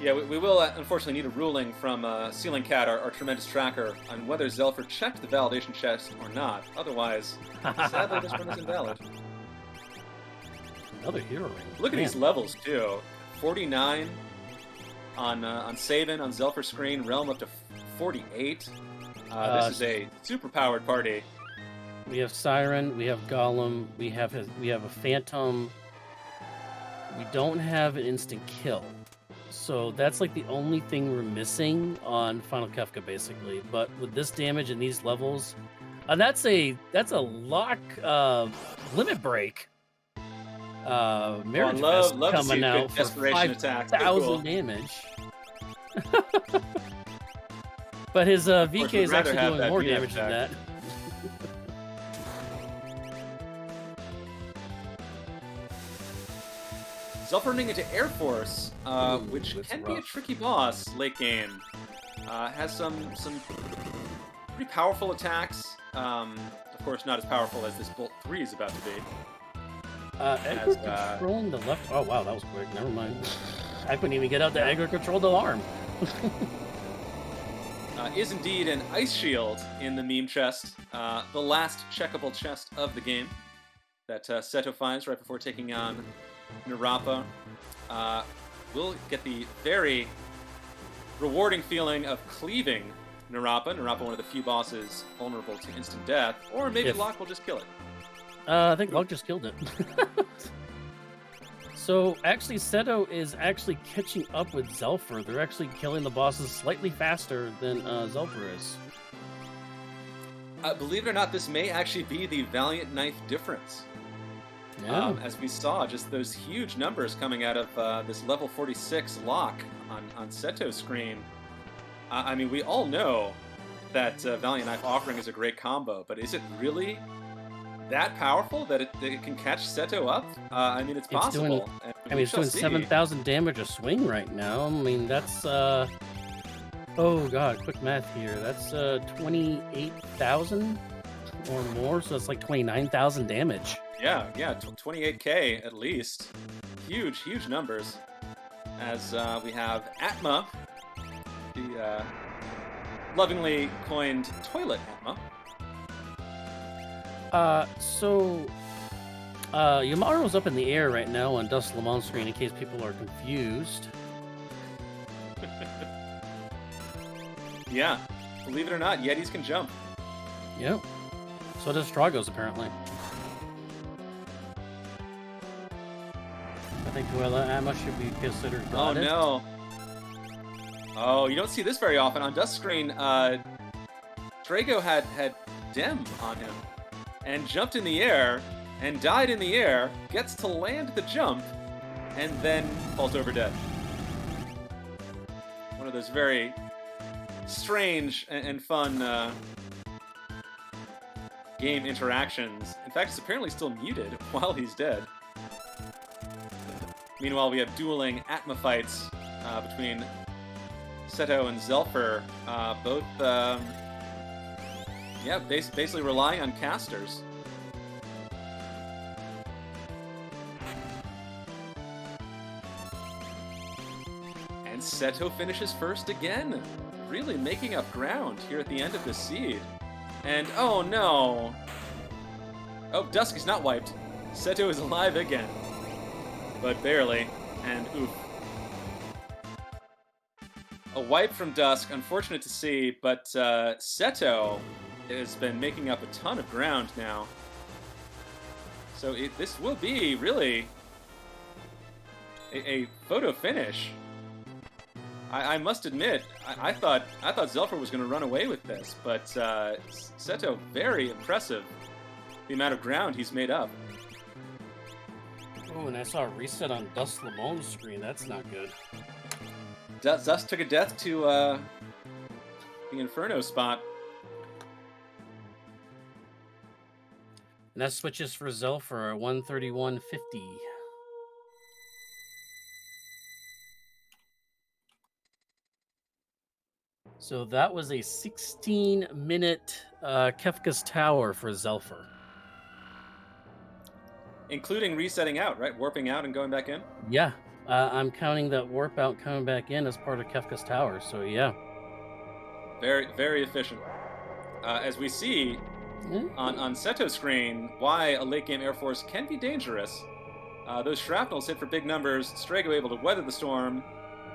Yeah, we will unfortunately need a ruling from Ceiling Cat, our tremendous tracker, on whether Zelfer checked the validation chest or not. Otherwise, sadly, this one is invalid. Another hero ring. Look at these levels too. 49 on Saban on Zelfer screen. Realm up to 48. This is a super powered party. We have Siren. We have Golem. We have a Phantom. We don't have an instant kill. So that's like the only thing we're missing on Final Kefka, basically. But with this damage and these levels, that's a lock limit break. Marriage Fest love coming out for desperation attacks. 5,000 Cool. damage. But his VK is actually doing more damage than that. Zelf running into Air Force, which can be a tricky boss late game. Has some pretty powerful attacks. Of course, not as powerful as this Bolt 3 is about to be. Edgar controlling the left. Oh wow, that was quick. Never mind. I couldn't even get out the Edgar controlled alarm. Is indeed an ice shield in the meme chest, the last checkable chest of the game that Seto finds right before taking on Narapa. We'll get the very rewarding feeling of cleaving Narapa. Narapa, one of the few bosses vulnerable to instant death, or maybe Locke will just kill it. I think Locke just killed it. So actually, Seto is actually catching up with Zelfer. They're actually killing the bosses slightly faster than Zelfer is. Believe it or not, this may actually be the Valiant Knife difference. Yeah. As we saw, just those huge numbers coming out of this level 46 Locke on Seto's screen. I mean, we all know that Valiant Knife offering is a great combo, but is it really that powerful that it can catch Seto up? I mean, it's possible. It's doing 7,000 damage a swing right now. I mean, that's oh god, quick math here. That's 28,000 or more, so it's like 29,000 damage. Yeah, 28k at least. Huge numbers. As we have Atma, the lovingly coined toilet Atma. Yamaro's up in the air right now on Dust Le Mans screen in case people are confused. Yeah, believe it or not, Yetis can jump. Yep. So does Stragos, apparently. I think Atma should be considered goddess. Oh no. Oh, you don't see this very often. On Dust screen, Drago had Dem on him and jumped in the air and died in the air, gets to land the jump, and then falls over dead. One of those very strange and fun game interactions. In fact, it's apparently still muted while he's dead. Meanwhile, we have dueling Atma fights between Seto and Zelfer, both basically relying on casters. And Seto finishes first again, really making up ground here at the end of the seed. And oh no! Oh, Dusk is not wiped. Seto is alive again, but barely, and oof. A wipe from Dusk, unfortunate to see, but Seto has been making up a ton of ground now. So this will be really a photo finish. I must admit, I thought Zelfer was going to run away with this, but Seto, very impressive, the amount of ground he's made up. Oh, and I saw a reset on Dust Le Mans screen. That's not good. Dust took a death to the Inferno spot. And that switches for Zelfer at 131.50. So that was a 16-minute Kefka's Tower for Zelfer. Including resetting out, right? Warping out and going back in? Yeah, I'm counting that warp out coming back in as part of Kefka's Tower. So yeah. Very, very efficient. As we see on Seto's screen, why a late game Air Force can be dangerous. Those shrapnels hit for big numbers. Strago able to weather the storm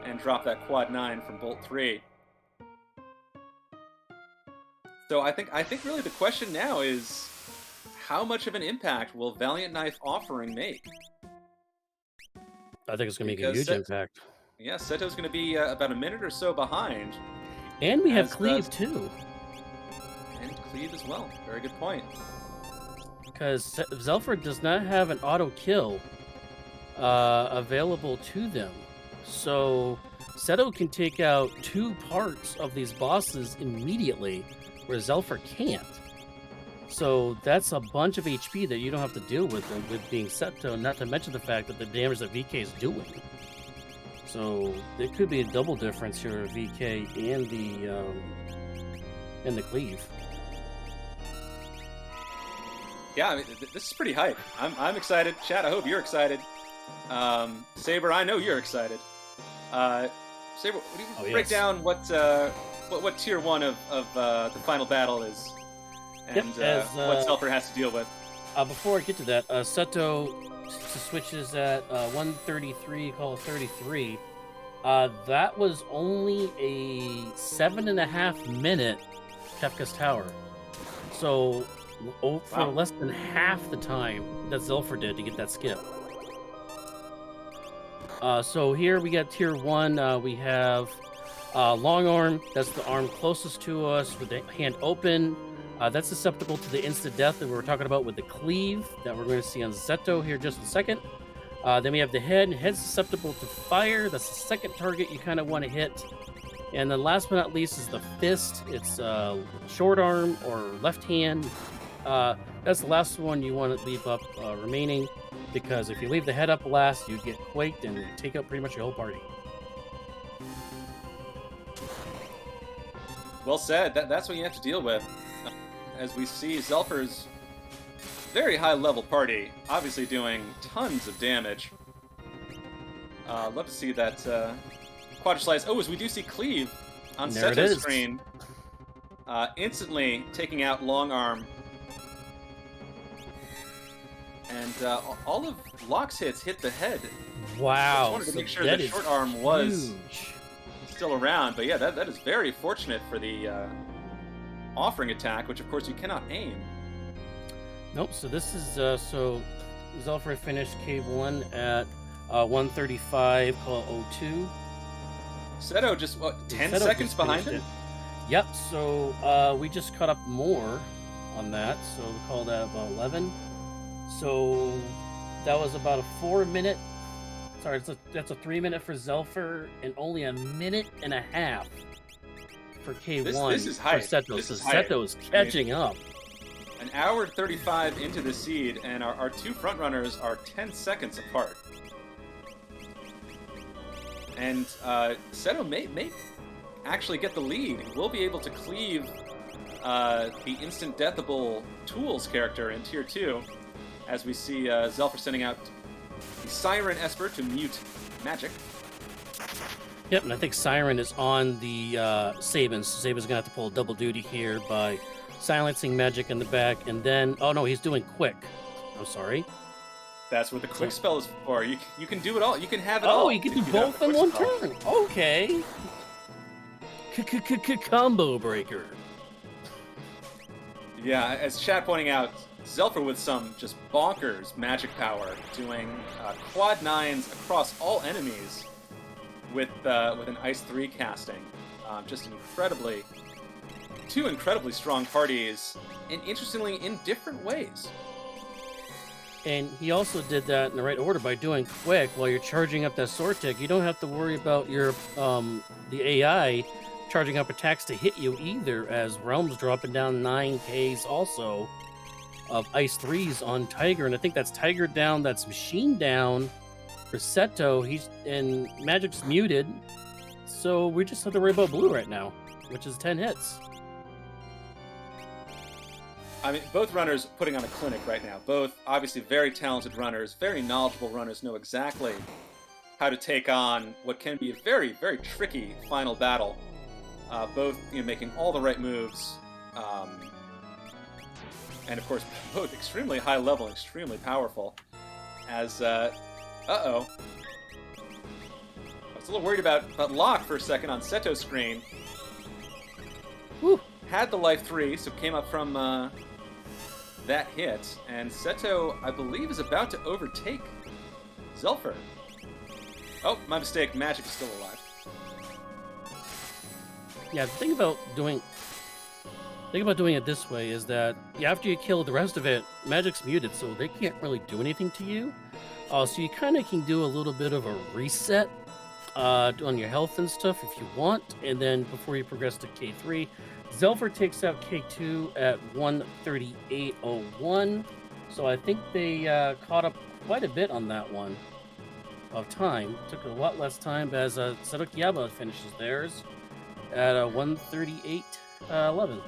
and drop that quad 9 from Bolt 3. So I think really the question now is, how much of an impact will Valiant Knife offering make? I think it's going to make a huge impact. Yeah, Seto's going to be about a minute or so behind. And we have Cleave too. And Cleave as well. Very good point. Because Zelfer does not have an auto kill available to them. So Seto can take out 2 parts of these bosses immediately, where Zelfer can't. So that's a bunch of HP that you don't have to deal with being Seto, not to mention the fact that the damage that VK is doing. So it could be a double difference here of VK and the Cleave. Yeah, I mean, this is pretty hype. I'm excited. Chat, I hope you're excited. Saber, I know you're excited. Saber, what do you break down what tier 1 of the final battle is, and what Zelfer has to deal with? Before I get to that, Seto switches at 133, call 33. That was only a 7.5 minute Kefka's Tower. So for less than half the time that Zelfer did to get that skip. So here we got tier 1. We have long arm. That's the arm closest to us with the hand open. That's susceptible to the instant death that we were talking about with the Cleave that we're going to see on Zeto here just in a second. Then we have the head. Head's susceptible to fire. That's the second target you kind of want to hit. And then last but not least is the fist. It's short arm or left hand. That's the last one you want to leave up remaining, because if you leave the head up last, you get quaked and take out pretty much your whole party. Well said. That's what you have to deal with. As we see Zelfer's very high-level party, obviously doing tons of damage. Love to see that quadra slice. Oh, as we do see Cleave on Seto's screen, instantly taking out long arm. And all of Locke's hits hit the head. Wow. I just wanted to make sure that short arm was still around. But yeah, that is very fortunate for the offering attack, which of course you cannot aim. Nope, so this is, so Zelfer finished K1 at 135, call 02. Seto just, 10 seconds behind him? Yep, so we just caught up more on that, so we call that about 11. So that was about a 4-minute, sorry, that's a 3-minute for Zelfer, and only a minute and a half for K1. This is hype. For Seto. So Seto is catching up. An hour 35 into the seed, and our two front runners are 10 seconds apart. And Seto may actually get the lead. We'll be able to cleave the instant deathable tools character in tier 2, as we see Zelfer sending out the Siren Esper to mute magic. Yep, and I think Siren is on the Sabin. So Sabin's gonna have to pull a double duty here by silencing magic in the back, and then oh no, he's doing quick. I'm sorry. That's what the quick spell is for. You can do it all. You can have it all. Oh, you can do both in one turn. Okay. Combo breaker. Yeah, as chat pointing out, Zelfer with some just bonkers magic power, doing quad 9s across all enemies with an Ice 3 casting. Just two incredibly strong parties, and interestingly in different ways. And he also did that in the right order by doing quick while you're charging up that sword tech. You don't have to worry about your the AI charging up attacks to hit you either, as Realm's dropping down 9Ks also of Ice 3s on Tiger, and I think that's Tiger down, that's Machine down for Seto. And Magic's muted, so we just have to worry about Blue right now. which is 10 hits. I mean, both runners putting on a clinic right now. Both obviously very talented runners, very knowledgeable runners, know exactly how to take on what can be a very, very tricky final battle. Both making all the right moves. And of course, both extremely high level, extremely powerful. As, uh-oh. I was a little worried about Locke for a second on Seto's screen. Whew. Had the life 3, so came up from that hit. And Seto, I believe, is about to overtake Zelfer. Oh, my mistake. Magic is still alive. Yeah, the thing about doing it this way is that after you kill the rest of it, Magic's muted, so they can't really do anything to you. So you kind of can do a little bit of a reset on your health and stuff if you want, and then before you progress to K3, Zelfer takes out K2 at 1:38:01. So I think they caught up quite a bit on that one of time. Took a lot less time as Sarukiyama finishes theirs at 1:38:11.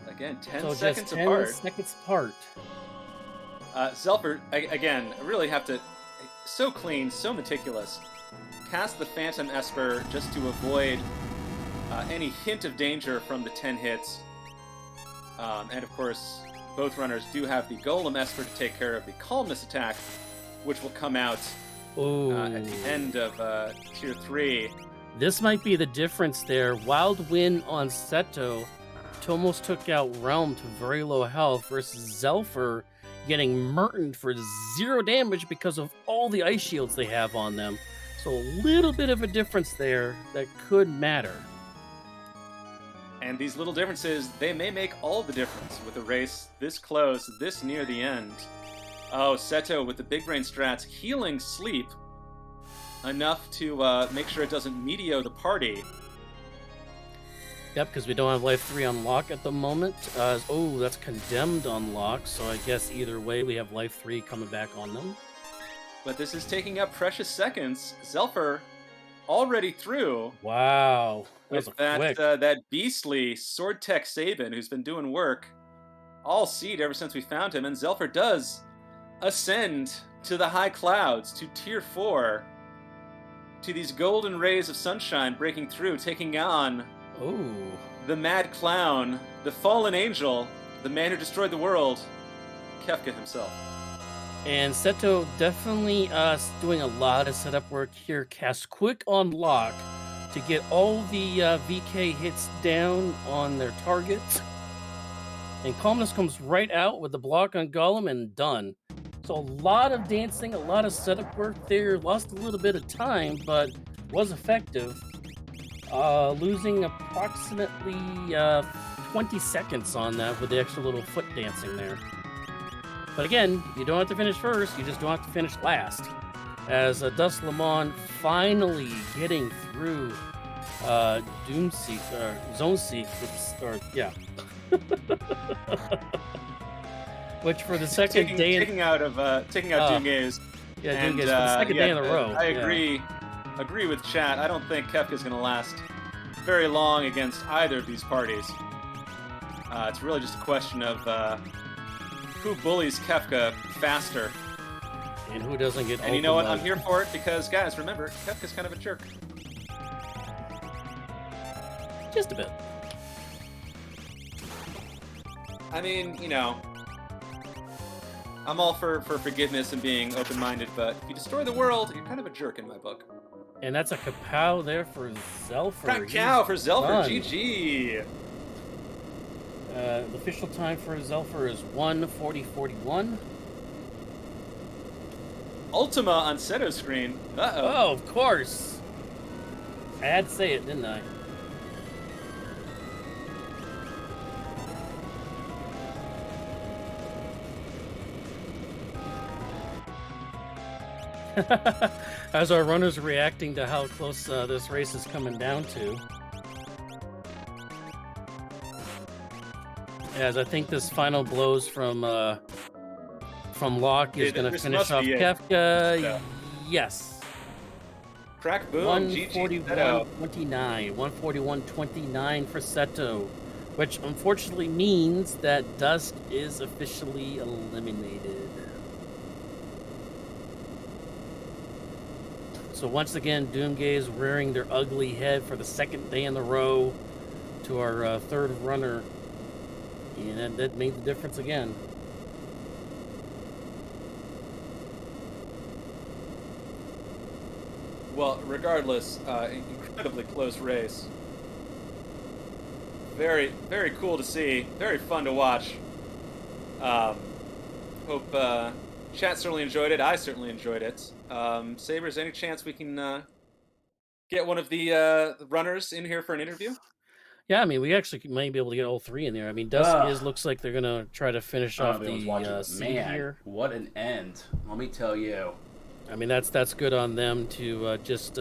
Again, 10 so seconds just 10 apart. seconds apart. Zelfer, again, really have to... So clean, so meticulous. Cast the Phantom Esper just to avoid any hint of danger from the 10 hits. And of course, both runners do have the Golem Esper to take care of the Calmness attack, which will come out at the end of Tier 3. This might be the difference there. Wild Wind on Seto almost took out Realm to very low health versus Zelfer getting Mertoned for 0 damage because of all the ice shields they have on them. So a little bit of a difference there that could matter. And these little differences, they may make all the difference with a race this close, this near the end. Oh, Seto with the big brain strats, healing sleep enough to make sure it doesn't meteo the party. Yep, because we don't have life 3 on Locke at the moment. Oh, that's condemned on Locke, so I guess either way we have life 3 coming back on them. But this is taking up precious seconds. Zelfer already through. Wow. With that beastly Sword Tech Sabin who's been doing work all seed ever since we found him. And Zelfer does ascend to the high clouds, to Tier 4, to these golden rays of sunshine breaking through, taking on the Mad Clown, the fallen angel, the man who destroyed the world, Kefka himself. And Seto definitely doing a lot of setup work here. Cast Quick on Locke to get all the VK hits down on their targets. And Calmness comes right out with the block on Golem and done. So a lot of dancing, a lot of setup work there. Lost a little bit of time, but was effective. Losing approximately 20 seconds on that with the extra little foot dancing there. But again, you don't have to finish first, you just don't have to finish last. As Dust Lamont finally getting through Zone Seek, which for the second day... Taking out Doomgaze. Yeah, Doomgaze for the second day in a row. I agree with chat. I don't think Kefka's going to last very long against either of these parties. It's really just a question of who bullies Kefka faster. And who doesn't get... And you know what? I'm here for it because, guys, remember, Kefka's kind of a jerk. Just a bit. I mean, I'm all for forgiveness and being open-minded, but if you destroy the world, you're kind of a jerk in my book. And that's a kapow there for Zelfer. Kapow for Zelfer, GG! The official time for Zelfer is 1:40:41. Ultima on Seto's screen. Uh-oh. Oh, of course. I had to say it, didn't I? As our runners are reacting to how close this race is coming down to. As I think this final blows from Locke is going to finish off Kefka. Yeah. Yes. Crack boom, GG Seto. 141.29. 141.29 for Seto, which unfortunately means that Dusk is officially eliminated. So once again, Doomgaze rearing their ugly head for the second day in a row to our third runner, and that made the difference again. Well, regardless, incredibly close race. Very, very cool to see. Very fun to watch. Hope chat certainly enjoyed it. I certainly enjoyed it. Sabers, any chance we can get one of the runners in here for an interview? Yeah, I mean, we actually might be able to get all three in there. I mean, Dusk looks like they're gonna try to finish I don't off know if anyone's watching, the but seed man, here. what an end! Let me tell you. I mean, that's good on them to just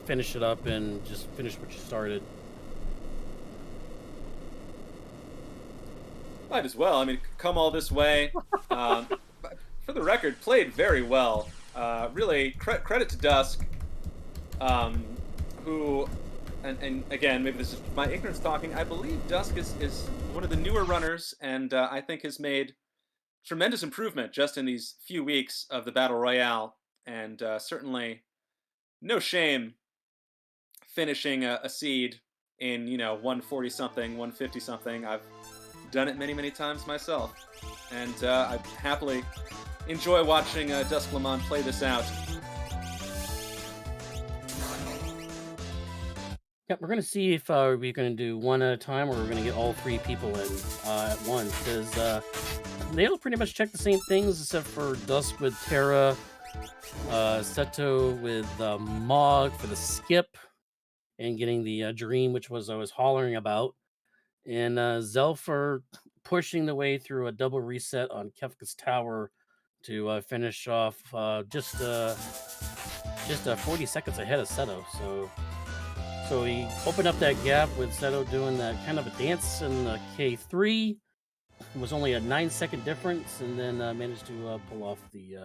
finish it up and just finish what you started. Might as well. I mean, come all this way. For the record, played very well. Really, credit to Dusk, who, and again, maybe this is my ignorance talking. I believe Dusk is one of the newer runners, and I think has made tremendous improvement just in these few weeks of the Battle Royale, and certainly no shame finishing a seed in 140 something, 150 something. I've done it many times myself, and I happily enjoy watching Dusk Lamont play this out. Yeah, we're gonna see if we're gonna do one at a time or we're gonna get all three people in at once, because they all pretty much check the same things except for Dusk with Terra, Seto with Mog for the skip and getting the dream, which was I was hollering about, and Zelfer pushing the way through a double reset on Kefka's tower to finish off just 40 seconds ahead of Seto. So he opened up that gap with Seto doing that kind of a dance in the K3. It was only a 9-second difference, and then managed to pull off the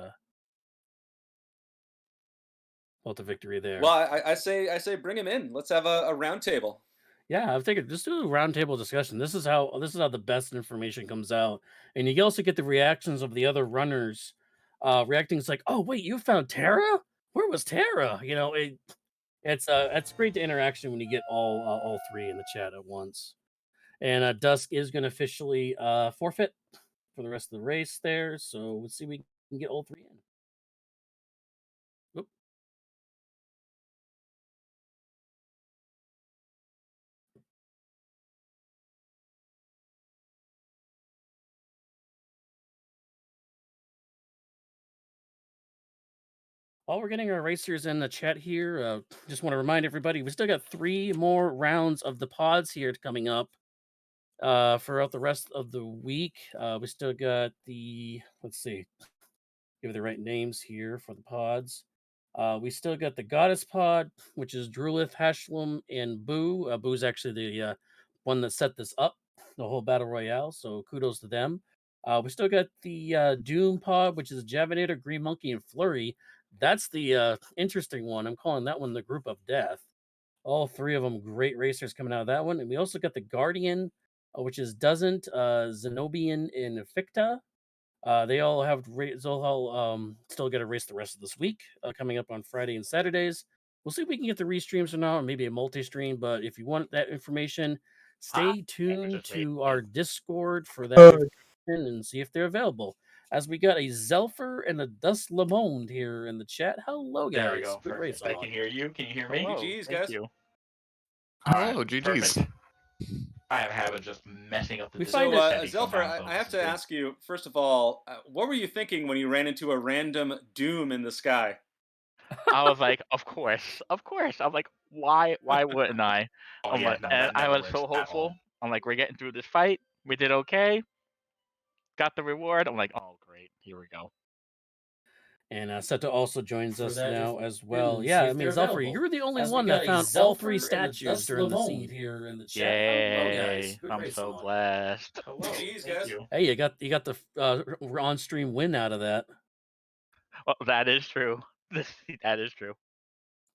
victory there. Well, I say bring him in. Let's have a round table. Yeah, I'm thinking just do a roundtable discussion. This is how the best information comes out, and you also get the reactions of the other runners. Reacting is like, "Oh wait, you found Tara? Where was Tara?" It's great to interaction when you get all three in the chat at once. And Dusk is going to officially forfeit for the rest of the race there. So let's see if we can get all three in. Oop. While we're getting our racers in the chat here, just want to remind everybody we still got 3 more rounds of the pods here coming up throughout the rest of the week. We still got let's see, give the right names here for the pods. We still got the Goddess Pod, which is Drulith, Hashlum, and Boo. Boo's actually the one that set this up, the whole Battle Royale, so kudos to them. We still got the Doom Pod, which is Javinator, Green Monkey, and Flurry. That's the interesting one. I'm calling that one the Group of Death. All 3 of them great racers coming out of that one. And we also got the Guardian, which is Doesn't, Zenobian, and Ficta. They all have still got to race the rest of this week, coming up on Friday and Saturdays. We'll see if we can get the restreams or not, or maybe a multi-stream. But if you want that information, stay tuned to our Discord for that information and see if they're available. As we got a Zelfer and a Dust Lamond here in the chat. Hello, guys. There we go. Good race Perfect. I can hear you. Can you hear me? Hello. GGs, Thank guys. you. Hello, Alright, GG's. perfect. I have a habit of just messing up the We So, find Discord Zelfer, sometimes, so I have this to is good. ask you, first of all, what were you thinking when you ran into a random Doom in the sky? I was like, of course. I'm like, why wouldn't I? Oh I'm yeah, like, no, and that I never was works so at all. hopeful. I'm like, we're getting through this fight. We did okay. Got the reward. I'm like, oh great, here we go. And Seto also joins For us that now if- as well. and Yeah, see I if mean, they're Zelfer, available. you're the only As we one got that a found all 3 Zelfer and a statues Dust during the Lamond seed. here in the chat. Hello, guys. Yay! Good I'm race so on. blessed. Hello. GGs, Thank guys. you. Hey, you got the on-stream win out of that. Well, that is true. That is true.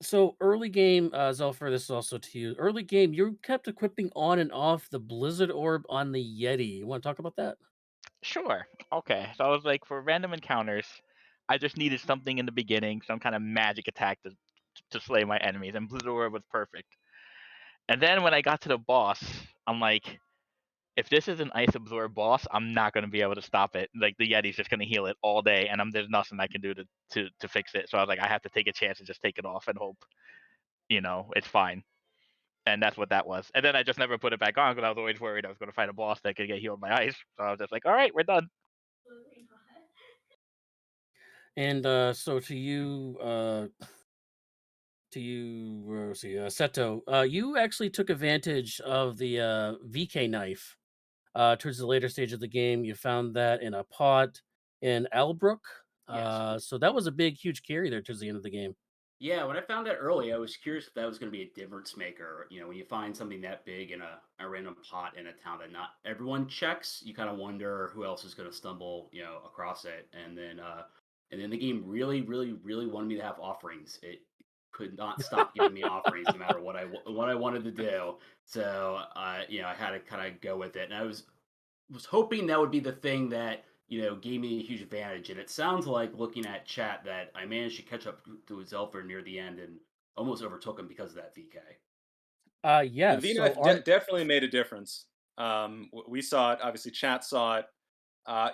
So early game, Zelfer, this is also to you. Early game, you kept equipping on and off the Blizzard Orb on the Yeti. You want to talk about that? Sure. Okay. So I was like, for random encounters, I just needed something in the beginning, some kind of magic attack to slay my enemies, and Blizzard Orb was perfect. And then when I got to the boss, I'm like, if this is an ice absorb boss, I'm not gonna be able to stop it. Like the Yeti's just gonna heal it all day, and there's nothing I can do to fix it. So I was like, I have to take a chance and just take it off and hope, it's fine. And that's what that was. And then I just never put it back on because I was always worried I was gonna fight a boss that could get healed by ice. So I was just like, all right, we're done. And so let's see, Seto, you actually took advantage of the VK knife towards the later stage of the game. You found that in a pod in Albrook. Yes. So that was a big, huge carry there towards the end of the game. Yeah, when I found that early, I was curious if that was going to be a difference maker. When you find something that big in a random pot in a town that not everyone checks, you kind of wonder who else is going to stumble, across it. And then the game really, really, really wanted me to have offerings. It could not stop giving me offerings no matter what I wanted to do. So, I had to kind of go with it, and I was hoping that would be the thing that gave me a huge advantage. And it sounds like, looking at chat, that I managed to catch up to Zelfer near the end and almost overtook him because of that VK. The Yes. V So knife definitely made a difference. We saw it. Obviously, chat saw it.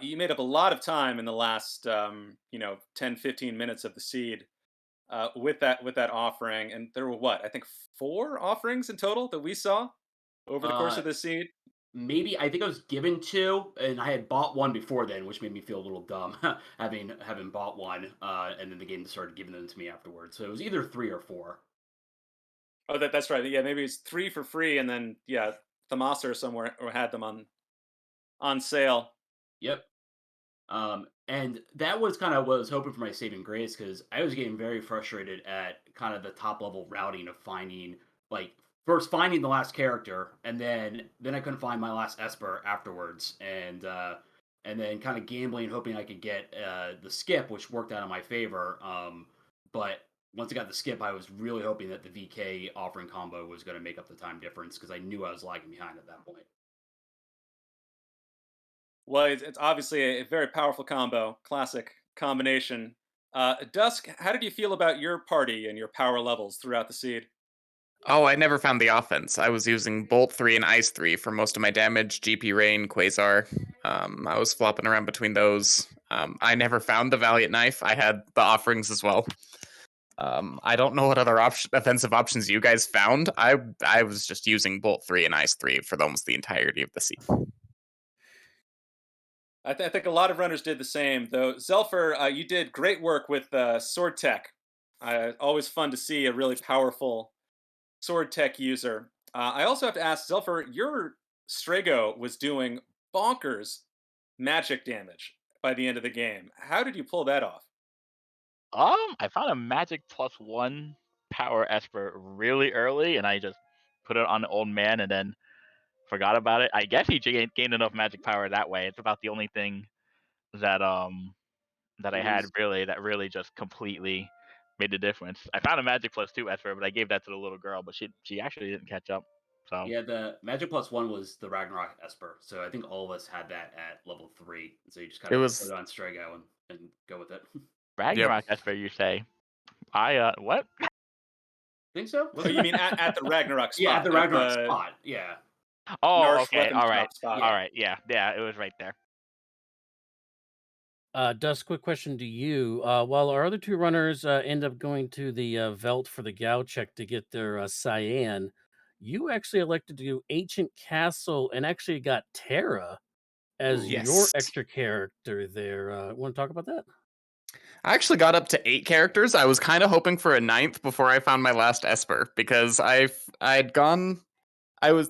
You made up a lot of time in the last 10, 15 minutes of the seed with that offering, and there were what, I think 4 offerings in total that we saw over the course Uh, of the seed. Maybe I think I was given 2, and I had bought one before then, which made me feel a little dumb having bought one, and then the game started giving them to me afterwards. So it was either 3 or 4. Oh, that's right. Yeah, maybe it's 3 for free, and then yeah, Thamasa or somewhere or had them on sale. Yep. And that was kind of what I was hoping for my saving grace, because I was getting very frustrated at kind of the top level routing of finding, like, first finding the last character, and then I couldn't find my last Esper afterwards, and then kind of gambling, hoping I could get the skip, which worked out in my favor. But once I got the skip, I was really hoping that the VK offering combo was going to make up the time difference, because I knew I was lagging behind at that point. Well, it's obviously a very powerful combo, classic combination. Dusk, how did you feel about your party and your power levels throughout the seed? Oh, I never found the offense. I was using Bolt 3 and Ice 3 for most of my damage, GP Rain, Quasar. I was flopping around between those. I never found the Valiant Knife. I had the offerings as well. I don't know what other offensive options you guys found. I was just using Bolt 3 and Ice 3 for almost the entirety of the season. I think a lot of runners did the same, though. Zelfer, you did great work with sword tech. Always fun to see a really powerful sword tech user. I also have to ask, Zelfer, your Strago was doing bonkers magic damage by the end of the game. How did you pull that off? I found a magic +1 power Esper really early, and I just put it on the old man and then forgot about it. I guess he gained enough magic power that way. It's about the only thing that that It I had was that really just completely made the difference. I found a magic +2 Esper, but I gave that to the little girl, but she actually didn't catch up. So Yeah, the Magic +1 was the Ragnarok Esper, so I think all of us had that at level 3, and so you just kind It of put was, it on Strago and go with it. yep. Ragnarok Esper, you say? What? Think so? Oh, Wasn't you it? mean at the Ragnarok Yeah, at spot, the at Ragnarok the spot. Yeah. Oh, Narf okay. weapon All right. shop spot? All Yeah. right. Yeah, it was right there. Dust, quick question to you. While our other 2 runners end up going to the Velt for the Gao check to get their Cyan, you actually elected to do Ancient Castle and actually got Terra as Ooh. your Yes. extra character there. Want to talk about that? I actually got up to 8 characters. I was kind of hoping for a 9th before I found my last Esper, because I'd gone I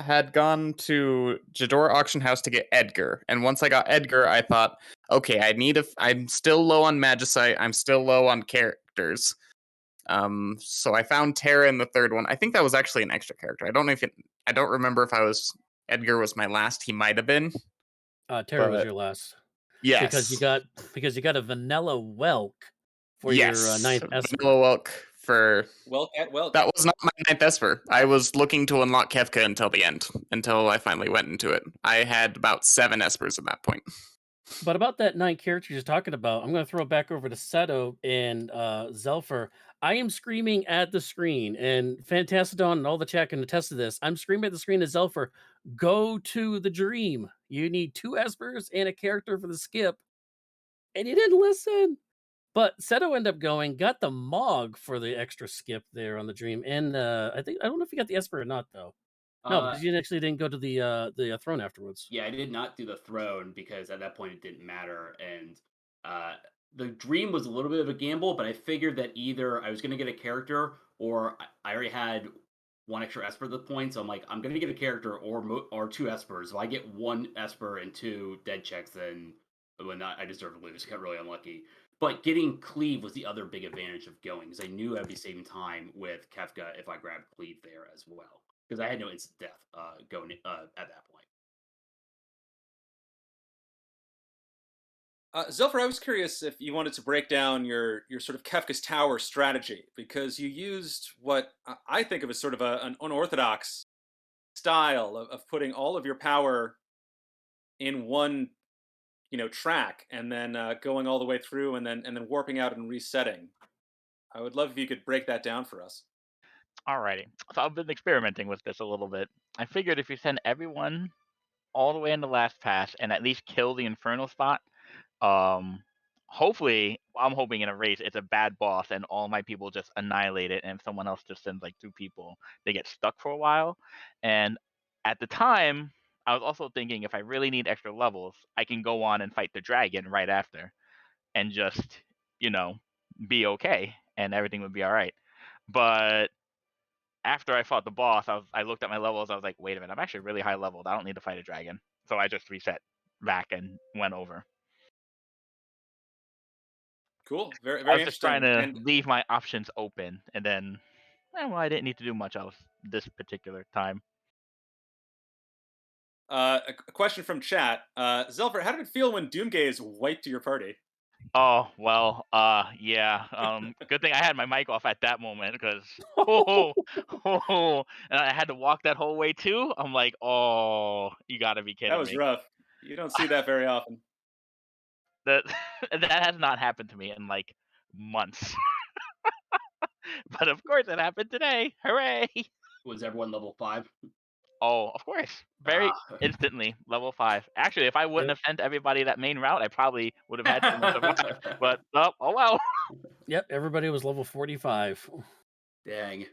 had gone to Jador Auction House to get Edgar, and once I got Edgar, I thought, okay, I'm still low on Magicite, I'm still low on characters. So I found Terra in the 3rd one. I think that was actually an extra character. I don't remember if Edgar was my last. He might have been, Terra was but your last because you yes, got a vanilla Welk for your yes, ninth Esper. Vanilla Welk for... Well, Cat, well. That was not my 9th Esper. I was looking to unlock Kefka until the end, until I finally went into it. I had about 7 Espers at that point. But about that 9 characters you're talking about, I'm going to throw it back over to Seto and Zelfer. I am screaming at the screen, and Fantastodon and all the chat can attest to this. I'm screaming at the screen as Zelfer, go to the dream. You need 2 Espers and a character for the skip. And you didn't listen. But Seto ended up going, got the Mog for the extra skip there on the dream. And I don't know if you got the Esper or not, though. No, because you actually didn't go to the throne afterwards. Yeah, I did not do the throne because at that point it didn't matter. And the dream was a little bit of a gamble, but I figured that either I was going to get a character or I already had 1 extra Esper at the point. So I'm like, I'm going to get a character or 2 Espers. If I get 1 Esper and 2 dead checks, then I deserve to lose. I got really unlucky. But getting Cleave was the other big advantage of going, because I knew I'd be saving time with Kefka if I grabbed Cleave there as well. Because I had no instant death going at that point. Zelfer, I was curious if you wanted to break down your sort of Kefka's Tower strategy, because you used what I think of as sort of an unorthodox style of putting all of your power in one, track, and then going all the way through, and then warping out and resetting. I would love if you could break that down for us. Alrighty. So I've been experimenting with this a little bit. I figured if you send everyone all the way in the last pass and at least kill the Inferno spot, hopefully, I'm hoping in a race it's a bad boss and all my people just annihilate it, and if someone else just sends like 2 people, they get stuck for a while. And at the time, I was also thinking if I really need extra levels, I can go on and fight the dragon right after and just, be okay and everything would be all right. But after I fought the boss, I looked at my levels. I was like, wait a minute, I'm actually really high leveled. I don't need to fight a dragon. So I just reset back and went over. Cool. Very, I very was just interesting. trying to leave my options open, and then, I didn't need to do much else this particular time. A question from chat. Zelfer, how did it feel when Doomgaze wiped your party? Oh, well, yeah. Good thing I had my mic off at that moment, because, and I had to walk that whole way too. I'm like, oh, you gotta be kidding That was me. rough. You don't see that very often. That has not happened to me in like months. But of course it happened today. Hooray! Was everyone level 5? Oh, of course. Very instantly, level 5. Actually, if I wouldn't have sent everybody that main route, I probably would have had someone survive. But, oh well. Yep, everybody was level 45. Dang.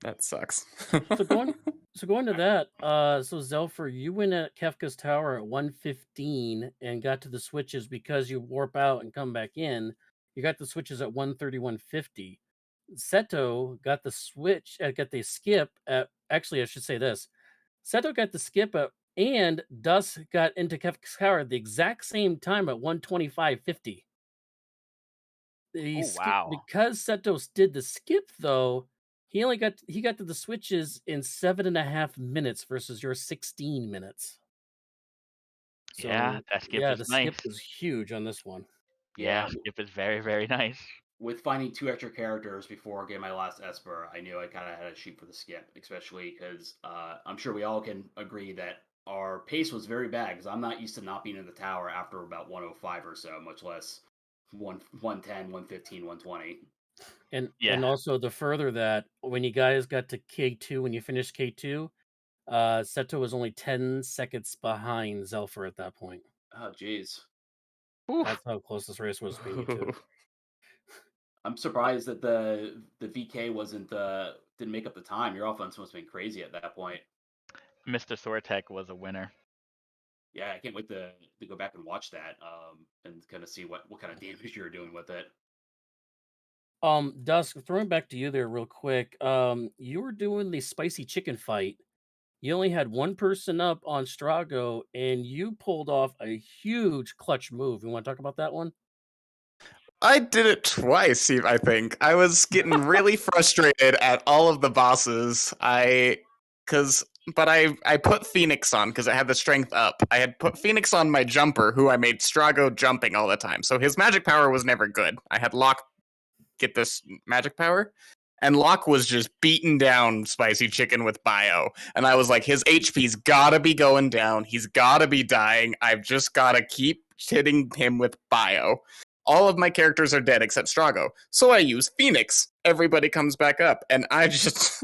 That sucks. So going to that, so Zelfer, you went at Kefka's Tower at 115 and got to the switches because you warp out and come back in. You got the switches at 131.50. Seto got the skip at, actually, I should say this. Seto got the skip at, and Dusk got into Kefka's Tower at the exact same time at 125.50. Wow. Because Setos did the skip, though, he got to the switches in 7.5 minutes versus your 16 minutes. So, yeah, that skip is the nice. skip was huge on this one. Yeah, skip is very, very nice. With finding 2 extra characters before getting my last Esper, I knew I kind of had to shoot for the skip, especially because I'm sure we all can agree that our pace was very bad, because I'm not used to not being in the tower after about 105 or so, much less 110, 115, 120. And also the further that when you guys got to K2, when you finished K2, Seto was only 10 seconds behind Zelfer at that point. Oh, jeez. That's how close this race was between you two. I'm surprised that the VK didn't make up the time. Your offense must have been crazy at that point. Mr. Sortek was a winner. Yeah, I can't wait to go back and watch that and kind of see what kind of damage you were doing with it. Dusk, throwing back to you there real quick. You were doing the spicy chicken fight. You only had one person up on Strago, and you pulled off a huge clutch move. You want to talk about that one? I did it twice, I think. I was getting really frustrated at all of the bosses. But I put Phoenix on because I had the strength up. I had put Phoenix on my jumper, who I made Strago jumping all the time. So his magic power was never good. I had locked get this magic power. And Locke was just beating down Spicy Chicken with bio. And I was like, his HP's gotta be going down. He's gotta be dying. I've just gotta keep hitting him with bio. All of my characters are dead except Strago. So I use Phoenix. Everybody comes back up. And I just...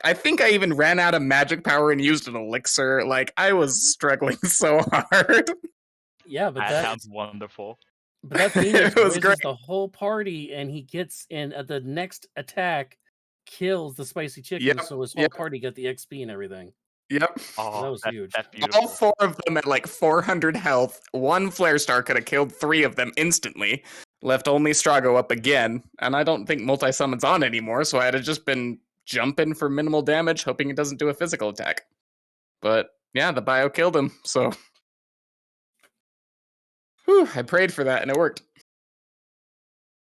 I think I even ran out of magic power and used an elixir. Like, I was struggling so hard. Yeah, but That sounds wonderful. But that Phoenix It was raises great. the whole party, and he gets in at the next attack, kills the Spicy Chicken, Yep, so his whole yep. party got the XP and everything. Yep. Oh, that was huge. That's beautiful. All 4 of them at like 400 health. One Flare Star could have killed 3 of them instantly. Left only Strago up again. And I don't think multi-summon's on anymore, so I had just been jumping for minimal damage, hoping it doesn't do a physical attack. But yeah, the bio killed him, so... Whew, I prayed for that, and it worked.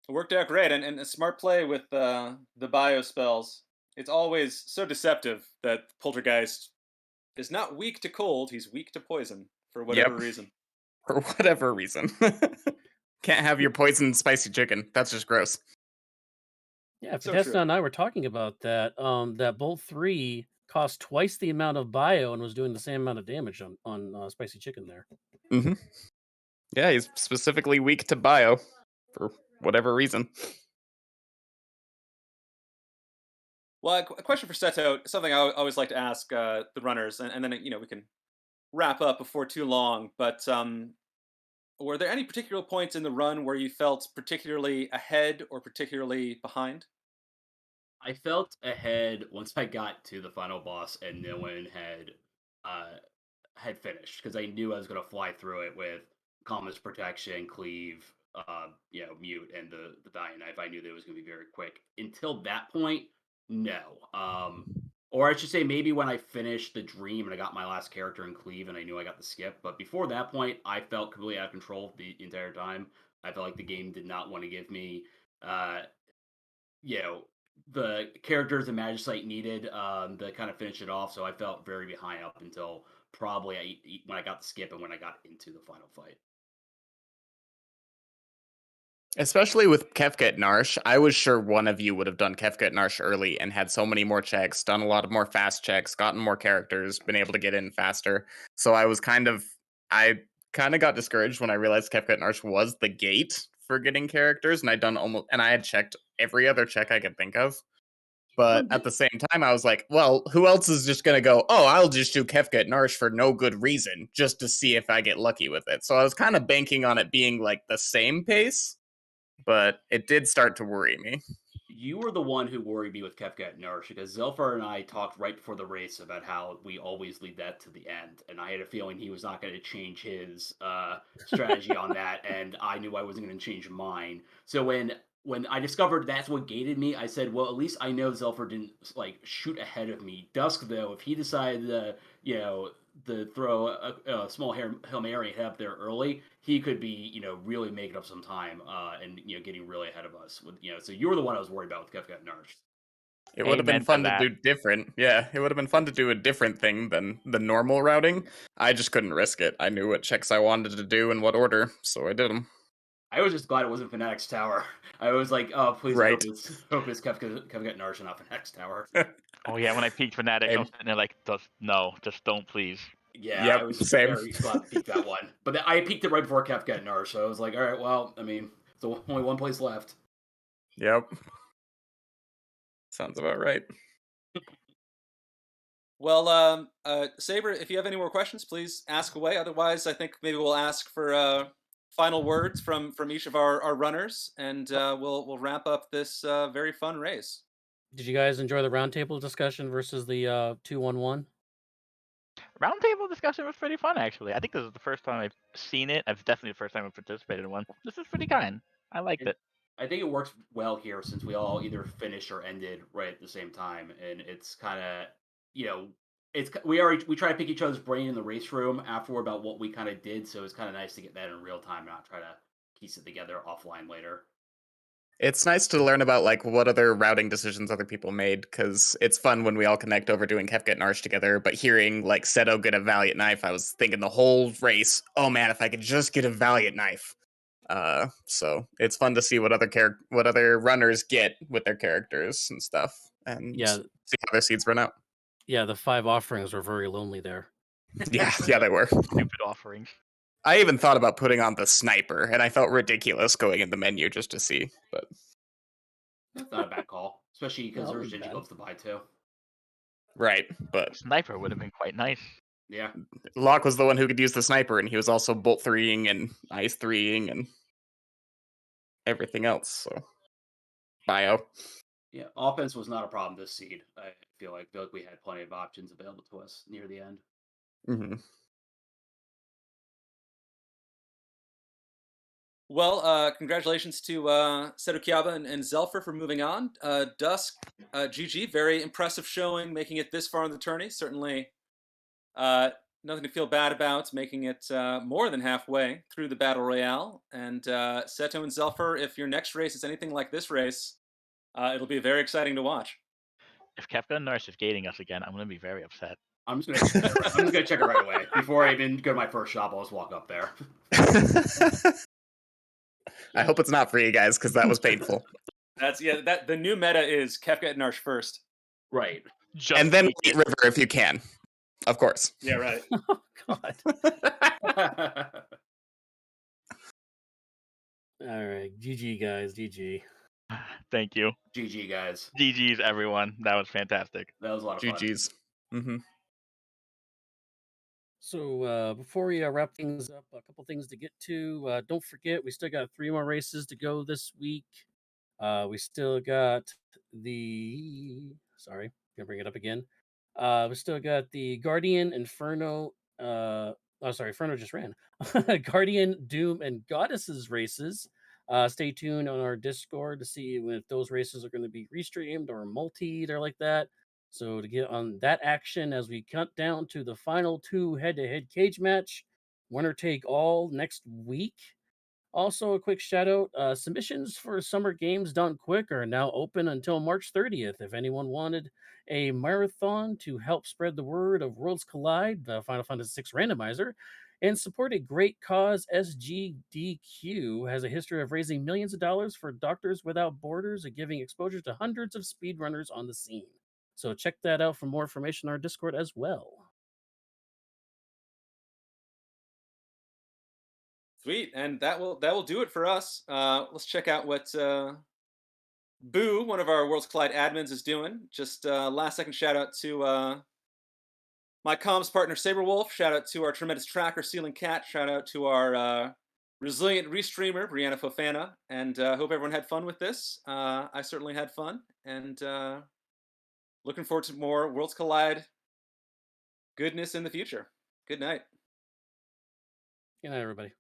It worked out great, and a smart play with the bio spells. It's always so deceptive that Poltergeist is not weak to cold, he's weak to poison, for whatever reason. For whatever reason. Can't have your poisoned spicy chicken. That's just gross. Yeah, So Fidesna true. and I were talking about that. That Bolt 3 cost twice the amount of bio and was doing the same amount of damage on Spicy Chicken there. Mm-hmm. Yeah, he's specifically weak to bio for whatever reason. Well, a question for Seto, something I always like to ask the runners, and then we can wrap up before too long. But were there any particular points in the run where you felt particularly ahead or particularly behind? I felt ahead once I got to the final boss and no one had finished because I knew I was gonna fly through it with Calmness Protection, Cleave, Mute, and the Valiant Knife. I knew that it was gonna be very quick. Until that point, no. Or I should say maybe when I finished the dream and I got my last character in Cleave and I knew I got the skip. But before that point, I felt completely out of control the entire time. I felt like the game did not want to give me the characters the Magicite needed to kind of finish it off. So I felt very behind up until probably when I got the skip and when I got into the final fight. Especially with Kefka at Narsh, I was sure one of you would have done Kefka at Narsh early and had so many more checks, done a lot of more fast checks, gotten more characters, been able to get in faster. So I kind of got discouraged when I realized Kefka at Narsh was the gate for getting characters, and I had checked every other check I could think of. But at the same time, I was like, well, who else is just going to go, oh, I'll just do Kefka at Narsh for no good reason, just to see if I get lucky with it. So I was kind of banking on it being like the same pace, but it did start to worry me. You were the one who worried me with Kefka at Nourish because Zelfar and I talked right before the race about how we always leave that to the end, and I had a feeling he was not going to change his strategy on that, and I knew I wasn't going to change mine. So when I discovered that's what gated me, I said, well, at least I know Zelfar didn't shoot ahead of me. Dusk, though, if he decided to throw a small Hail Mary and head up there early, he could be, really making up some time and getting really ahead of us. So you were the one I was worried about with Kefka and Narsh. It would have been Amen to fun to that. do different. Yeah, it would have been fun to do a different thing than the normal routing. I just couldn't risk it. I knew what checks I wanted to do in what order, so I did them. I was just glad it wasn't Fnatic's Tower. I was like, oh, please Right. hope it's Kefka and Narsh and not Fnatic's Tower. Oh yeah, when I peeked Fnatic, I was sitting there like, just don't, please. Yeah, Yep, I was same. very glad to peek that one. But I peeked it right before Kefka and Narsh, so I was like, all right, well, I mean, there's only one place left. Yep. Sounds about right. Well, Saber, if you have any more questions, please ask away. Otherwise, I think maybe we'll ask for final words from each of our runners, and we'll wrap up this very fun race. Did you guys enjoy the roundtable discussion versus the 2-1-1? Roundtable discussion was pretty fun, actually. I think this is the first time I've seen it. It's definitely the first time I've participated in one. This is pretty kind. I liked it. I think it works well here since we all either finished or ended right at the same time, and it's kind of we try to pick each other's brain in the race room afterward about what we kind of did, so it's kind of nice to get that in real time and not try to piece it together offline later. It's nice to learn about what other routing decisions other people made, because it's fun when we all connect over doing Kefka and Narsh together, but hearing Seto get a Valiant Knife, I was thinking the whole race, oh man, if I could just get a Valiant Knife. So it's fun to see what other runners get with their characters and stuff, and Yeah. see how their seeds run out. Yeah, the 5 offerings were very lonely there. Yeah, they were. Stupid offerings. I even thought about putting on the sniper, and I felt ridiculous going in the menu just to see. But That's not a bad call, especially because No, there's not Ninja bad. gloves to buy too. right, but Sniper would have been quite nice. Yeah. Locke was the one who could use the sniper, and he was also bolt 3ing and ice 3ing and everything else. So bio. Yeah, offense was not a problem this seed. I feel like we had plenty of options available to us near the end. Mm-hmm. Well, congratulations to Seto Kiaba and Zelfer for moving on. Dusk, GG, very impressive showing, making it this far in the tourney. Certainly nothing to feel bad about, making it more than halfway through the Battle Royale. And Seto and Zelfer, if your next race is anything like this race, it'll be very exciting to watch. If Kefka and Nurse is gating us again, I'm going to be very upset. I'm just gonna check it right away before I even go to my first shop. I'll just walk up there. I hope it's not for you guys, because that was painful. That the new meta is Kefka and Narsh first. Right. Just And then in White case. River if you can. Of course. Yeah, right. Oh, God. All right. GG, guys. GG. Thank you. GG, guys. GG's, everyone. That was fantastic. That was a lot of fun. GG's. Mm-hmm. So before we wrap things up, a couple things to get to. Don't forget, we still got 3 more races to go this week. We still got the... Sorry, gonna bring it up again. We still got the Guardian, Inferno... Inferno just ran. Guardian, Doom, and Goddesses races. Stay tuned on our Discord to see if those races are going to be restreamed or multi or like that. So to get on that action as we count down to the final 2 head-to-head cage match, winner take all next week. Also, a quick shout out, submissions for Summer Games Done Quick are now open until March 30th. If anyone wanted a marathon to help spread the word of Worlds Collide, the Final Fantasy VI randomizer, and support a great cause, SGDQ has a history of raising millions of dollars for Doctors Without Borders and giving exposure to hundreds of speedrunners on the scene. So check that out for more information on our Discord as well. Sweet, and that will do it for us. Let's check out what Boo, one of our Worlds Collide admins, is doing. Just last second shout out to my comms partner Saberwolf. Shout out to our tremendous tracker Ceiling Cat. Shout out to our resilient restreamer Brianna Fofana. And hope everyone had fun with this. I certainly had fun, and looking forward to more Worlds Collide goodness in the future. Good night. Good night, everybody.